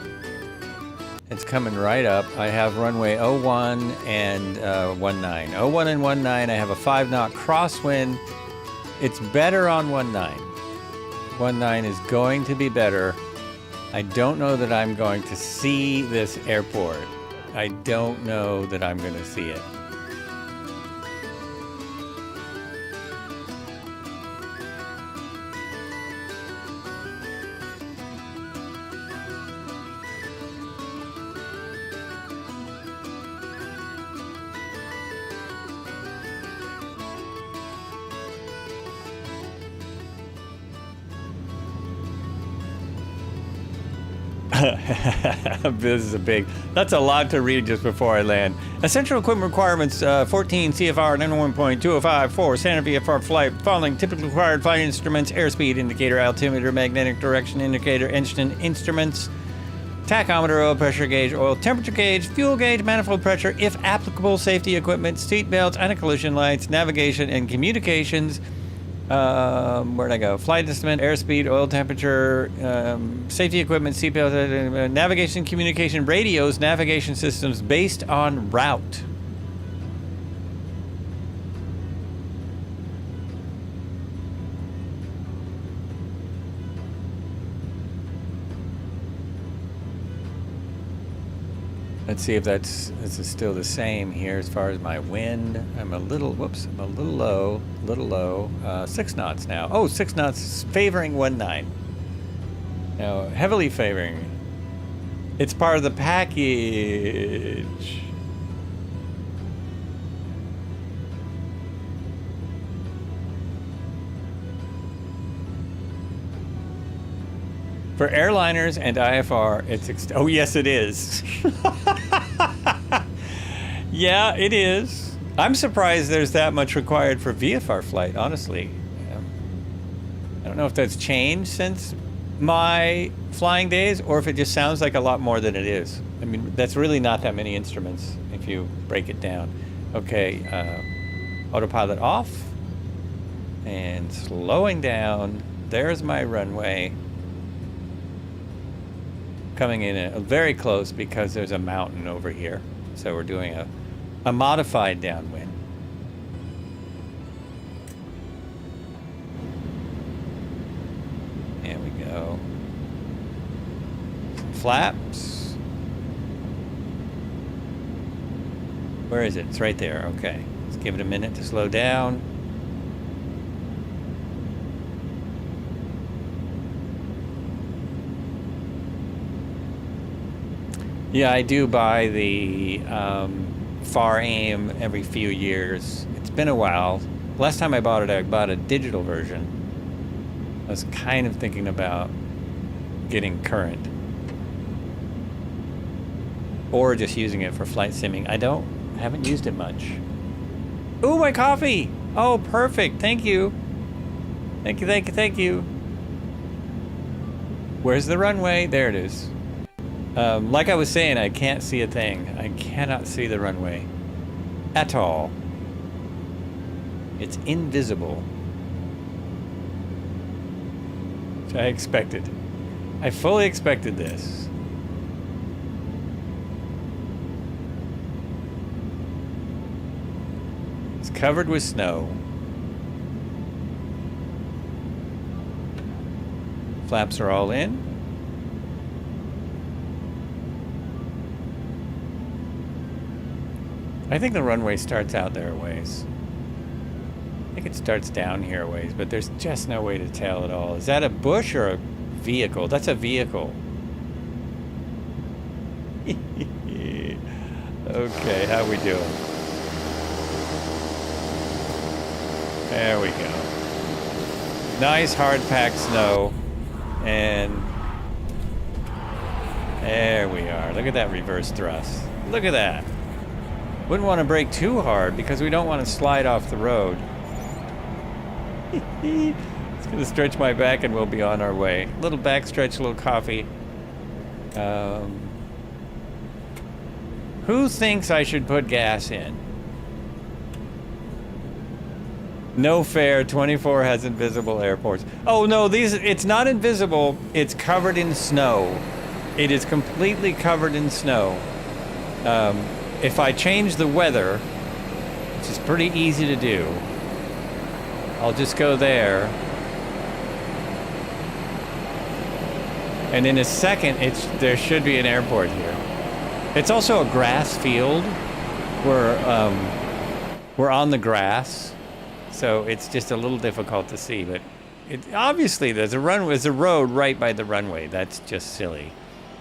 It's coming right up. I have runway 01 and 19. 01 and 19, I have a 5-knot crosswind. It's better on 19. 19 is going to be better. I don't know that I'm going to see this airport. I don't know that I'm going to see it. This is that's a lot to read just before I land. Essential equipment requirements, 14 CFR 91.2054, standard VFR flight, following typically required flight instruments, airspeed indicator, altimeter, magnetic direction indicator, engine instruments, tachometer, oil pressure gauge, oil temperature gauge, fuel gauge, manifold pressure, if applicable, safety equipment, seat belts, anti-collision lights, navigation and communications. Where'd I go? Flight instrument, airspeed, oil temperature, safety equipment, seatbelt, navigation, communication, radios, navigation systems based on route. Let's see if this is still the same here as far as my wind. I'm a little low, 6 knots now. Oh, 6 knots favoring 19. Now, heavily favoring. It's part of the package. For airliners and IFR, it's oh yes, it is. Yeah, it is. I'm surprised there's that much required for VFR flight, honestly. I don't know if that's changed since my flying days or if it just sounds like a lot more than it is. I mean, that's really not that many instruments if you break it down. Okay, autopilot off and slowing down. There's my runway. Coming in very close because there's a mountain over here. So we're doing a modified downwind. There we go. Some flaps. Where is it? It's right there. Okay. Let's give it a minute to slow down. Yeah, I do buy the far aim every few years. It's been a while. Last time I bought it, I bought a digital version. I was kind of thinking about getting current. Or just using it for flight simming. I haven't used it much. Ooh, my coffee! Oh, perfect. Thank you. Thank you, thank you, thank you. Where's the runway? There it is. Like I was saying, I can't see a thing. I cannot see the runway at all. It's invisible. Which I expected. I fully expected this. It's covered with snow. Flaps are all in. I think the runway starts out there a ways. I think it starts down here a ways, but there's just no way to tell at all. Is that a bush or a vehicle? That's a vehicle. Okay, how we doing? There we go. Nice hard packed snow. And there we are. Look at that reverse thrust. Look at that. Wouldn't want to brake too hard because we don't want to slide off the road. It's going to stretch my back and we'll be on our way. Little back stretch, little coffee. Who thinks I should put gas in? No fair. 24 has invisible airports. Oh no, it's not invisible. It's covered in snow. It is completely covered in snow. If I change the weather, which is pretty easy to do, I'll just go there. And in a second, there should be an airport here. It's also a grass field. We're on the grass, so it's just a little difficult to see. But obviously there's a road right by the runway. That's just silly.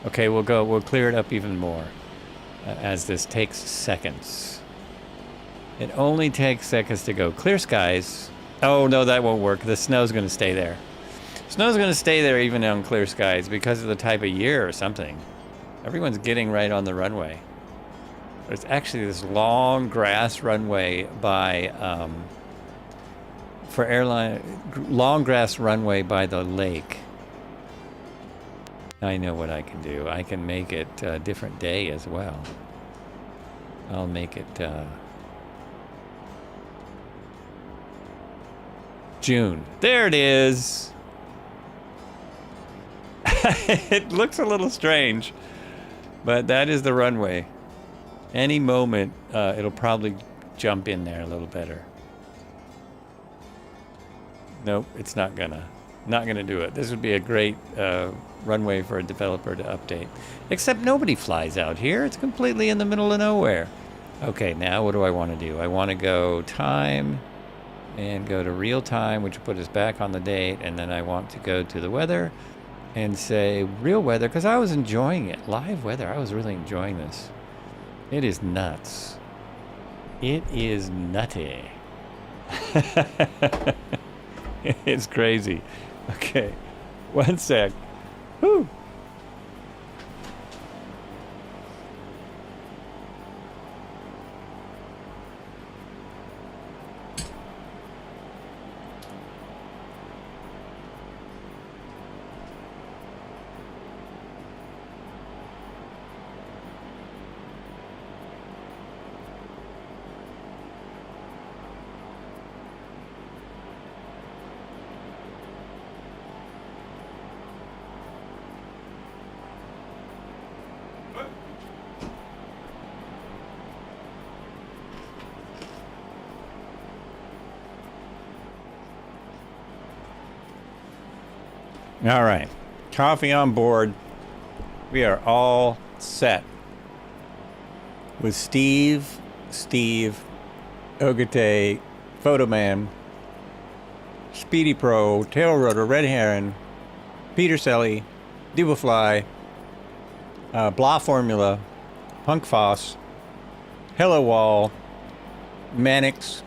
Okay, we'll clear it up even more as this takes seconds. It only takes seconds to go. Clear skies. Oh no, that won't work. The snow's going to stay there. Snow's going to stay there even on clear skies because of the type of year or something. Everyone's getting right on the runway. There's actually this long grass runway by long grass runway by the lake. I know what I can do. I can make it a different day as well. I'll make it June. There it is. It looks a little strange, but that is the runway. Any moment, it'll probably jump in there a little better. Nope, it's not gonna do it. This would be a great runway for a developer to update. Except nobody flies out here. It's completely in the middle of nowhere. Okay, now what do I want to do? I want to go time and go to real time, which will put us back on the date, and then I want to go to the weather and say real weather, because I was enjoying it. Live weather, I was really enjoying this. It is nuts. It is nutty. It's crazy. Okay, one sec. Whew. All right, coffee on board. We are all set with Steve, Ogate, Photoman, Speedy Pro, Tail Rotor, Red Heron, Peter Selly, Dubafly, Blah Formula, Punk Foss, Hello Wall, Mannix,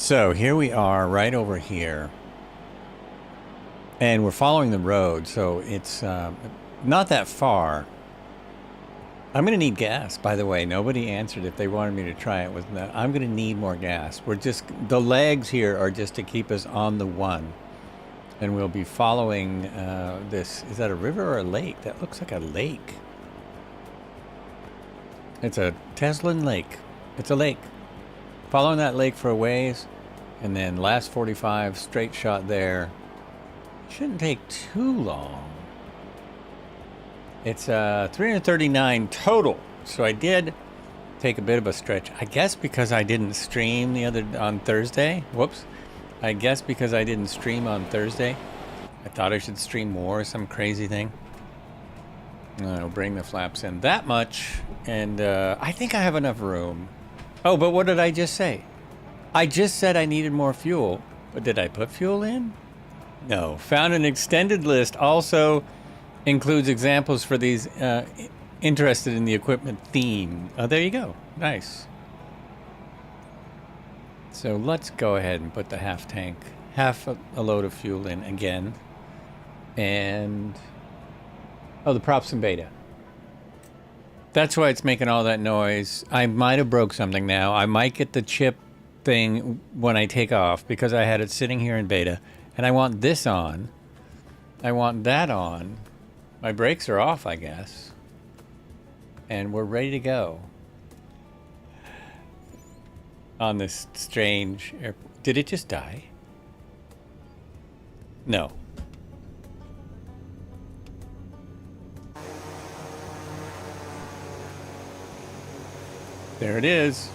So here we are right over here, and we're following the road, so it's not that far. I'm going to need gas, by the way. Nobody answered if they wanted me to try it with that. I'm going to need more gas. The legs here are just to keep us on the one, and we'll be following this. Is that a river or a lake? That looks like a lake. It's a Teslan lake. It's a lake. Following that lake for a ways, and then last 45, straight shot there. Shouldn't take too long. It's 339 total. So I did take a bit of a stretch. I guess because I didn't stream on Thursday. Whoops. I guess because I didn't stream on Thursday. I thought I should stream more, some crazy thing. I'll bring the flaps in that much, and I think I have enough room. Oh, but what did I just say? I just said I needed more fuel, but did I put fuel in? No. Found an extended list. Also includes examples for these interested in the equipment theme. Oh, there you go. Nice. So let's go ahead and put the half a load of fuel in again. And oh, the props in beta. That's why it's making all that noise. I might have broke something now. I might get the chip thing when I take off because I had it sitting here in beta. And I want this on. I want that on. My brakes are off, I guess. And we're ready to go. On this strange airport. Did it just die? No. There it is.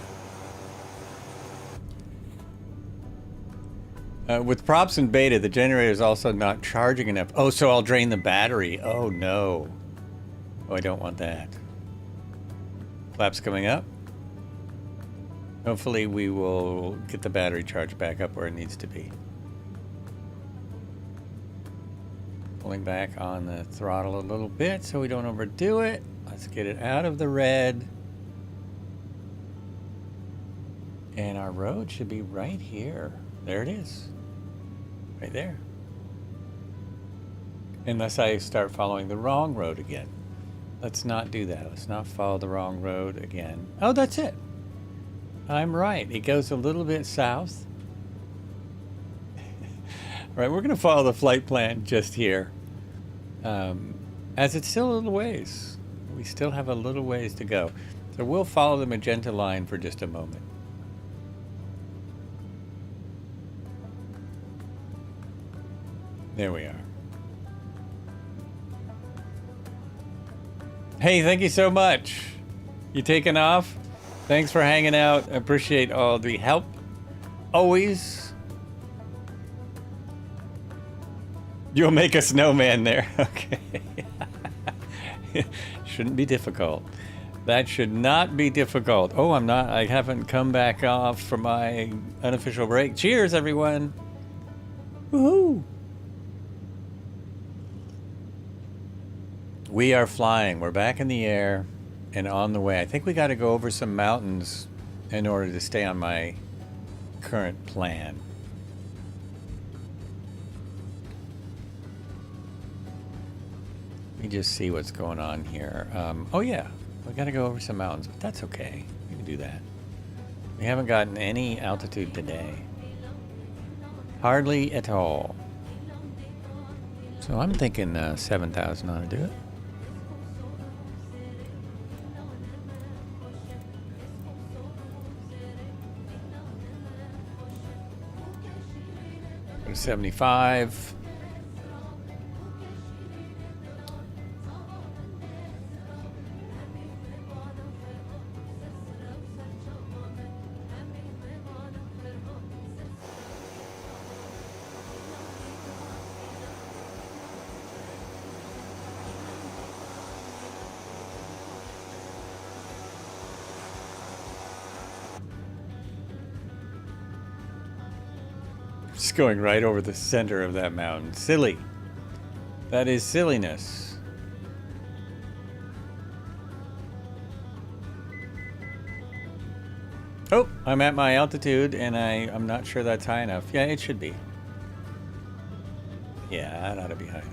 With props in beta, the generator is also not charging enough. Oh, so I'll drain the battery. Oh, no. Oh, I don't want that. Flaps coming up. Hopefully we will get the battery charged back up where it needs to be. Pulling back on the throttle a little bit so we don't overdo it. Let's get it out of the red. And our road should be right here. There it is. Right there. Unless I start following the wrong road again. Let's not do that. Let's not follow the wrong road again. Oh, that's it. I'm right. It goes a little bit south. Right, we're going to follow the flight plan just here. As it's still a little ways. We still have a little ways to go. So we'll follow the magenta line for just a moment. There we are. Hey, thank you so much. You taking off? Thanks for hanging out. I appreciate all the help. Always. You'll make a snowman there. Okay. Shouldn't be difficult. That should not be difficult. Oh, I haven't come back off from my unofficial break. Cheers, everyone. Woohoo. We are flying. We're back in the air and on the way. I think we got to go over some mountains in order to stay on my current plan. Let me just see what's going on here. Oh yeah, we got to go over some mountains, but that's okay. We can do that. We haven't gotten any altitude today. Hardly at all. So I'm thinking 7,000 ought to do it. Go to 75. Just going right over the center of that mountain. Silly. That is silliness. Oh, I'm at my altitude and I'm not sure that's high enough. Yeah, it should be. Yeah, that ought to be high enough.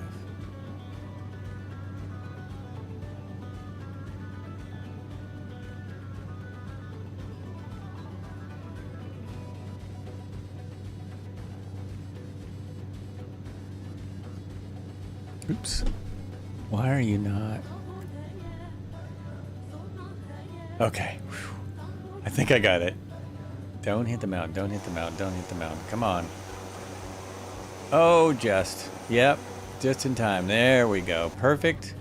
Oops. Why are you not? Okay. Whew. I think I got it. Don't hit the mountain. Don't hit the mountain. Don't hit the mountain. Come on. Oh, just. Yep. Just in time. There we go. Perfect.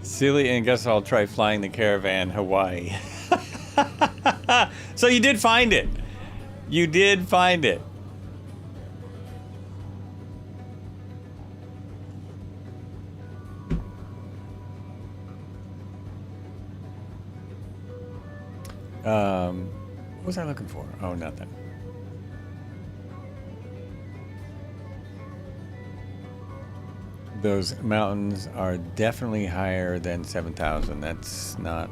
Silly, and guess I'll try flying the Caravan Hawaii. So you did find it. You did find it. What was I looking for? Oh, nothing. Those mountains are definitely higher than 7,000. That's not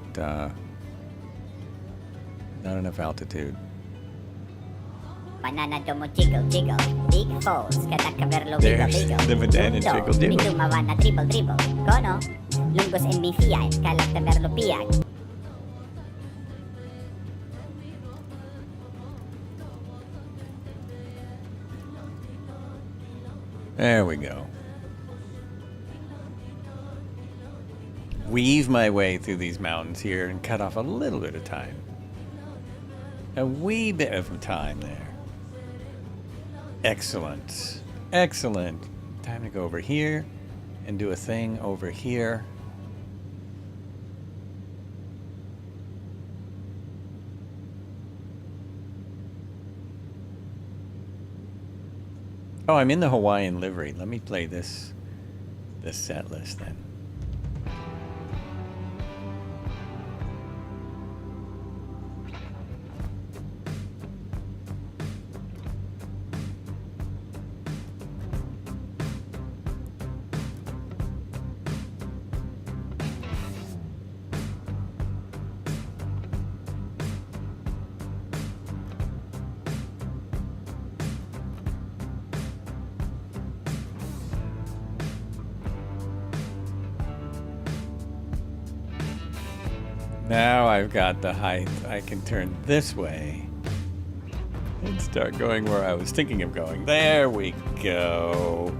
Not enough altitude. Banana domo jiggle jiggle, big falls, kadakaverlo wiggle There's wiggle. the banana Punto, jiggle jiggle. Mitumawa na dribble dribble. Kono, lunggos en mi fiat, kalaktaverlo piag. There we go. Weave my way through these mountains here and cut off a little bit of time. A wee bit of time there. Excellent. Excellent. Time to go over here and do a thing over here. Oh, I'm in the Hawaiian livery. Let me play this set list then. Now I've got the height. I can turn this way and start going where I was thinking of going. There we go.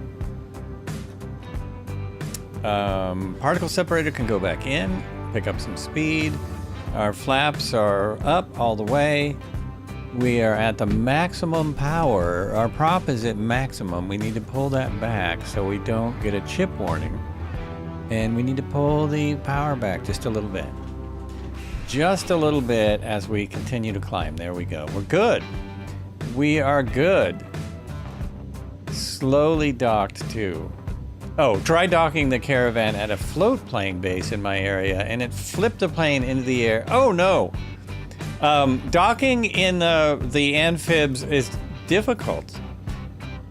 Particle separator can go back in, pick up some speed. Our flaps are up all the way. We are at the maximum power. Our prop is at maximum. We need to pull that back so we don't get a chip warning. And we need to pull the power back just a little bit. Just a little bit as we continue to climb. There we go. We're good. We are good. Slowly docked too. Oh, try docking the Caravan at a float plane base in my area and it flipped the plane into the air. Oh no. Docking in the amphibs is difficult.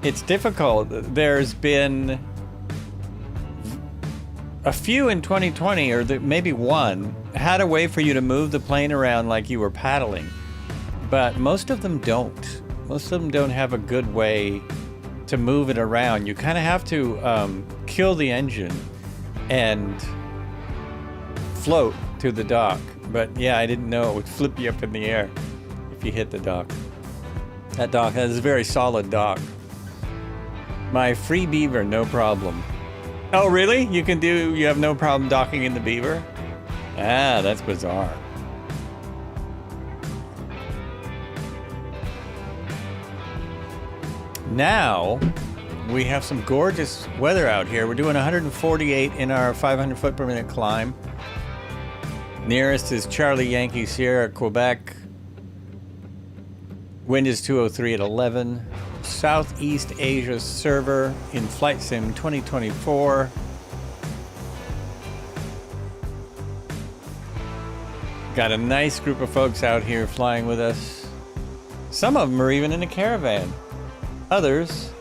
It's difficult. There's been a few in 2020, or maybe one, had a way for you to move the plane around like you were paddling. But most of them don't. Most of them don't have a good way to move it around. You kind of have to kill the engine and float to the dock. But yeah, I didn't know it would flip you up in the air if you hit the dock. That dock is a very solid dock. My free beaver, no problem. Oh, really? You have no problem docking in the beaver? Ah, that's bizarre. Now, we have some gorgeous weather out here. We're doing 148 in our 500 foot per minute climb. Nearest is Charlie Yankee Sierra, Quebec. Wind is 203 at 11. Southeast Asia server in Flight Sim 2024. Got a nice group of folks out here flying with us. Some of them are even in a caravan. Others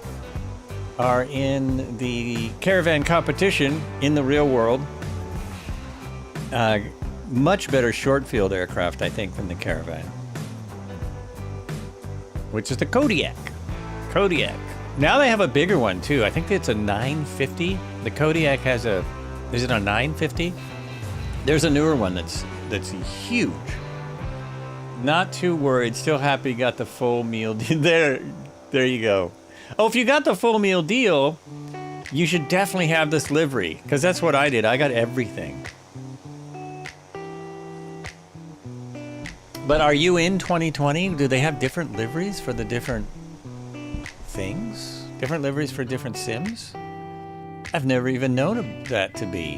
are in the caravan competition in the real world. Much better short field aircraft, I think, than the Caravan, which is the Kodiak. Now they have a bigger one too. I think it's a 950. The Kodiak has is it a 950? There's a newer one that's huge. Not too worried. Still happy you got the full meal deal. There you go. Oh, if you got the full meal deal, you should definitely have this livery, because that's what I did. I got everything. But are you in 2020? Do they have different liveries for the different things? Different liveries for different sims? I've never even known that to be.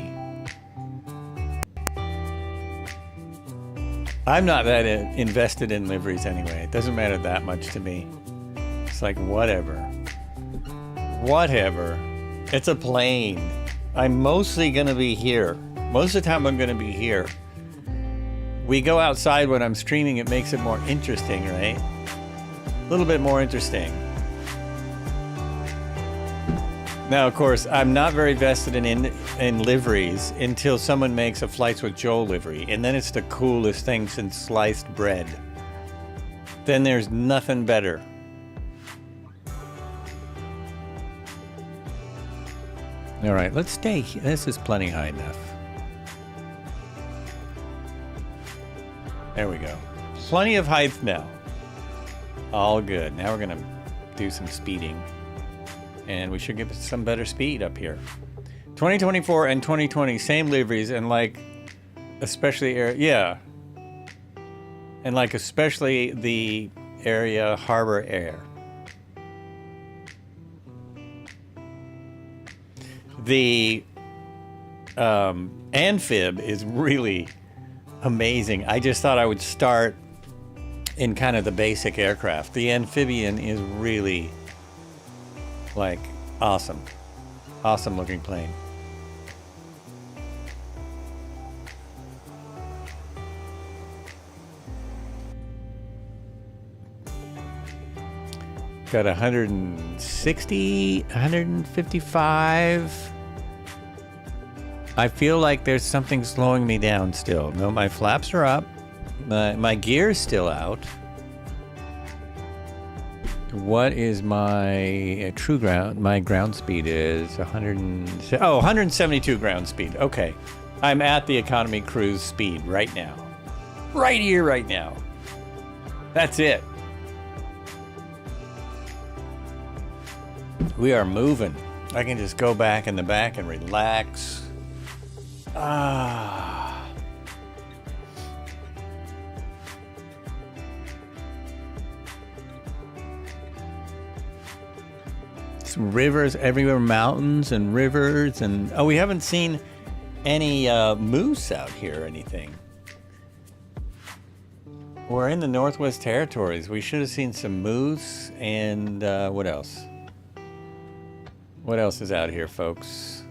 I'm not that invested in liveries anyway. It doesn't matter that much to me. It's like, whatever. Whatever. It's a plane. I'm mostly going to be here. Most of the time I'm going to be here. We go outside when I'm streaming, it makes it more interesting, right? A little bit more interesting. Now, of course, I'm not very vested in liveries until someone makes a Flights with Joel livery, and then it's the coolest thing since sliced bread. then there's nothing better. All right, let's stay here. This is plenty high enough. There we go. Plenty of height now. All good. Now we're gonna do some speeding. And we should get some better speed up here. 2024 and 2020, same liveries, and like, especially yeah. And like, especially the area harbor air. The amphib is really amazing. I just thought I would start in kind of the basic aircraft. The amphibian is really like awesome. Awesome looking plane. Got 160, 155. I feel like there's something slowing me down still. No, my flaps are up. My gear's still out. What is my true ground? My ground speed is 172 ground speed. Okay. I'm at the economy cruise speed right now. Right here, right now. That's it. We are moving. I can just go back in the back and relax. Some rivers everywhere, mountains and rivers, and we haven't seen any moose out here or anything. We're in the Northwest Territories. We should have seen some moose and what else? What else is out here, folks?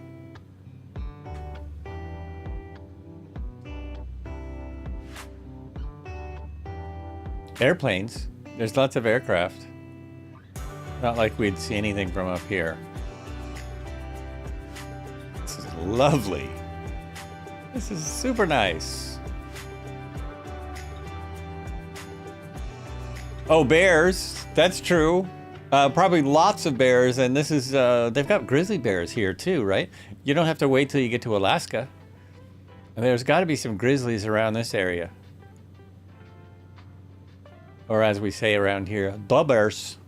Airplanes. There's lots of aircraft. Not like we'd see anything from up here. This is lovely. This is super nice. Oh, bears. That's true. Probably lots of bears, and this is, they've got grizzly bears here too, right? You don't have to wait till you get to Alaska. And there's got to be some grizzlies around this area. Or as we say around here, the bears.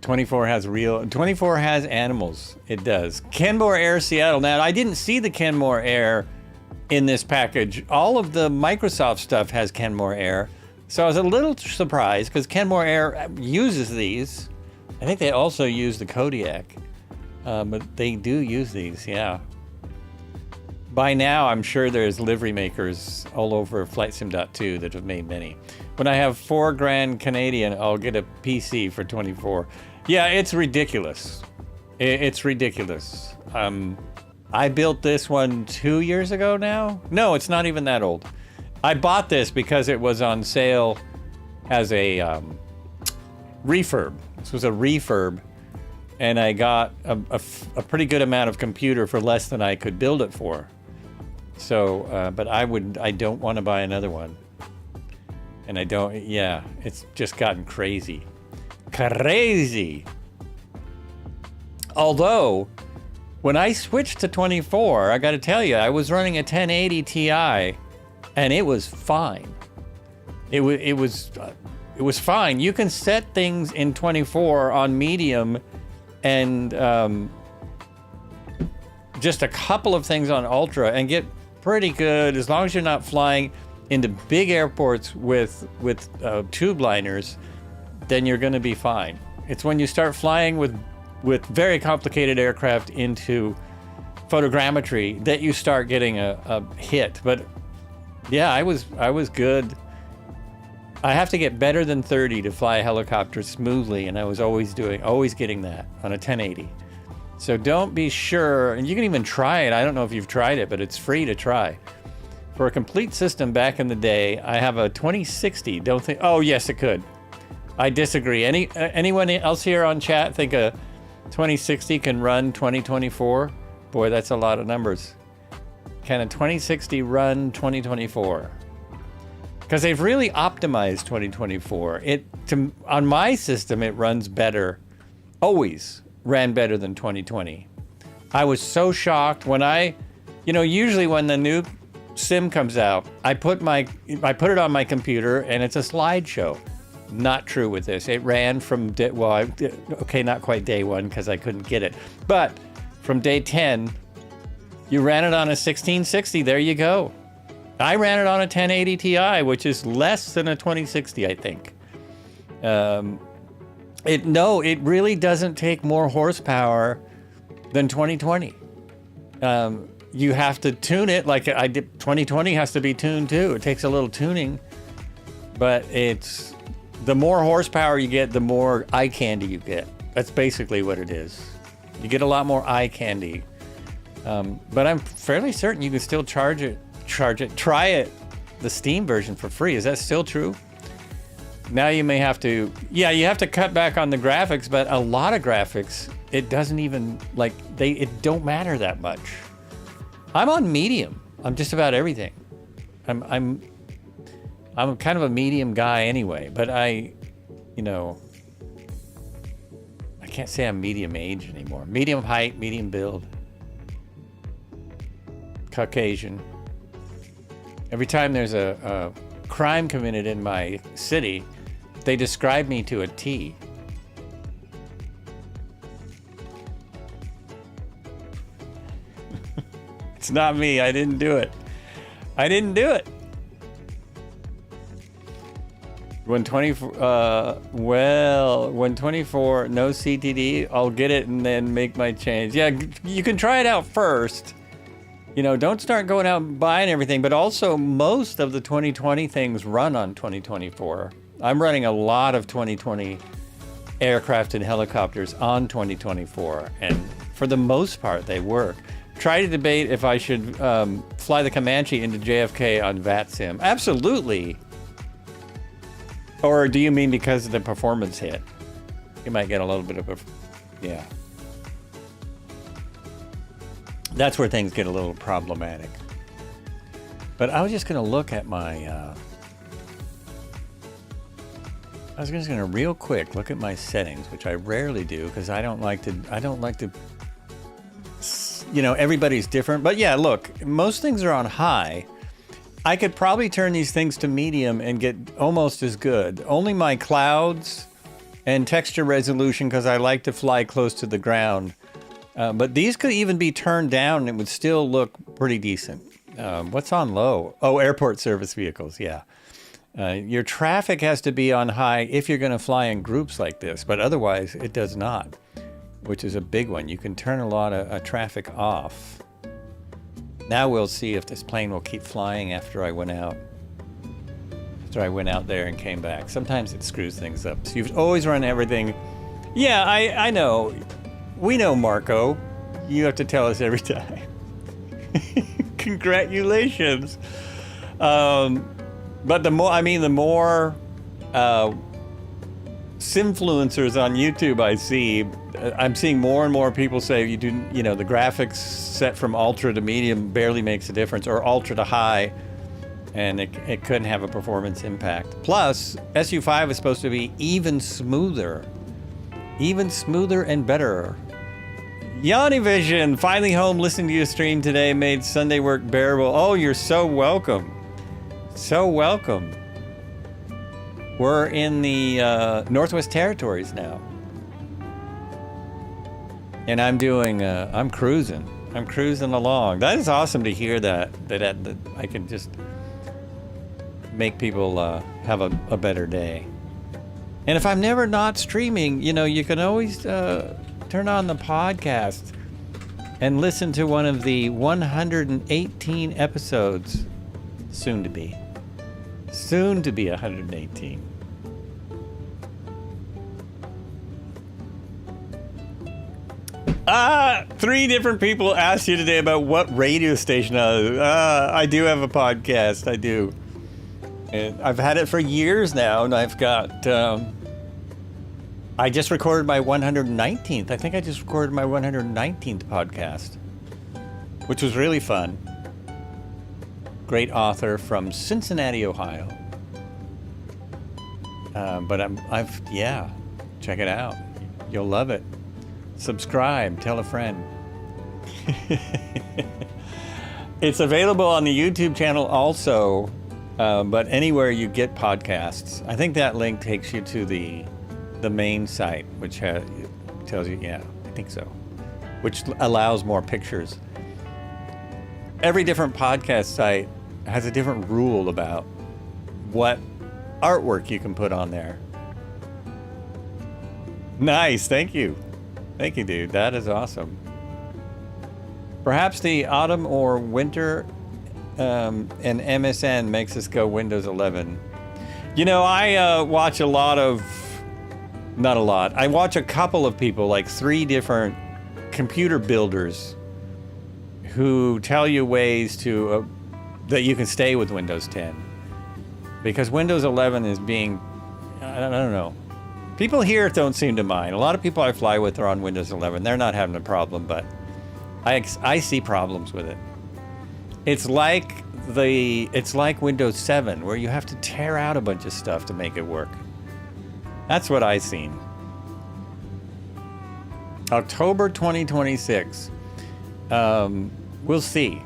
24 has animals. It does. Kenmore Air Seattle. Now, I didn't see the Kenmore Air in this package. All of the Microsoft stuff has Kenmore Air. So I was a little surprised because Kenmore Air uses these. I think they also use the Kodiak. But they do use these, yeah. By now, I'm sure there's livery makers all over FlightSim.2 that have made many. When I have $4,000 Canadian, I'll get a PC for 24. Yeah, it's ridiculous. It's ridiculous. I built this one 2 years ago now. No, it's not even that old. I bought this because it was on sale as a refurb. This was a refurb, and I got a pretty good amount of computer for less than I could build it for. So, but I don't want to buy another one. And I don't, yeah, it's just gotten crazy. Crazy! Although, when I switched to 24, I gotta tell you, I was running a 1080 Ti, and it was fine. It was fine. You can set things in 24 on medium, and just a couple of things on ultra, and get pretty good as long as you're not flying into big airports with tube liners. Then you're going to be fine. It's when you start flying with very complicated aircraft into photogrammetry that you start getting a hit. But yeah, I was good. I have to get better than 30 to fly a helicopter smoothly, and I was always getting that on a 1080. So don't be sure, and you can even try it. I don't know if you've tried it, but it's free to try. For a complete system back in the day, I have a 2060. Don't think, oh yes, it could. I disagree. Anyone else here on chat think a 2060 can run 2024? Boy, that's a lot of numbers. Can a 2060 run 2024? because they've really optimized 2024. On my system, it runs better, always ran better than 2020. I was so shocked when usually when the new sim comes out, I put it on my computer and it's a slideshow. Not true with this. It ran from not quite day one because I couldn't get it, but from day 10, you ran it on a 1660. There you go. I ran it on a 1080 Ti, which is less than a 2060, I think. It really doesn't take more horsepower than 2020. You have to tune it like I did. 2020 has to be tuned too. It takes a little tuning, but the more horsepower you get, the more eye candy you get. That's basically what it is. You get a lot more eye candy. But I'm fairly certain you can still charge it. Try it, the Steam version for free. Is that still true? Now you may have to, you have to cut back on the graphics, but a lot of graphics, it doesn't even, it don't matter that much. I'm on medium. I'm just about everything. I'm kind of a medium guy anyway, but I can't say I'm medium age anymore. Medium height, medium build. Caucasian. Every time there's a crime committed in my city, they describe me to a T. It's not me. I didn't do it. When 24, no CTD, I'll get it and then make my change. Yeah, you can try it out first. Don't start going out and buying everything, but also most of the 2020 things run on 2024. I'm running a lot of 2020 aircraft and helicopters on 2024, and for the most part, they work. Try to debate if I should fly the Comanche into JFK on VATSIM. Absolutely. Or do you mean because of the performance hit? You might get a little bit of a, yeah. That's where things get a little problematic. But I was just going to look at my, I was just going to real quick look at my settings, which I rarely do because I don't like to, everybody's different. But yeah, look, most things are on high. I could probably turn these things to medium and get almost as good. Only my clouds and texture resolution, because I like to fly close to the ground. But these could even be turned down and it would still look pretty decent. What's on low? Oh, airport service vehicles, yeah. Your traffic has to be on high if you're going to fly in groups like this, but otherwise it does not, which is a big one. You can turn a lot of traffic off. Now we'll see if this plane will keep flying after I went out. After I went out there and came back. Sometimes it screws things up. So you've always run everything. Yeah, I know. We know, Marco. You have to tell us every time. Congratulations. But the more simfluencers on YouTube I see, I'm seeing more and more people say the graphics set from ultra to medium barely makes a difference, or ultra to high, and it couldn't have a performance impact. Plus, SU5 is supposed to be even smoother and better. Yanni Vision, finally home listening to your stream today, made Sunday work bearable. Oh, you're so welcome. So welcome. We're in the Northwest Territories now. And I'm cruising. I'm cruising along. That is awesome to hear that I can just make people have a better day. And if I'm never not streaming, you can always turn on the podcast and listen to one of the 118 episodes, soon to be 118. Three different people asked you today about what radio station I do have a podcast. I do. And I've had it for years now, and I've got I just recorded my 119th. I think I just recorded my 119th podcast, which was really fun. Great author from Cincinnati, Ohio. But yeah, check it out. You'll love it. Subscribe, tell a friend. It's available on the YouTube channel also, but anywhere you get podcasts. I think that link takes you to the main site, which tells you, yeah, I think so, which allows more pictures. Every different podcast site has a different rule about what artwork you can put on there. Nice, thank you. Thank you, dude. That is awesome. Perhaps the autumn or winter and MSN makes us go Windows 11. You know, I watch a lot of, not a lot, I watch a couple of people, like 3 different computer builders who tell you ways to that you can stay with Windows 10. Because Windows 11 is being, I don't know. People here don't seem to mind. A lot of people I fly with are on Windows 11. They're not having a problem, but I see problems with it. It's like Windows 7, where you have to tear out a bunch of stuff to make it work. That's what I've seen. October 2026. We'll see.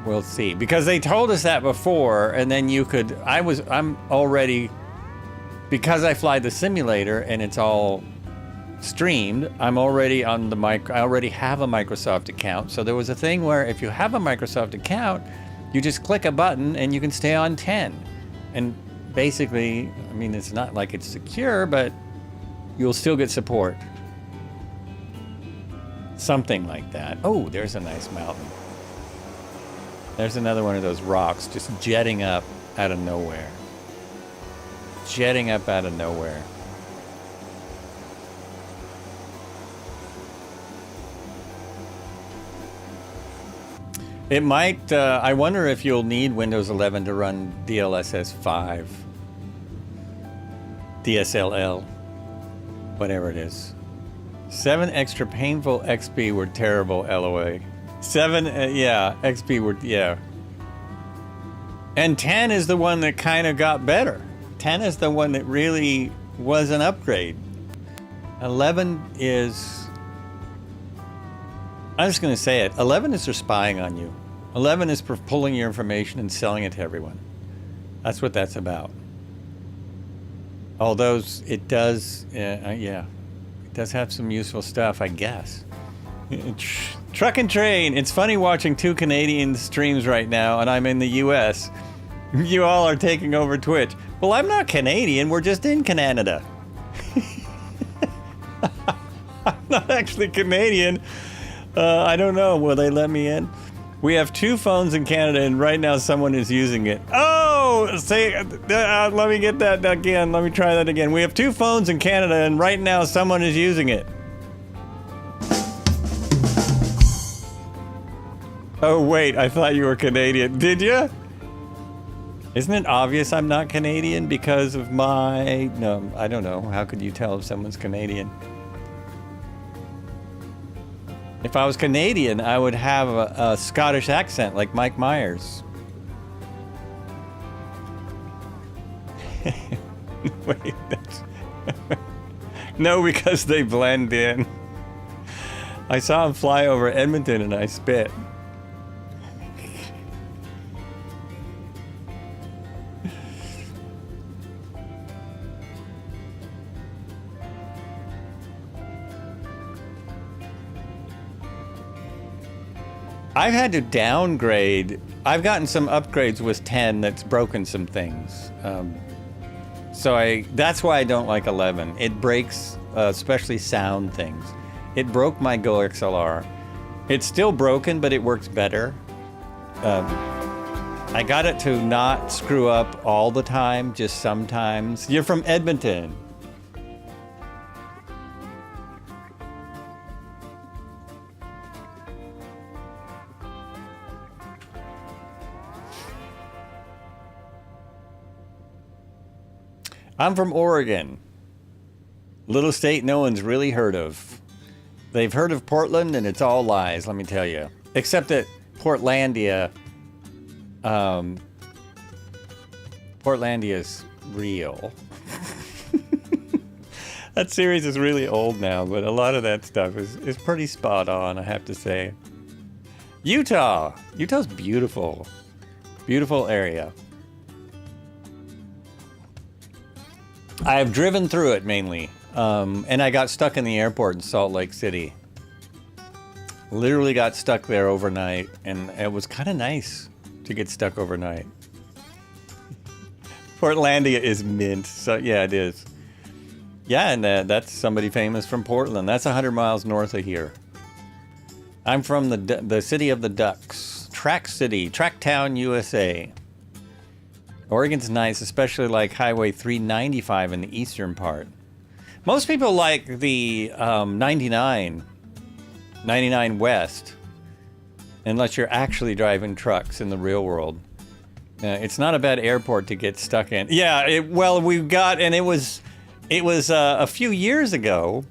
We'll see. Because they told us that before, and then you could, I'm already, because I fly the simulator and it's all streamed, I'm already on I already have a Microsoft account. So there was a thing where if you have a Microsoft account, you just click a button and you can stay on 10. And basically, I mean, it's not like it's secure, but you'll still get support. Something like that. Oh, there's a nice mountain. There's another one of those rocks just jetting up out of nowhere. Jetting up out of nowhere. It might, I wonder if you'll need Windows 11 to run DLSS 5. DSLL. Whatever it is. 7 extra painful XP were terrible, LOA. 7, yeah, XP were, yeah. And 10 is the one that kind of got better. 10 is the one that really was an upgrade. 11 is, I'm just going to say it. 11 is for spying on you. 11 is for pulling your information and selling it to everyone. That's what that's about. Although it does, yeah, it does have some useful stuff, I guess. Truck and Train. It's funny watching 2 Canadian streams right now, and I'm in the US. You all are taking over Twitch. Well, I'm not Canadian. We're just in Canada. I'm not actually Canadian. I don't know. Will they let me in? We have 2 phones in Canada, and right now someone is using it. Oh, say, let me get that again. Let me try that again. We have 2 phones in Canada, and right now someone is using it. Oh, wait, I thought you were Canadian. Did you? Isn't it obvious I'm not Canadian because of my... No, I don't know. How could you tell if someone's Canadian? If I was Canadian, I would have a Scottish accent like Mike Myers. Wait, that's... No, because they blend in. I saw him fly over Edmonton and I spit. I've had to downgrade. I've gotten some upgrades with 10 that's broken some things. So that's why I don't like 11. It breaks, especially sound things. It broke my Go XLR. It's still broken, but it works better. I got it to not screw up all the time, just sometimes. You're from Edmonton. I'm from Oregon. Little state no one's really heard of. They've heard of Portland and it's all lies, let me tell you. Except that Portlandia, Portlandia's real. That series is really old now, but a lot of that stuff is pretty spot on, I have to say. Utah! Utah's beautiful. Beautiful area. I have driven through it mainly, and I got stuck in the airport in Salt Lake City. Literally got stuck there overnight, and it was kind of nice to get stuck overnight. Portlandia is mint, so yeah, it is. Yeah, and that's somebody famous from Portland. That's 100 miles north of here. I'm from the city of the Ducks. Track City, Tracktown, USA. Oregon's nice, especially like Highway 395 in the eastern part. Most people like the 99 West, unless you're actually driving trucks in the real world. It's not a bad airport to get stuck in. Yeah, it was a few years ago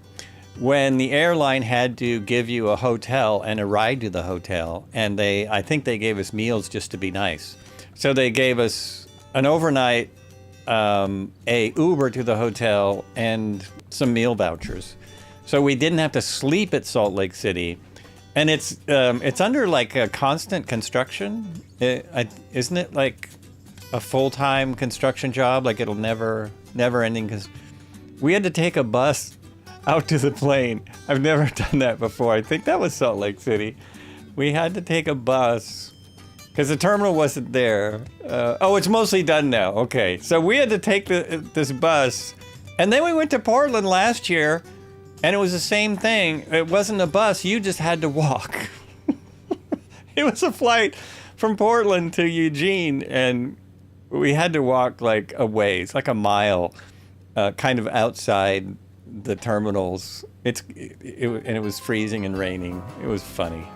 when the airline had to give you a hotel and a ride to the hotel, and I think they gave us meals just to be nice. So they gave us an overnight, a Uber to the hotel, and some meal vouchers. So we didn't have to sleep at Salt Lake City, and it's under like a constant construction. Isn't it like a full-time construction job? Like it'll never ending, because we had to take a bus out to the plane. I've never done that before. I think that was Salt Lake City. We had to take a bus because the terminal wasn't there. It's mostly done now. Okay, so we had to take this bus, and then we went to Portland last year, and it was the same thing. It wasn't a bus. You just had to walk. It was a flight from Portland to Eugene, and we had to walk like a ways, like a mile, kind of outside the terminals. And it was freezing and raining. It was funny.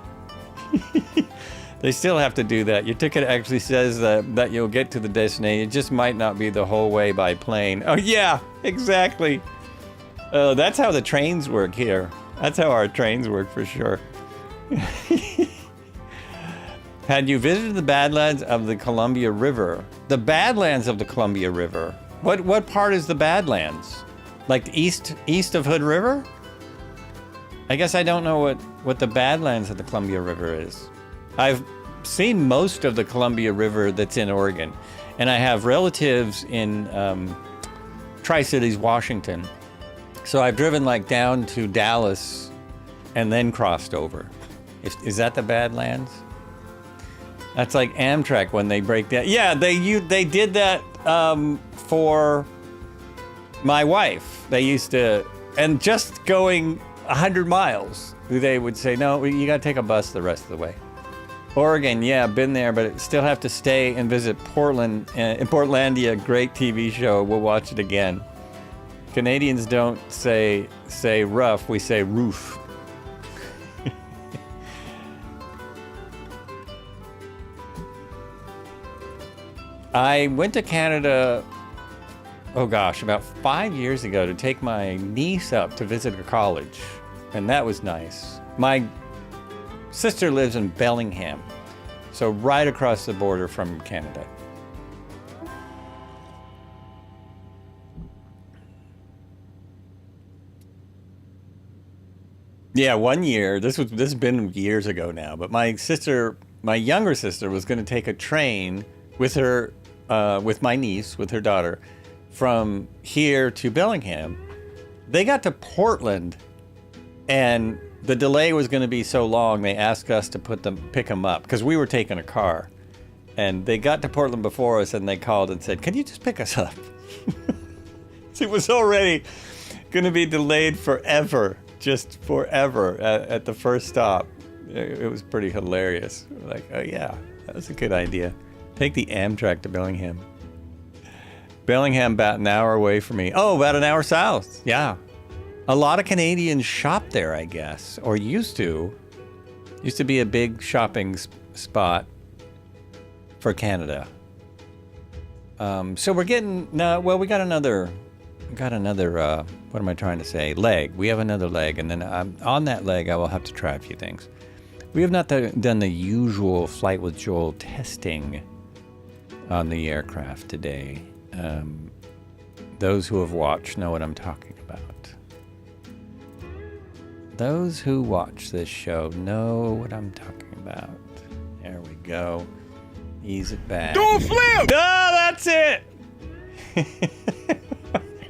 They still have to do that. Your ticket actually says that you'll get to the destination. It just might not be the whole way by plane. Oh yeah, exactly. That's how the trains work here. That's how our trains work for sure. Had you visited the Badlands of the Columbia River? The Badlands of the Columbia River? What part is the Badlands? Like east of Hood River? I guess I don't know what the Badlands of the Columbia River is. I've seen most of the Columbia River that's in Oregon, and I have relatives in Tri-Cities, Washington. So I've driven like down to Dallas and then crossed over. Is that the Badlands? That's like Amtrak when they break down. Yeah, they did that for my wife. They used to, and just going 100 miles, they would say, no, you got to take a bus the rest of the way. Oregon, yeah, been there, but still have to stay and visit Portland. In Portlandia, great TV show. We'll watch it again. Canadians don't say rough, we say roof. I went to Canada, about 5 years ago to take my niece up to visit her college, and that was nice. My sister lives in Bellingham, so right across the border from Canada. Yeah, 1 year. This has been years ago now, but my younger sister was going to take a train with her, with my niece, with her daughter, from here to Bellingham. They got to Portland, and the delay was going to be so long, they asked us to pick them up, because we were taking a car. And they got to Portland before us, and they called and said, can you just pick us up? It was already going to be delayed forever, just forever at the first stop. It was pretty hilarious. Like, oh yeah, that was a good idea. Take the Amtrak to Bellingham. Bellingham about an hour away from me. Oh, about an hour south. Yeah. A lot of Canadians shop there, I guess, or used to. Used to be a big shopping spot for Canada. So we're getting, we got another, what am I trying to say? Leg. We have another leg, and then on that leg, I will have to try a few things. We have not done the usual Flight with Joel testing on the aircraft today. Those who have watched know what I'm talking about. Those who watch this show know what I'm talking about. There we go. Ease it back. Do a flip! No, that's it!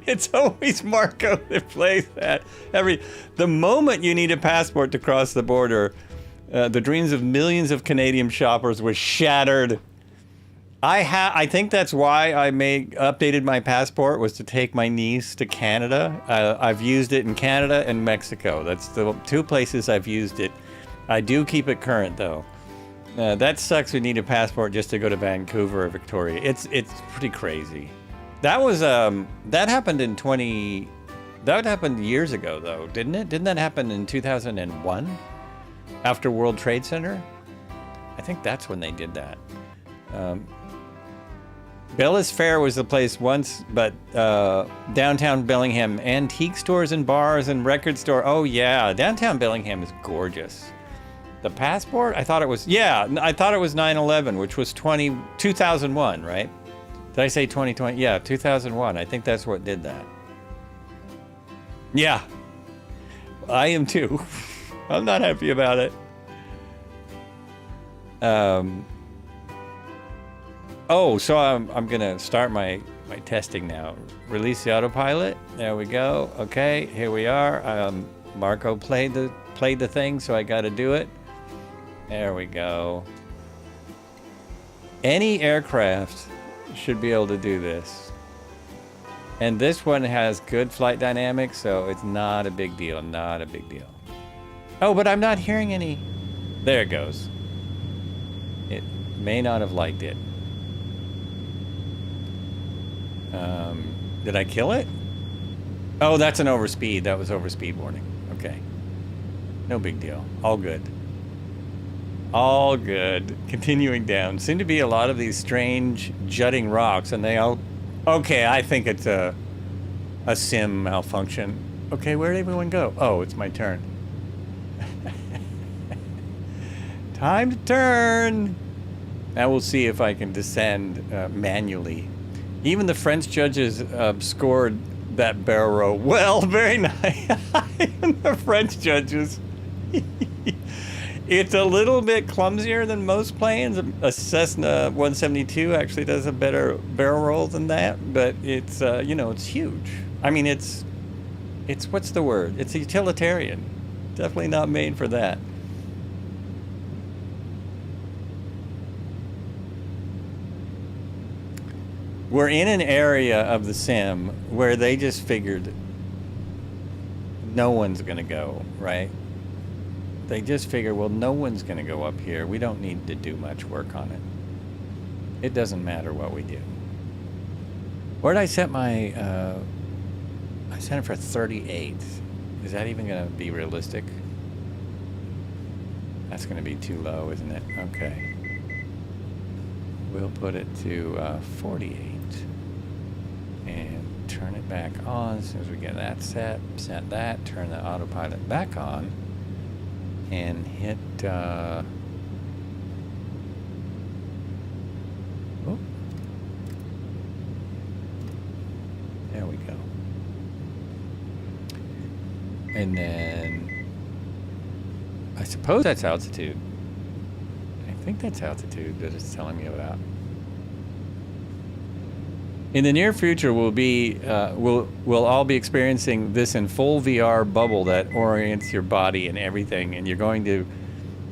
It's always Marco that plays that. The moment you need a passport to cross the border, the dreams of millions of Canadian shoppers was shattered. I think that's why I updated my passport, was to take my niece to Canada. I've used it in Canada and Mexico. That's the two places I've used it. I do keep it current though. That sucks. We need a passport just to go to Vancouver or Victoria. It's pretty crazy. That was that happened that happened years ago though, didn't it? Didn't that happen in 2001 after World Trade Center? I think that's when they did that. Bellis Fair was the place once, but downtown Bellingham, antique stores and bars and record store. Oh yeah, downtown Bellingham is gorgeous. The passport? I thought it was 9/11, which was 2001, right? Did I say 2020? Yeah, 2001. I think that's what did that. Yeah, I am too. I'm not happy about it. Oh, so I'm gonna start my testing now. Release the autopilot. There we go. Okay, here we are. Marco played the thing, so I got to do it. There we go. Any aircraft should be able to do this. And this one has good flight dynamics, so it's not a big deal. Not a big deal. Oh, but I'm not hearing any. There it goes. It may not have liked it. Did I kill it? Oh, that's an overspeed. That was overspeed warning. Okay. No big deal. All good. All good. Continuing down. Seem to be a lot of these strange jutting rocks, and they all... Okay, I think it's a sim malfunction. Okay, where did everyone go? Oh, it's my turn. Time to turn! Now we'll see if I can descend manually. Even the French judges scored that barrel roll. Well, very nice. The French judges. It's a little bit clumsier than most planes. A Cessna 172 actually does a better barrel roll than that, but it's it's huge. I mean, it's what's the word? It's utilitarian. Definitely not made for that. We're in an area of the sim where they just figured no one's going to go, right? They just figured, well, no one's going to go up here. We don't need to do much work on it. It doesn't matter what we do. Where did I set my... I set it for 38. Is that even going to be realistic? That's going to be too low, isn't it? Okay. We'll put it to 48. And turn it back on as soon as we get that set that, turn the autopilot back on, and hit oh. There we go. And then I suppose that's altitude. I think that's altitude that it's telling me about. In the near future, we'll all be experiencing this in full VR bubble that orients your body and everything, and you're going to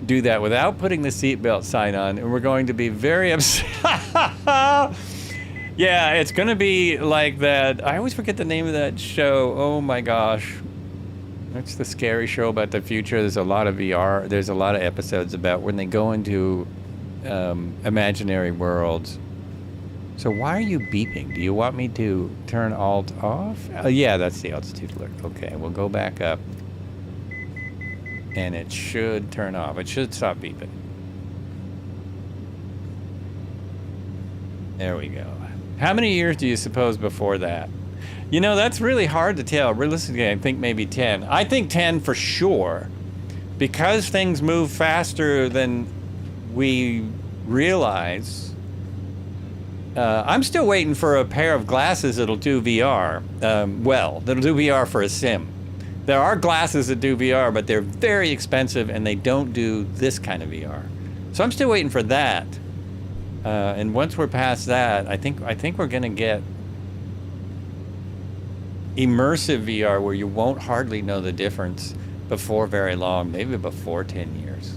do that without putting the seatbelt sign on, and we're going to be very upset. Yeah, it's going to be like that. I always forget the name of that show. Oh my gosh. That's the scary show about the future. There's a lot of VR. There's a lot of episodes about when they go into imaginary worlds. So why are you beeping? Do you want me to turn alt off? Yeah, that's the altitude alert. Okay, we'll go back up. And it should turn off. It should stop beeping. There we go. How many years do you suppose before that? You know, that's really hard to tell. Realistically, I think maybe 10. I think 10 for sure. Because things move faster than we realize, I'm still waiting for a pair of glasses that'll do VR. That'll do VR for a sim. There are glasses that do VR, but they're very expensive and they don't do this kind of VR. So I'm still waiting for that. And once we're past that, I think we're gonna get immersive VR where you won't hardly know the difference before very long, maybe before 10 years.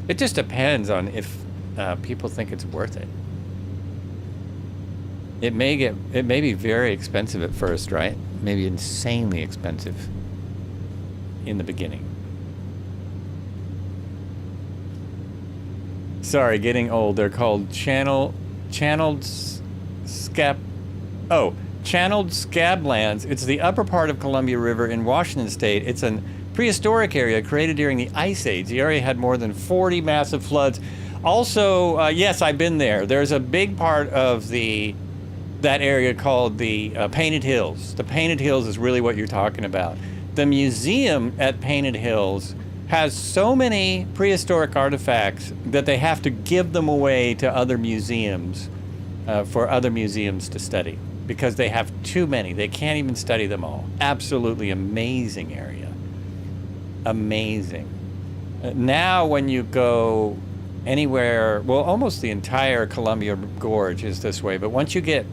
It just depends on if people think it's worth it. It may be very expensive at first, right? Maybe insanely expensive in the beginning. Sorry, getting old. They're called channeled scablands. It's the upper part of Columbia River in Washington State. It's a prehistoric area created during the Ice Age. The area had more than 40 massive floods. Also, yes, I've been there. There's a big part of that area called the Painted Hills. The Painted Hills is really what you're talking about. The museum at Painted Hills has so many prehistoric artifacts that they have to give them away to other museums for other museums to study because they have too many. They can't even study them all. Absolutely amazing area. Amazing. Now when you go anywhere, well, almost the entire Columbia Gorge is this way, but once you get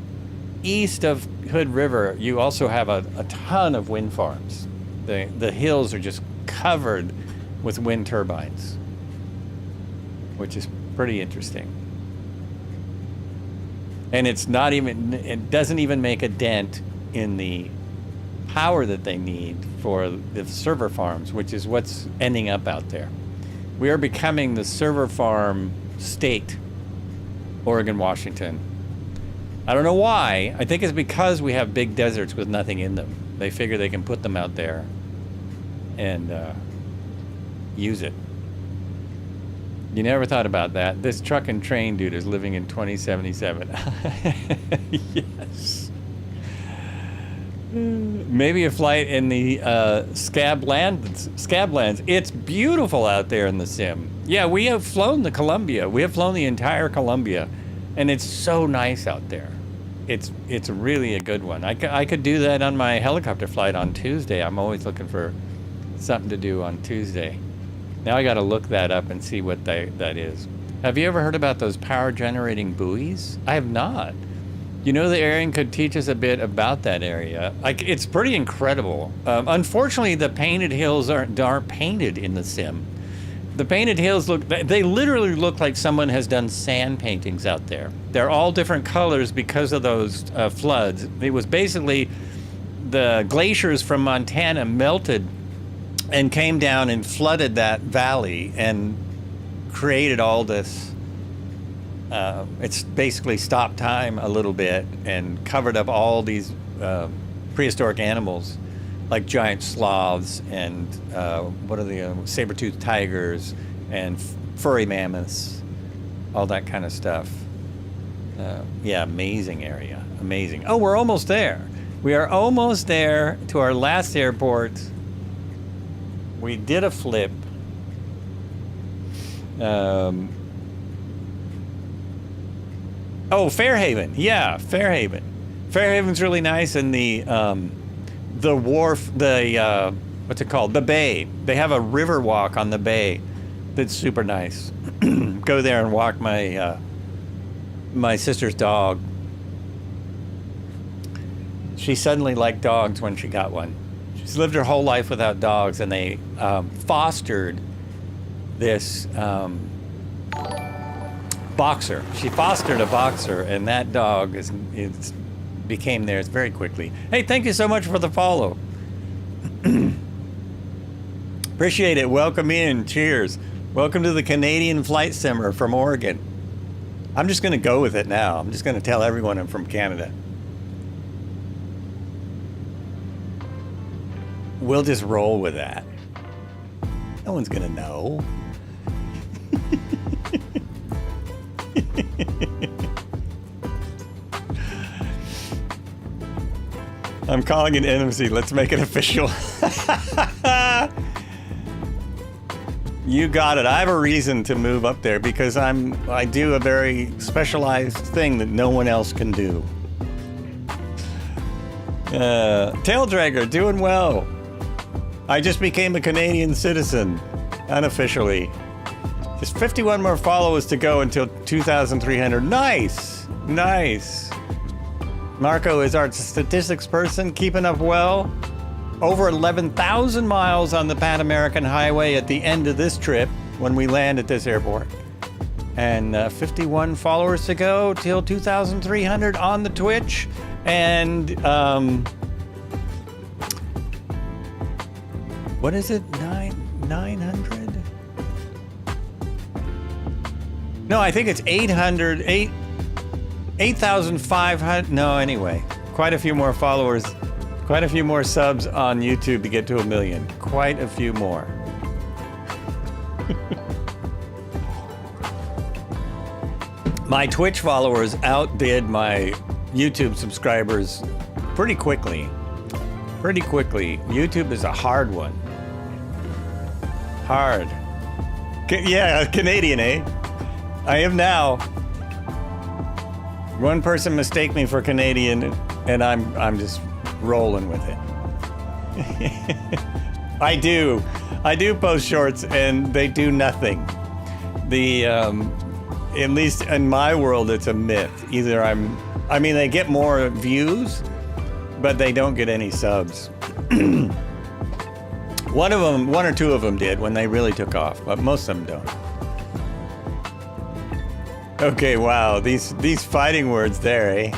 east of Hood River, you also have a ton of wind farms. The hills are just covered with wind turbines, which is pretty interesting. And it doesn't even make a dent in the power that they need for the server farms, which is what's ending up out there. We are becoming the server farm state, Oregon, Washington. I don't know why. I think it's because we have big deserts with nothing in them. They figure they can put them out there and use it. You never thought about that. This truck and train dude is living in 2077. Yes. Maybe a flight in the Scablands. It's beautiful out there in the sim. Yeah, we have flown the Columbia. We have flown the entire Columbia, and it's so nice out there. It's really a good one. I could do that on my helicopter flight on Tuesday. I'm always looking for something to do on Tuesday. Now I got to look that up and see what that is. Have you ever heard about those power generating buoys? I have not. You know, the Aaron could teach us a bit about that area. It's pretty incredible. Unfortunately, the Painted Hills aren't painted in the sim. The Painted Hills they literally look like someone has done sand paintings out there. They're all different colors because of those floods. It was basically the glaciers from Montana melted and came down and flooded that valley and created all this. It's basically stopped time a little bit and covered up all these prehistoric animals like giant sloths and saber-toothed tigers and furry mammoths, all that kind of stuff. Yeah, amazing area, amazing. Oh, we're almost there. We are almost there to our last airport. We did a flip. Oh, Fairhaven. Yeah, Fairhaven. Fairhaven's really nice, and the wharf, what's it called? The bay. They have a river walk on the bay that's super nice. Go there and walk my my sister's dog. She suddenly liked dogs when she got one. She's lived her whole life without dogs, and they fostered this boxer. She fostered a boxer, and that dog became theirs very quickly. Hey, thank you so much for the follow. Appreciate it. Welcome in. Cheers. Welcome to the Canadian Flight Simmer from Oregon. I'm just going to go with it now. I'm just going to tell everyone I'm from Canada. We'll just roll with that. No one's going to know. I'm calling it NMC. Let's make it official. You got it. I have a reason to move up there because I do a very specialized thing that no one else can do. Tail Dragger, doing well. I just became a Canadian citizen, unofficially. There's 51 more followers to go until 2,300. Nice, nice. Marco is our statistics person, keeping up well. Over 11,000 miles on the Pan American Highway at the end of this trip when we land at this airport. And 51 followers to go till 2,300 on the Twitch. And what is it? 900? No, I think it's 8,500. No, anyway, quite a few more followers, quite a few more subs on YouTube to get to 1 million. Quite a few more. My Twitch followers outdid my YouTube subscribers pretty quickly. Pretty quickly. YouTube is a hard one. Hard. Yeah, Canadian, eh? I am now. One person mistake me for Canadian, and I'm just rolling with it. I do post shorts, and they do nothing. At least in my world, it's a myth. Either I mean, they get more views, but they don't get any subs. One or two of them did when they really took off, but most of them don't. Okay, wow, these fighting words there, eh?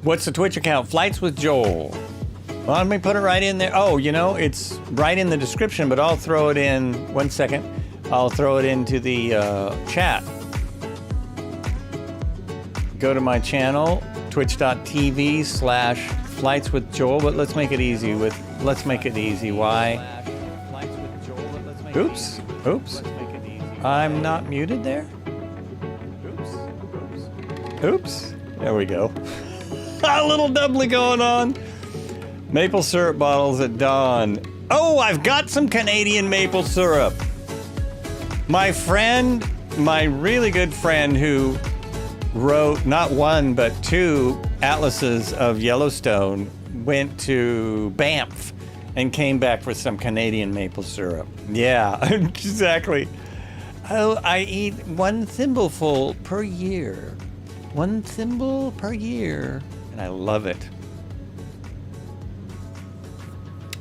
What's the Twitch account? Flights with Joel. Well, let me put it right in there. Oh, you know, it's right in the description, but I'll throw it in. 1 second. I'll throw it into the chat. Go to my channel, twitch.tv/flightswithjoel, but let's make it easy Why? Oops. I'm not muted there. Oops. There we go. A little doubly going on. Maple syrup bottles at dawn. Oh, I've got some Canadian maple syrup. My friend, my really good friend who wrote not one but 2 atlases of Yellowstone, went to Banff and came back with some Canadian maple syrup. Yeah, exactly. Oh, I eat 1 thimbleful per year. 1 thimble per year. And I love it.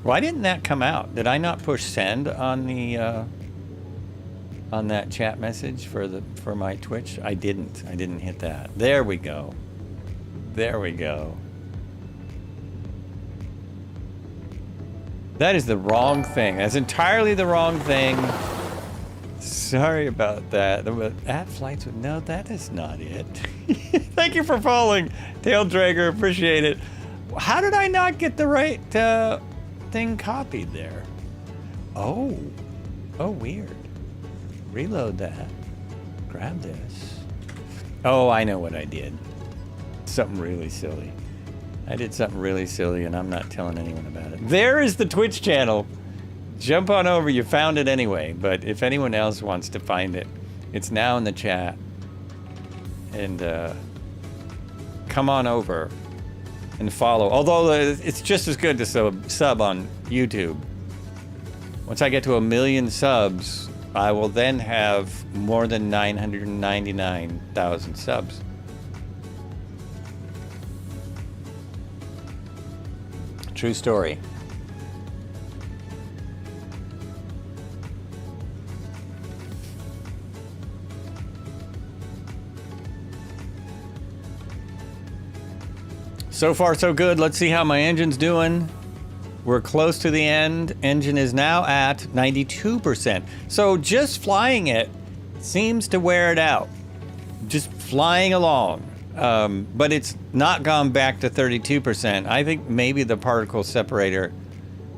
Why didn't that come out? Did I not push send on the on that chat message for my Twitch? I didn't hit that. There we go. There we go. That is the wrong thing. That's entirely the wrong thing. Sorry about that. At flights with no, that is not it. Thank you for following, Tail Dragger. Appreciate it. How did I not get the right thing copied there? Oh, weird. Reload that. Grab this. Oh, I know what I did. Something really silly. I did something really silly, and I'm not telling anyone about it. There is the Twitch channel. Jump on over. You found it anyway, but if anyone else wants to find it, it's now in the chat. And come on over and follow. Although it's just as good to sub on YouTube. Once I get to 1 million subs, I will then have more than 999,000 subs. True story. So far, so good. Let's see how my engine's doing. We're close to the end. Engine is now at 92%. So just flying it seems to wear it out. Just flying along. But it's not gone back to 32%. I think maybe the particle separator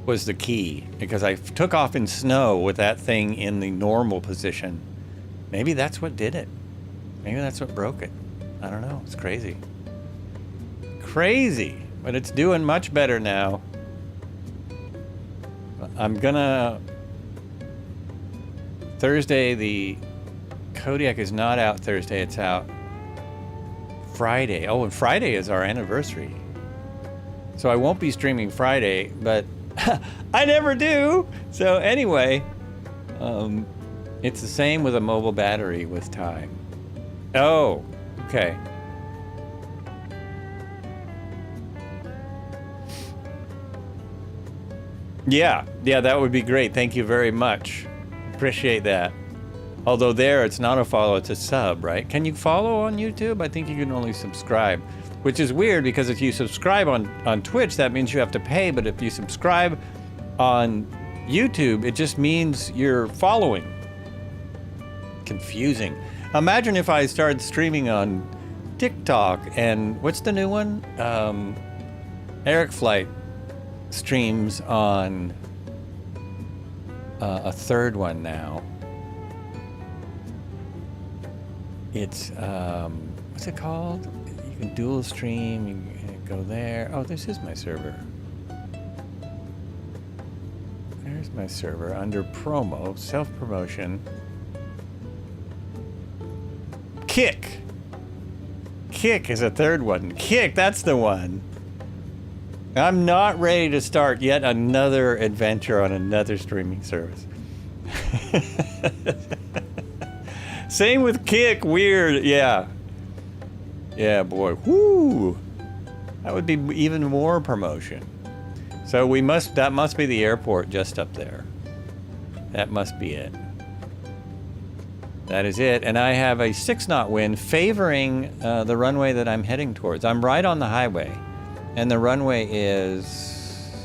was the key, because I took off in snow with that thing in the normal position. Maybe that's what did it. Maybe that's what broke it. I don't know. It's crazy. Crazy. But it's doing much better now. I'm gonna... Thursday, the Kodiak is not out Thursday. It's out Friday. Oh, and Friday is our anniversary. So I won't be streaming Friday, but I never do. So anyway, it's the same with a mobile battery with time. Oh, okay. Yeah, that would be great. Thank you very much. Appreciate that. Although there, it's not a follow, it's a sub, right? Can you follow on YouTube? I think you can only subscribe, which is weird because if you subscribe on Twitch, that means you have to pay. But if you subscribe on YouTube, it just means you're following. Confusing. Imagine if I started streaming on TikTok and what's the new one? Eric Flight streams on a third one now. It's what's it called? You can dual stream. You can go there. Oh, this is my server. There's my server under promo, self promotion. Kick. Kick is a third one. Kick, that's the one. I'm not ready to start yet another adventure on another streaming service. Same with Kick, weird, yeah. Yeah, boy, whoo. That would be even more promotion. So that must be the airport just up there. That must be it. That is it, and I have a 6-knot wind favoring the runway that I'm heading towards. I'm right on the highway. And the runway is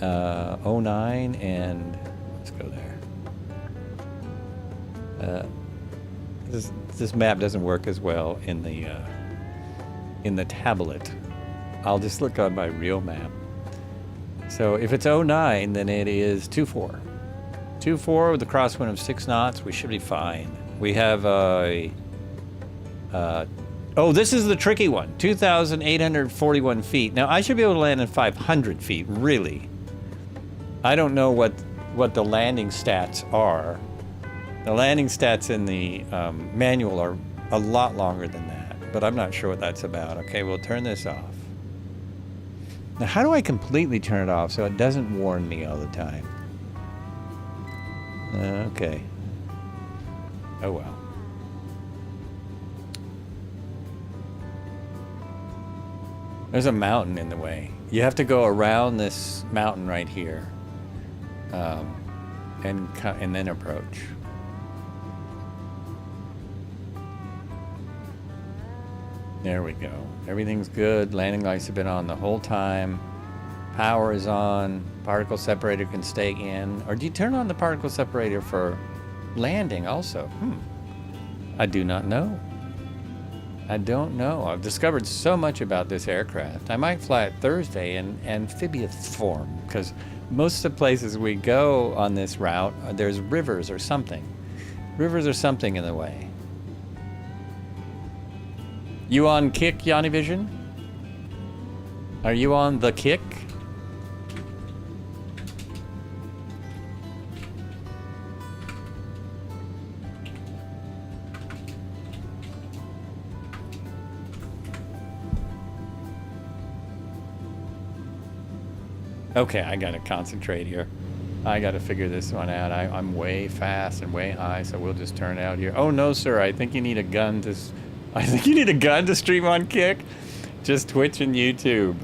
09 and let's go there. This map doesn't work as well in the tablet. I'll just look on my real map. So if it's 09, then it is 24. 24 with a crosswind of 6 knots. We should be fine. We have a oh, this is the tricky one. 2,841 feet. Now, I should be able to land in 500 feet, really. I don't know what the landing stats are. The landing stats in the manual are a lot longer than that, but I'm not sure what that's about. Okay, we'll turn this off. Now, how do I completely turn it off so it doesn't warn me all the time? Okay. Oh, well. There's a mountain in the way. You have to go around this mountain right here, and then approach. There we go. Everything's good. Landing lights have been on the whole time. Power is on. Particle separator can stay in. Or do you turn on the particle separator for landing also? I do not know. I don't know. I've discovered so much about this aircraft. I might fly it Thursday in amphibious form, because most of the places we go on this route, there's rivers or something. Rivers or something in the way. You on Kick, Yanni Vision? Are you on the Kick? Okay, I gotta concentrate here. I gotta figure this one out. I'm way fast and way high, so we'll just turn out here. Oh no, sir, I think you need a gun to stream on Kick. Just Twitch and YouTube.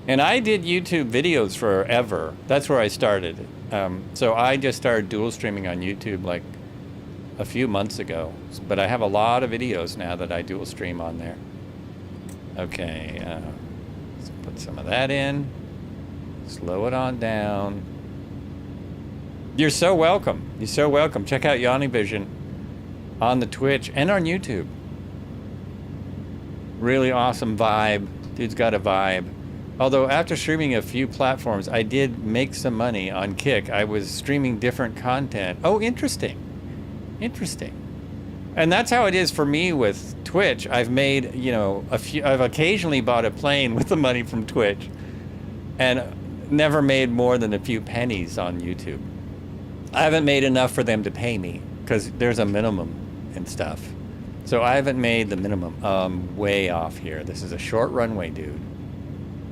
And I did YouTube videos forever. That's where I started. So I just started dual streaming on YouTube like a few months ago. But I have a lot of videos now that I dual stream on there. Okay, let's put some of that in. Slow it on down. You're so welcome. You're so welcome. Check out Yanni Vision on the Twitch and on YouTube. Really awesome vibe. Dude's got a vibe. Although after streaming a few platforms, I did make some money on Kick. I was streaming different content. Oh, interesting. Interesting. And that's how it is for me with Twitch. I've made, you know, I've occasionally bought a plane with the money from Twitch and never made more than a few pennies on YouTube. I haven't made enough for them to pay me because there's a minimum and stuff. So I haven't made the minimum. Way off here. This is a short runway, dude.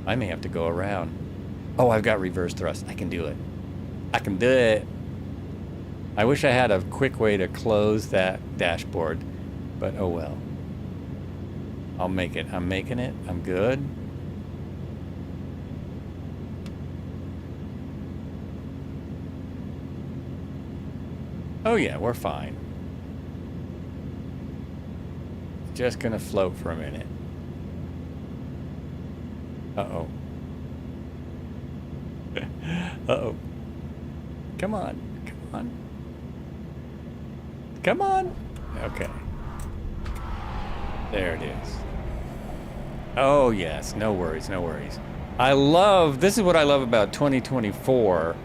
I may have to go around. Oh, I've got reverse thrust. I can do it. I can do it. I wish I had a quick way to close that dashboard, but oh well. I'll make it. I'm making it. I'm good. Oh yeah, we're fine. Just gonna float for a minute. Uh-oh. Uh-oh. Come on. Come on. Come on. Okay. There it is. Oh, yes. No worries. No worries. This is what I love about 2024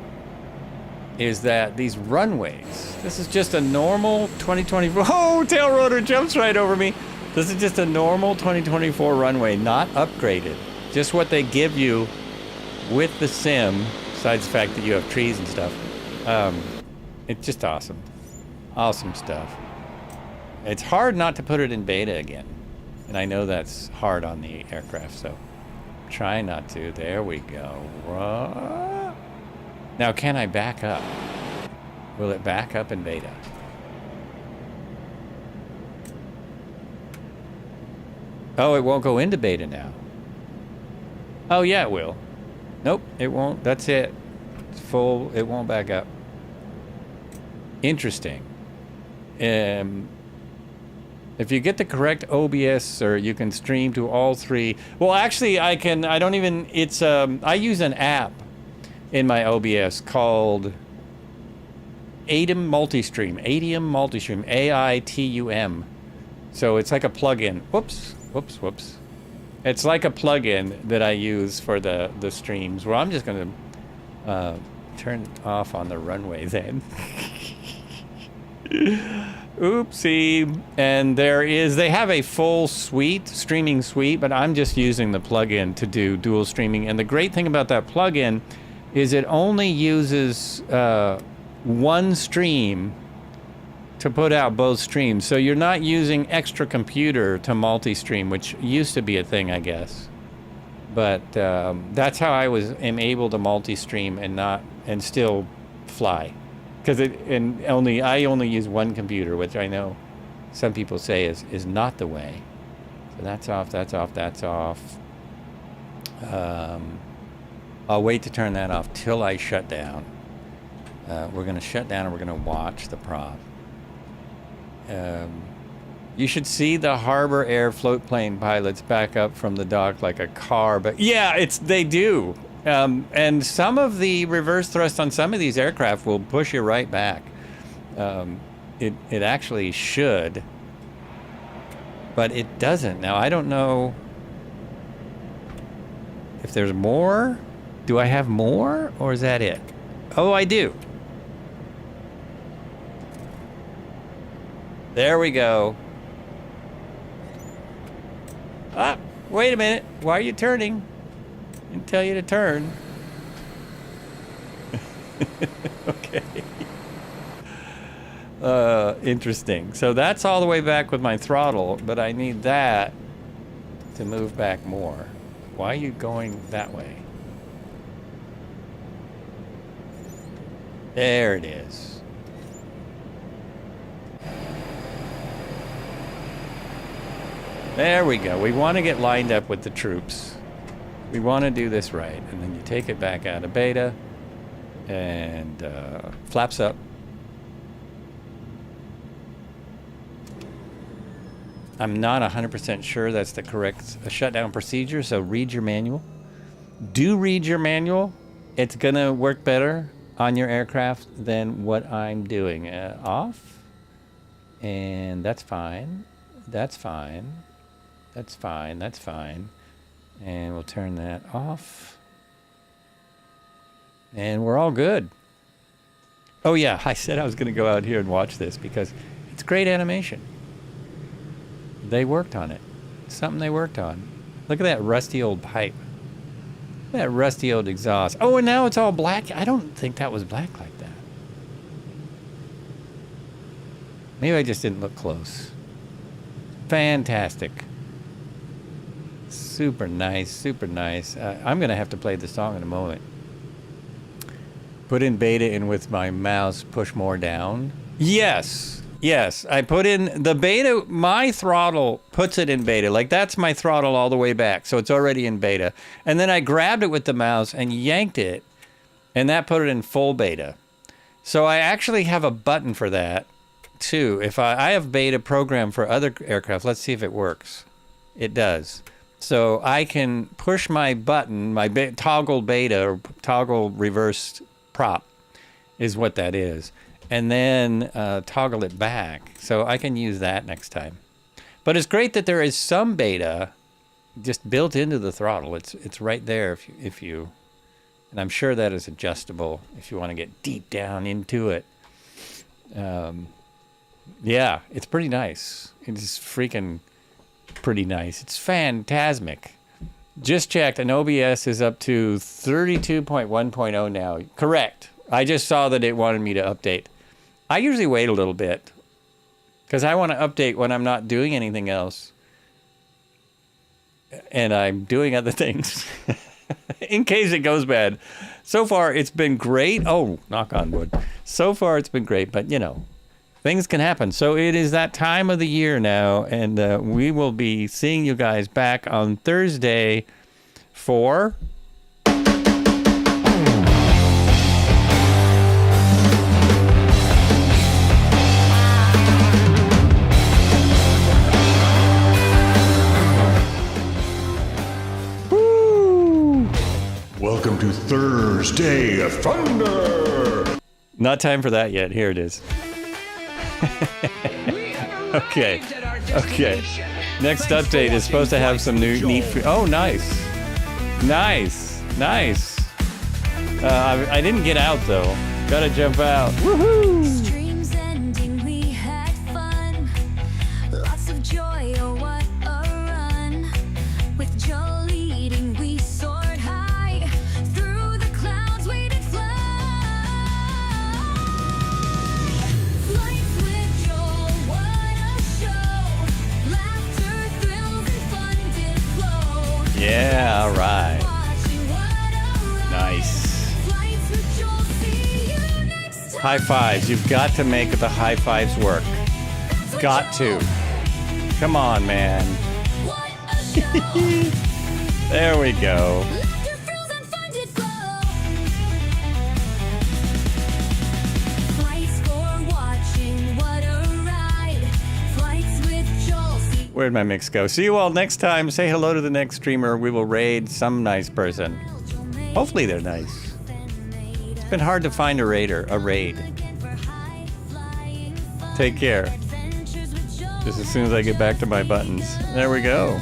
is that these runways, this is just a normal 2024. Oh, tail rotor jumps right over me. This is just a normal 2024 runway, not upgraded. Just what they give you with the sim, besides the fact that you have trees and stuff. It's just awesome. Awesome stuff. It's hard not to put it in beta again. And I know that's hard on the aircraft, so try not to. There we go. Now, can I back up? Will it back up in beta? Oh, it won't go into beta now. Oh, yeah, it will. Nope, it won't. That's it. It's full. It won't back up. Interesting. If you get the correct OBS, or you can stream to all three. Well, actually, I don't even. It's I use an app in my OBS called AITUM Multistream. AITUM Multistream. AITUM. So it's like a plugin. Whoops. It's like a plugin that I use for the streams. Well, I'm just gonna turn off on the runway then. Oopsie. And they have a full streaming suite, but I'm just using the plugin to do dual streaming. And the great thing about that plugin is it only uses one stream to put out both streams. So you're not using extra computer to multi-stream, which used to be a thing, I guess. But that's how I am able to multi-stream and still fly. Because I only use one computer, which I know some people say is not the way. So that's off, that's off, that's off. I'll wait to turn that off till I shut down. We're going to shut down and we're going to watch the prop. You should see the Harbor Air float plane pilots back up from the dock like a car, but yeah, they do. And some of the reverse thrust on some of these aircraft will push you right back. It actually should, but it doesn't. Now, I don't know if there's more. Do I have more, or is that it? Oh, I do. There we go. Ah, wait a minute. Why are you turning? I didn't tell you to turn. Okay. Interesting. So that's all the way back with my throttle, but I need that to move back more. Why are you going that way? There it is. There we go. We want to get lined up with the troops. We want to do this right. And then you take it back out of beta and flaps up. I'm not 100% sure that's the correct shutdown procedure, so read your manual. Do read your manual. It's going to work better on your aircraft than what I'm doing. Off. And that's fine. That's fine. That's fine. That's fine. And we'll turn that off. And we're all good. Oh, yeah. I said I was going to go out here and watch this because It's great animation. They worked on it. Something they worked on. Look at that rusty old pipe. That rusty old exhaust. Oh, and now it's all black. I don't think that was black like that. Maybe I just didn't look close. Fantastic. Super nice, super nice. I'm going to have to play the song in a moment. Put in beta and with my mouse push more down. Yes. Yes, I put in the beta. My throttle puts it in beta. Like that's my throttle all the way back. So it's already in beta. And then I grabbed it with the mouse and yanked it. And that put it in full beta. So I actually have a button for that too. If I have beta programmed for other aircraft. Let's see if it works. It does. So I can push my button, my toggle beta or toggle reverse prop is what that is. And then toggle it back. So I can use that next time. But it's great that there is some beta just built into the throttle. It's right there if you and I'm sure that is adjustable if you want to get deep down into it. Yeah, it's pretty nice. It's freaking pretty nice. It's phantasmic. Just checked, and OBS is up to 32.1.0 now. Correct. I just saw that it wanted me to update. I usually wait a little bit because I want to update when I'm not doing anything else and I'm doing other things in case it goes bad. So far, it's been great. Oh, knock on wood. So far, it's been great, but you know, things can happen. So it is that time of the year now, and we will be seeing you guys back on Thursday for... Welcome to Thursday of Thunder. Not time for that yet. Here it is. Okay. Okay. Next update is supposed to have some new neat... Oh, nice. Nice. Nice. I didn't get out, though. Gotta jump out. Woohoo! Streams ending, we had fun. Lots of joy, oh what a run. With Joe leading, we soared high. Through the clouds, we did fly. Flights with Joel, what a show. Laughter, thrills, and fun did flow. Yeah, all right. Watching, what a ride. Nice. Flights with Joel, see you next time. High fives. You've got to make the high fives work. Got to. Come on, man. What a show. There we go. Laughter, thrills, and fun did flow. Flights for watching, what a ride. Flights with Joel. See Where'd my mix go? See you all next time. Say hello to the next streamer. We will raid some nice person. Hopefully they're nice. It's been hard to find a raid. Take care. Just as soon as I get back to my buttons. There we go.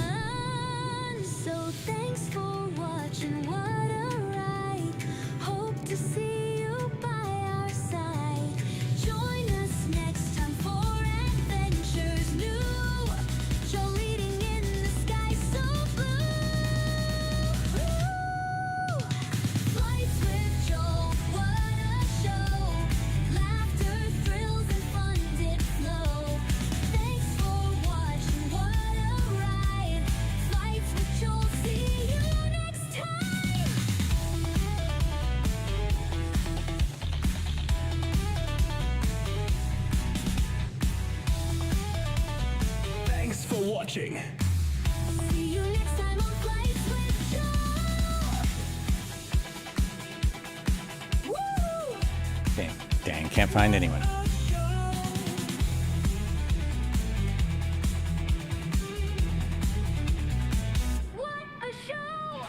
So thanks for watching, what a ride. Hope to see you by our side. Join us next time for adventures new. Joe leading in the sky so blue. Flights with Joel, what a show. Laughter, thrills, and fun did flow. Thanks for watching, what a ride. Flights with Joel, see you next time. Thanks for watching. See you next time on Flights with Joel. Woo! Dang, can't find anyone. What a show!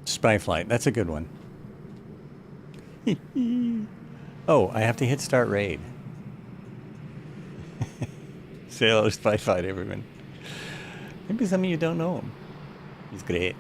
Spy flight. That's a good one. Oh, I have to hit start raid. Say hello to Spy Fight, everyone. Maybe some of you don't know him. He's great.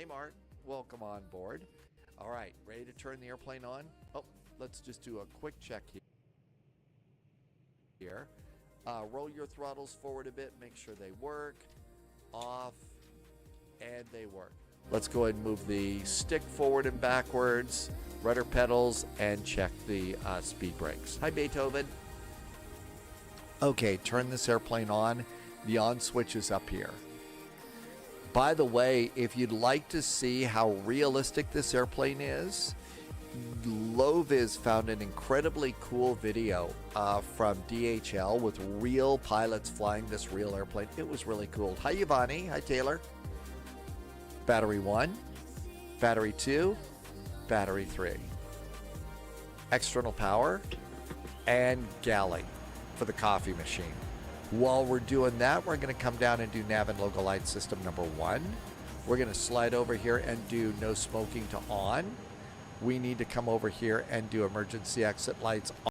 Hey, Mark. Welcome on board. All right, ready to turn the airplane on? Oh, let's just do a quick check here. Roll your throttles forward a bit, make sure they work. Off, and they work. Let's go ahead and move the stick forward and backwards, rudder pedals, and check the speed brakes. Hi, Beethoven. Okay, turn this airplane on. The on switch is up here. By the way, if you'd like to see how realistic this airplane is, Loviz found an incredibly cool video from DHL with real pilots flying this real airplane. It was really cool. Hi, Yvonne. Hi, Taylor. Battery 1, battery 2, battery 3. External power and galley for the coffee machine. While we're doing that, we're going to come down and do nav and logo light system number 1. We're going to slide over here and do no smoking to on. We need to come over here and do emergency exit lights